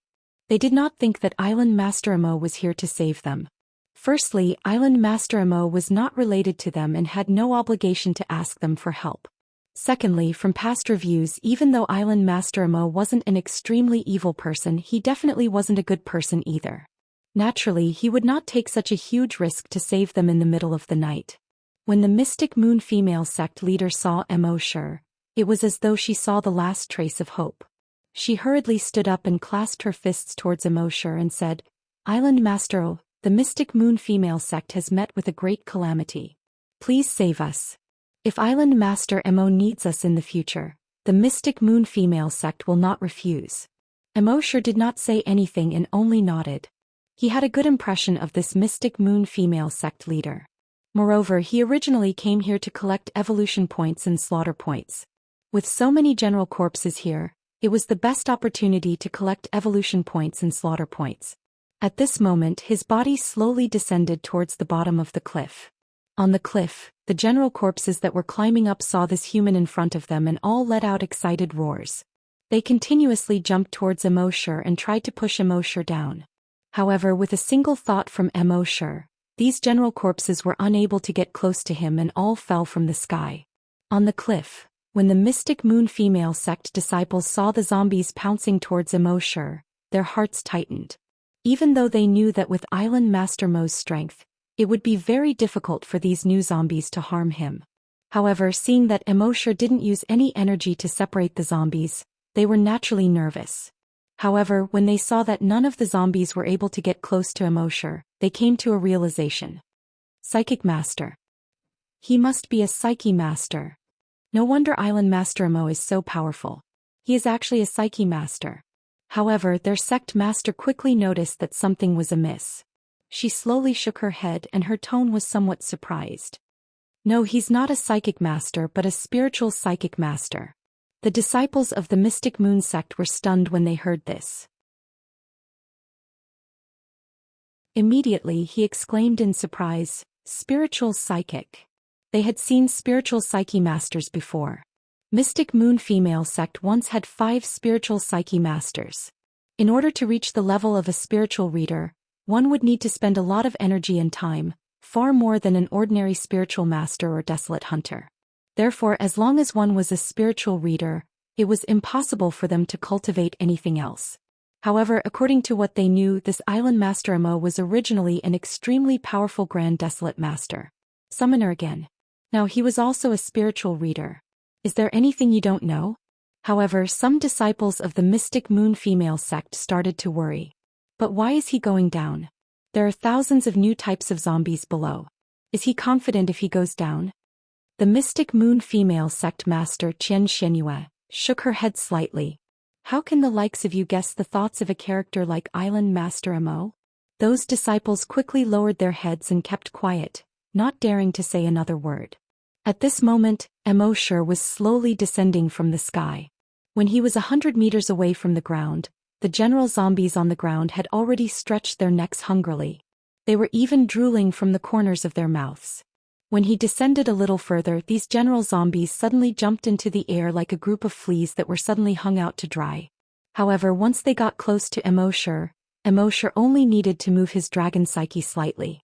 They did not think that Island Master Mo was here to save them. Firstly, Island Master Mo was not related to them and had no obligation to ask them for help. Secondly, from past reviews, even though Island Master Mo wasn't an extremely evil person, he definitely wasn't a good person either. Naturally, he would not take such a huge risk to save them in the middle of the night. When the Mystic Moon female sect leader saw Immorse, it was as though she saw the last trace of hope. She hurriedly stood up and clasped her fists towards Immorse and said, Island Master O, the Mystic Moon female sect has met with a great calamity. Please save us. If Island Master Mo needs us in the future, the Mystic Moon female sect will not refuse. Immorse did not say anything and only nodded. He had a good impression of this Mystic Moon female sect leader. Moreover, he originally came here to collect evolution points and slaughter points. With so many general corpses here, it was the best opportunity to collect evolution points and slaughter points. At this moment, his body slowly descended towards the bottom of the cliff. On the cliff, the general corpses that were climbing up saw this human in front of them and all let out excited roars. They continuously jumped towards Immorse and tried to push Immorse down. However, with a single thought from Immorse, these general corpses were unable to get close to him and all fell from the sky. On the cliff, when the Mystic Moon female sect disciples saw the zombies pouncing towards Immorse, their hearts tightened. Even though they knew that with Island Master Mo's strength, it would be very difficult for these new zombies to harm him. However, seeing that Immorse didn't use any energy to separate the zombies, they were naturally nervous. However, when they saw that none of the zombies were able to get close to Immorse, they came to a realization. Psychic Master. He must be a Psyche Master. No wonder Island Master Mo is so powerful. He is actually a Psyche Master. However, their sect master quickly noticed that something was amiss. She slowly shook her head and her tone was somewhat surprised. No, he's not a psychic master but a spiritual psychic master. The disciples of the Mystic Moon sect were stunned when they heard this. Immediately he exclaimed in surprise, spiritual psychic. They had seen spiritual psyche masters before. Mystic Moon female sect once had 5 spiritual psyche masters. In order to reach the level of a spiritual reader, one would need to spend a lot of energy and time, far more than an ordinary spiritual master or desolate hunter. Therefore, as long as one was a spiritual reader, it was impossible for them to cultivate anything else. However, according to what they knew, this Island Master Mo was originally an extremely powerful Grand Desolate Master. Summoner again. Now he was also a spiritual reader. Is there anything you don't know? However, some disciples of the Mystic Moon female sect started to worry. But why is he going down? There are thousands of new types of zombies below. Is he confident if he goes down? The Mystic Moon female sect master Xianxia shook her head slightly. How can the likes of you guess the thoughts of a character like Island Master Mo? Those disciples quickly lowered their heads and kept quiet, not daring to say another word. At this moment, Immorse was slowly descending from the sky. When he was 100 meters away from the ground, the general zombies on the ground had already stretched their necks hungrily. They were even drooling from the corners of their mouths. When he descended a little further, these general zombies suddenly jumped into the air like a group of fleas that were suddenly hung out to dry. However, once they got close to Immorse only needed to move his dragon psyche slightly.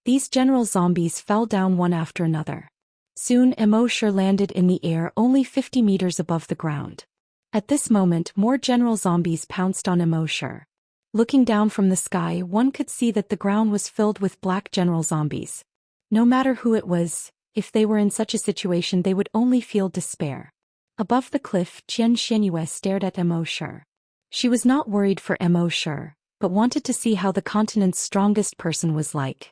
These general zombies fell down one after another. Soon Immorse landed in the air only 50 meters above the ground. At this moment more general zombies pounced on Immorse. Looking down from the sky, one could see that the ground was filled with black general zombies. No matter who it was, if they were in such a situation they would only feel despair. Above the cliff, Xianxia stared at Immorse. She was not worried for Immorse, but wanted to see how the continent's strongest person was like.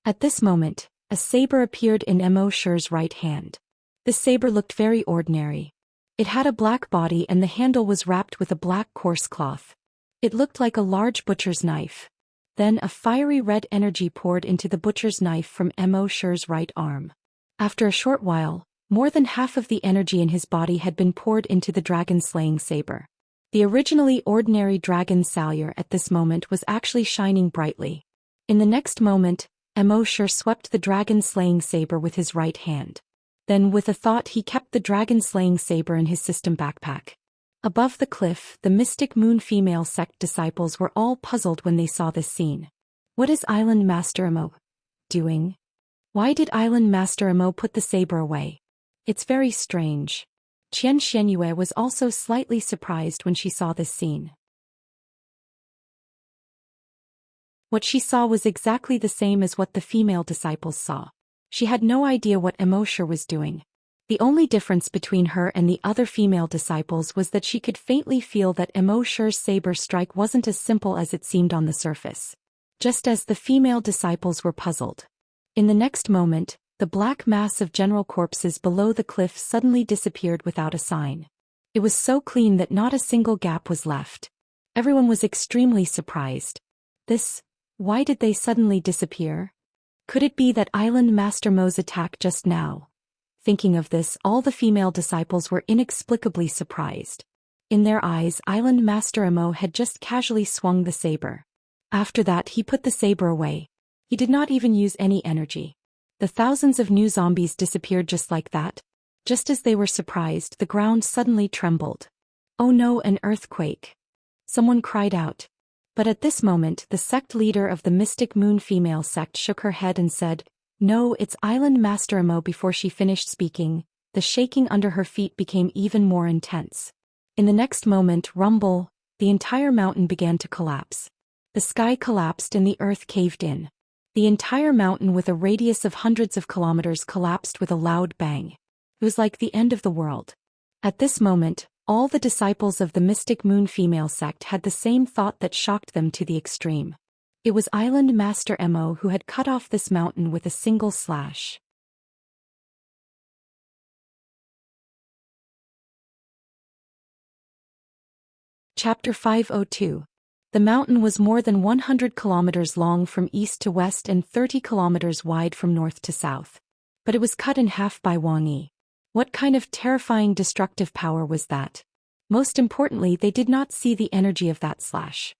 At this moment, a saber appeared in Immorse's right hand. This saber looked very ordinary. It had a black body and the handle was wrapped with a black coarse cloth. It looked like a large butcher's knife. Then a fiery red energy poured into the butcher's knife from Immorse's right arm. After a short while, more than half of the energy in his body had been poured into the dragon-slaying saber. The originally ordinary dragon salyer at this moment was actually shining brightly. In the next moment, Immorse swept the dragon-slaying saber with his right hand. Then with a thought he kept the dragon-slaying saber in his system backpack. Above the cliff, the Mystic Moon female sect disciples were all puzzled when they saw this scene. What is Island Master Imo doing? Why did Island Master Imo put the saber away? It's very strange. Xianxia was also slightly surprised when she saw this scene. What she saw was exactly the same as what the female disciples saw. She had no idea what Immorse was doing. The only difference between her and the other female disciples was that she could faintly feel that Immorse's saber strike wasn't as simple as it seemed on the surface. Just as the female disciples were puzzled. In the next moment, the black mass of general corpses below the cliff suddenly disappeared without a sign. It was so clean that not a single gap was left. Everyone was extremely surprised. Why did they suddenly disappear? Could it be that Island Master Mo's attack just now? Thinking of this, all the female disciples were inexplicably surprised. In their eyes, Island Master Imo had just casually swung the saber. After that he put the saber away. He did not even use any energy. The thousands of new zombies disappeared just like that. Just as they were surprised, the ground suddenly trembled. Oh no, an earthquake! Someone cried out. But at this moment the sect leader of the Mystic Moon female sect shook her head and said, "No, it's Island Master Imo." Before she finished speaking, the shaking under her feet became even more intense. In the next moment, rumble, the entire mountain began to collapse. The sky collapsed and the earth caved in. The entire mountain with a radius of hundreds of kilometers collapsed with a loud bang. It was like the end of the world. At this moment, all the disciples of the Mystic Moon female sect had the same thought that shocked them to the extreme. It was Island Master Imo who had cut off this mountain with a single slash. Chapter 502. The mountain was more than 100 kilometers long from east to west and 30 kilometers wide from north to south. But it was cut in half by Wang Yi. What kind of terrifying destructive power was that? Most importantly, they did not see the energy of that slash.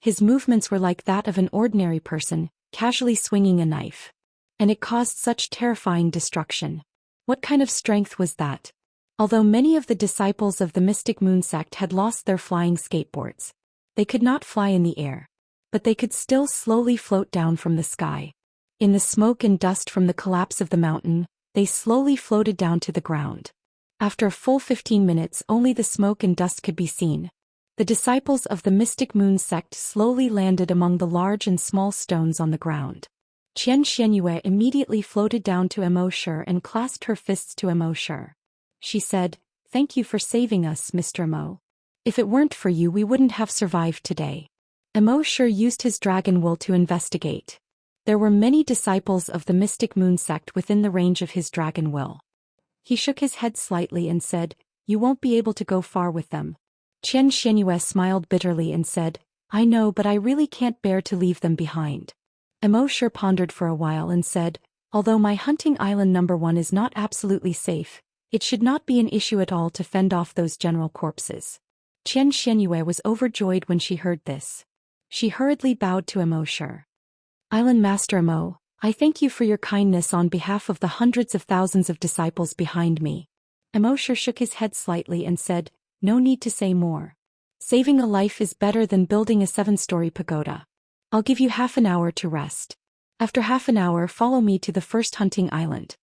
His movements were like that of an ordinary person, casually swinging a knife. And it caused such terrifying destruction. What kind of strength was that? Although many of the disciples of the Mystic Moon sect had lost their flying skateboards, they could not fly in the air. But they could still slowly float down from the sky. In the smoke and dust from the collapse of the mountain, they slowly floated down to the ground. After a full 15 minutes, only the smoke and dust could be seen. The disciples of the Mystic Moon sect slowly landed among the large and small stones on the ground. Xianxia immediately floated down to Immorse and clasped her fists to Immorse. She said, "Thank you for saving us, Mr. Imo. If it weren't for you, we wouldn't have survived today." Immorse used his dragon will to investigate. There were many disciples of the Mystic Moon sect within the range of his dragon will. He shook his head slightly and said, "You won't be able to go far with them." Xianxia smiled bitterly and said, "I know, but I really can't bear to leave them behind." Immorse pondered for a while and said, "Although my hunting island number 1 is not absolutely safe, it should not be an issue at all to fend off those general corpses." Xianxia was overjoyed when she heard this. She hurriedly bowed to Immorse. "Island Master Imo, I thank you for your kindness on behalf of the hundreds of thousands of disciples behind me." Immorse shook his head slightly and said, "No need to say more. Saving a life is better than building a 7-story pagoda. I'll give you half an hour to rest. After half an hour, follow me to the first hunting island.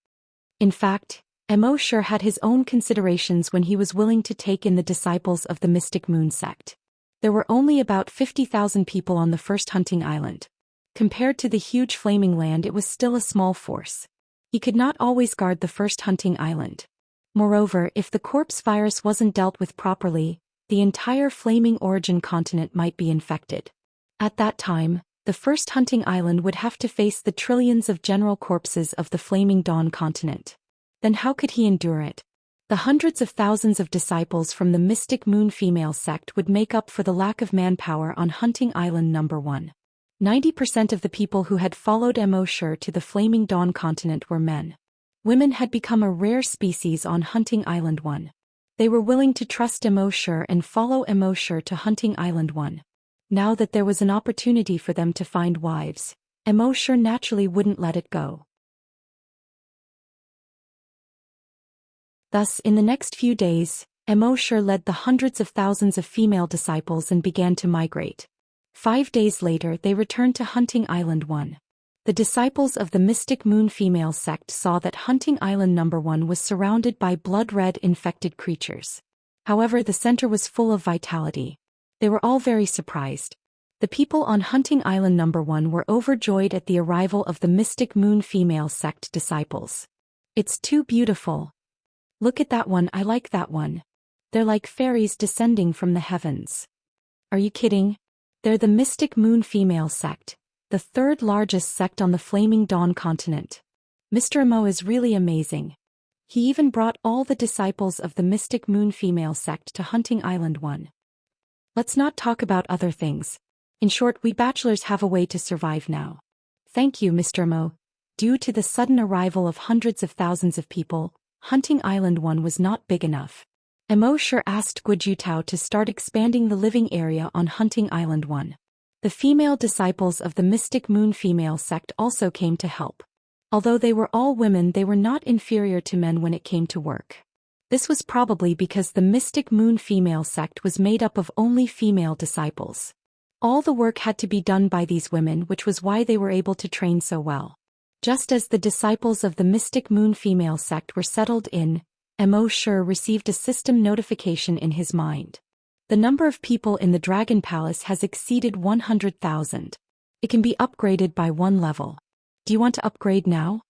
In fact, Immerse had his own considerations when he was willing to take in the disciples of the Mystic Moon sect. There were only about 50,000 people on the first hunting island. Compared to the huge flaming land, it was still a small force. He could not always guard the first hunting island. Moreover, if the corpse virus wasn't dealt with properly, the entire flaming origin continent might be infected. At that time, the first hunting island would have to face the trillions of general corpses of the flaming dawn continent. Then how could he endure it? The hundreds of thousands of disciples from the Mystic Moon female sect would make up for the lack of manpower on hunting island number 1. 90% of the people who had followed Immerse to the flaming dawn continent were men. Women had become a rare species on hunting island 1. They were willing to trust Immerse and follow Immerse to hunting island 1. Now that there was an opportunity for them to find wives, Immerse naturally wouldn't let it go. Thus, in the next few days, Immerse led the hundreds of thousands of female disciples and began to migrate. 5 days later, they returned to hunting island 1. The disciples of the Mystic Moon female sect saw that hunting island number 1 was surrounded by blood-red infected creatures. However, the center was full of vitality. They were all very surprised. The people on hunting island number 1 were overjoyed at the arrival of the Mystic Moon female sect disciples. It's too beautiful. Look at that one, I like that one. They're like fairies descending from the heavens. Are you kidding? They're the Mystic Moon female sect, the third largest sect on the Flaming Dawn continent. Mr. Imo is really amazing. He even brought all the disciples of the Mystic Moon female sect to hunting island 1. Let's not talk about other things. In short, we bachelors have a way to survive now. Thank you, Mr. Imo. Due to the sudden arrival of hundreds of thousands of people, hunting island 1 was not big enough. Immerse asked Guojutao to start expanding the living area on hunting island 1. The female disciples of the Mystic Moon female sect also came to help. Although they were all women, they were not inferior to men when it came to work. This was probably because the Mystic Moon female sect was made up of only female disciples. All the work had to be done by these women, which was why they were able to train so well. Just as the disciples of the Mystic Moon female sect were settled in, Immerse received a system notification in his mind. The number of people in the Dragon Palace has exceeded 100,000. It can be upgraded by 1 level. Do you want to upgrade now?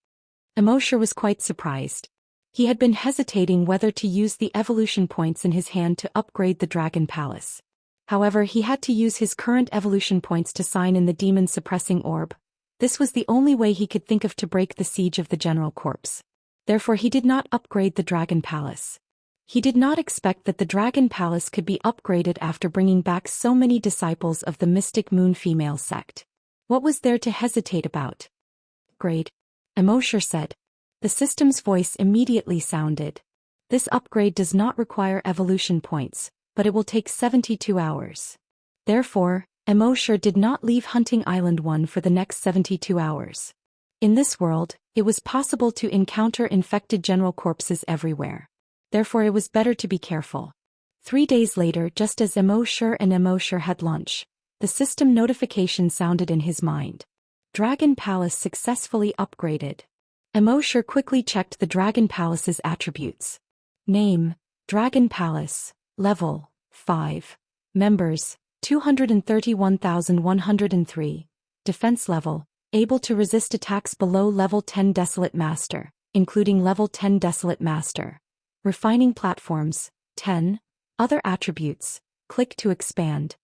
Immerse was quite surprised. He had been hesitating whether to use the evolution points in his hand to upgrade the Dragon Palace. However, he had to use his current evolution points to sign in the demon suppressing orb. This was the only way he could think of to break the siege of the General Corpse. Therefore, he did not upgrade the Dragon Palace. He did not expect that the Dragon Palace could be upgraded after bringing back so many disciples of the Mystic Moon female sect. What was there to hesitate about? Upgrade, Immerse said. The system's voice immediately sounded. This upgrade does not require evolution points, but it will take 72 hours. Therefore, Immerse did not leave hunting island 1 for the next 72 hours. In this world, it was possible to encounter infected general corpses everywhere. Therefore, it was better to be careful. 3 days later, just as Immerse had lunch, the system notification sounded in his mind. Dragon Palace successfully upgraded. Immerse quickly checked the Dragon Palace's attributes. Name, Dragon Palace, Level, 5. Members, 231,103. Defense level, able to resist attacks below level 10 Desolate Master, including level 10 Desolate Master. Refining platforms, 10. Other attributes, click to expand.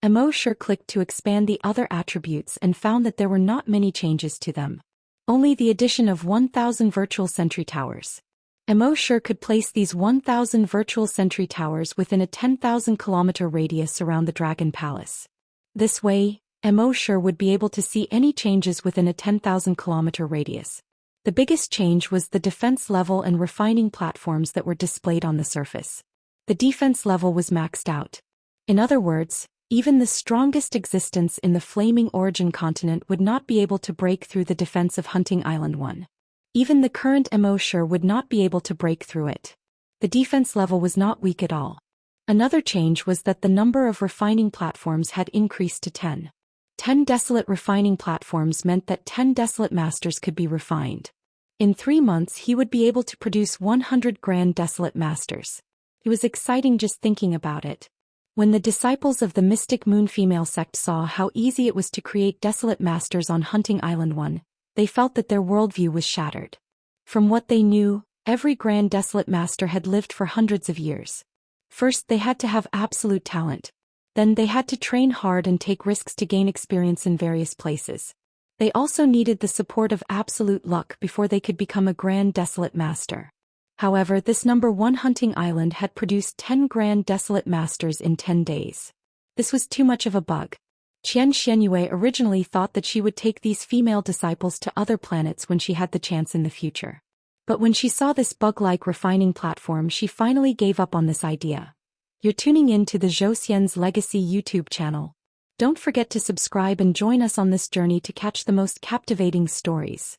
Immerse clicked to expand the other attributes and found that there were not many changes to them. Only the addition of 1,000 virtual sentry towers. Immerse could place these 1,000 virtual sentry towers within a 10,000 kilometer radius around the Dragon Palace. This way, Immerse would be able to see any changes within a 10,000 kilometer radius. The biggest change was the defense level and refining platforms that were displayed on the surface. The defense level was maxed out. In other words, even the strongest existence in the Flaming Origin continent would not be able to break through the defense of Hunting Island 1. Even the current Immerse would not be able to break through it. The defense level was not weak at all. Another change was that the number of refining platforms had increased to 10. 10 desolate refining platforms meant that 10 desolate masters could be refined. In 3 months he would be able to produce 100 grand desolate masters. It was exciting just thinking about it. When the disciples of the Mystic Moon female sect saw how easy it was to create desolate masters on Hunting Island 1, they felt that their worldview was shattered. From what they knew, every grand desolate master had lived for hundreds of years. First they had to have absolute talent. Then they had to train hard and take risks to gain experience in various places. They also needed the support of absolute luck before they could become a grand desolate master. However, this number 1 Hunting Island had produced 10 grand desolate masters in 10 days. This was too much of a bug. Xianxia originally thought that she would take these female disciples to other planets when she had the chance in the future. But when she saw this bug-like refining platform, she finally gave up on this idea. You're tuning in to the Zhou Xian's Legacy YouTube channel. Don't forget to subscribe and join us on this journey to catch the most captivating stories.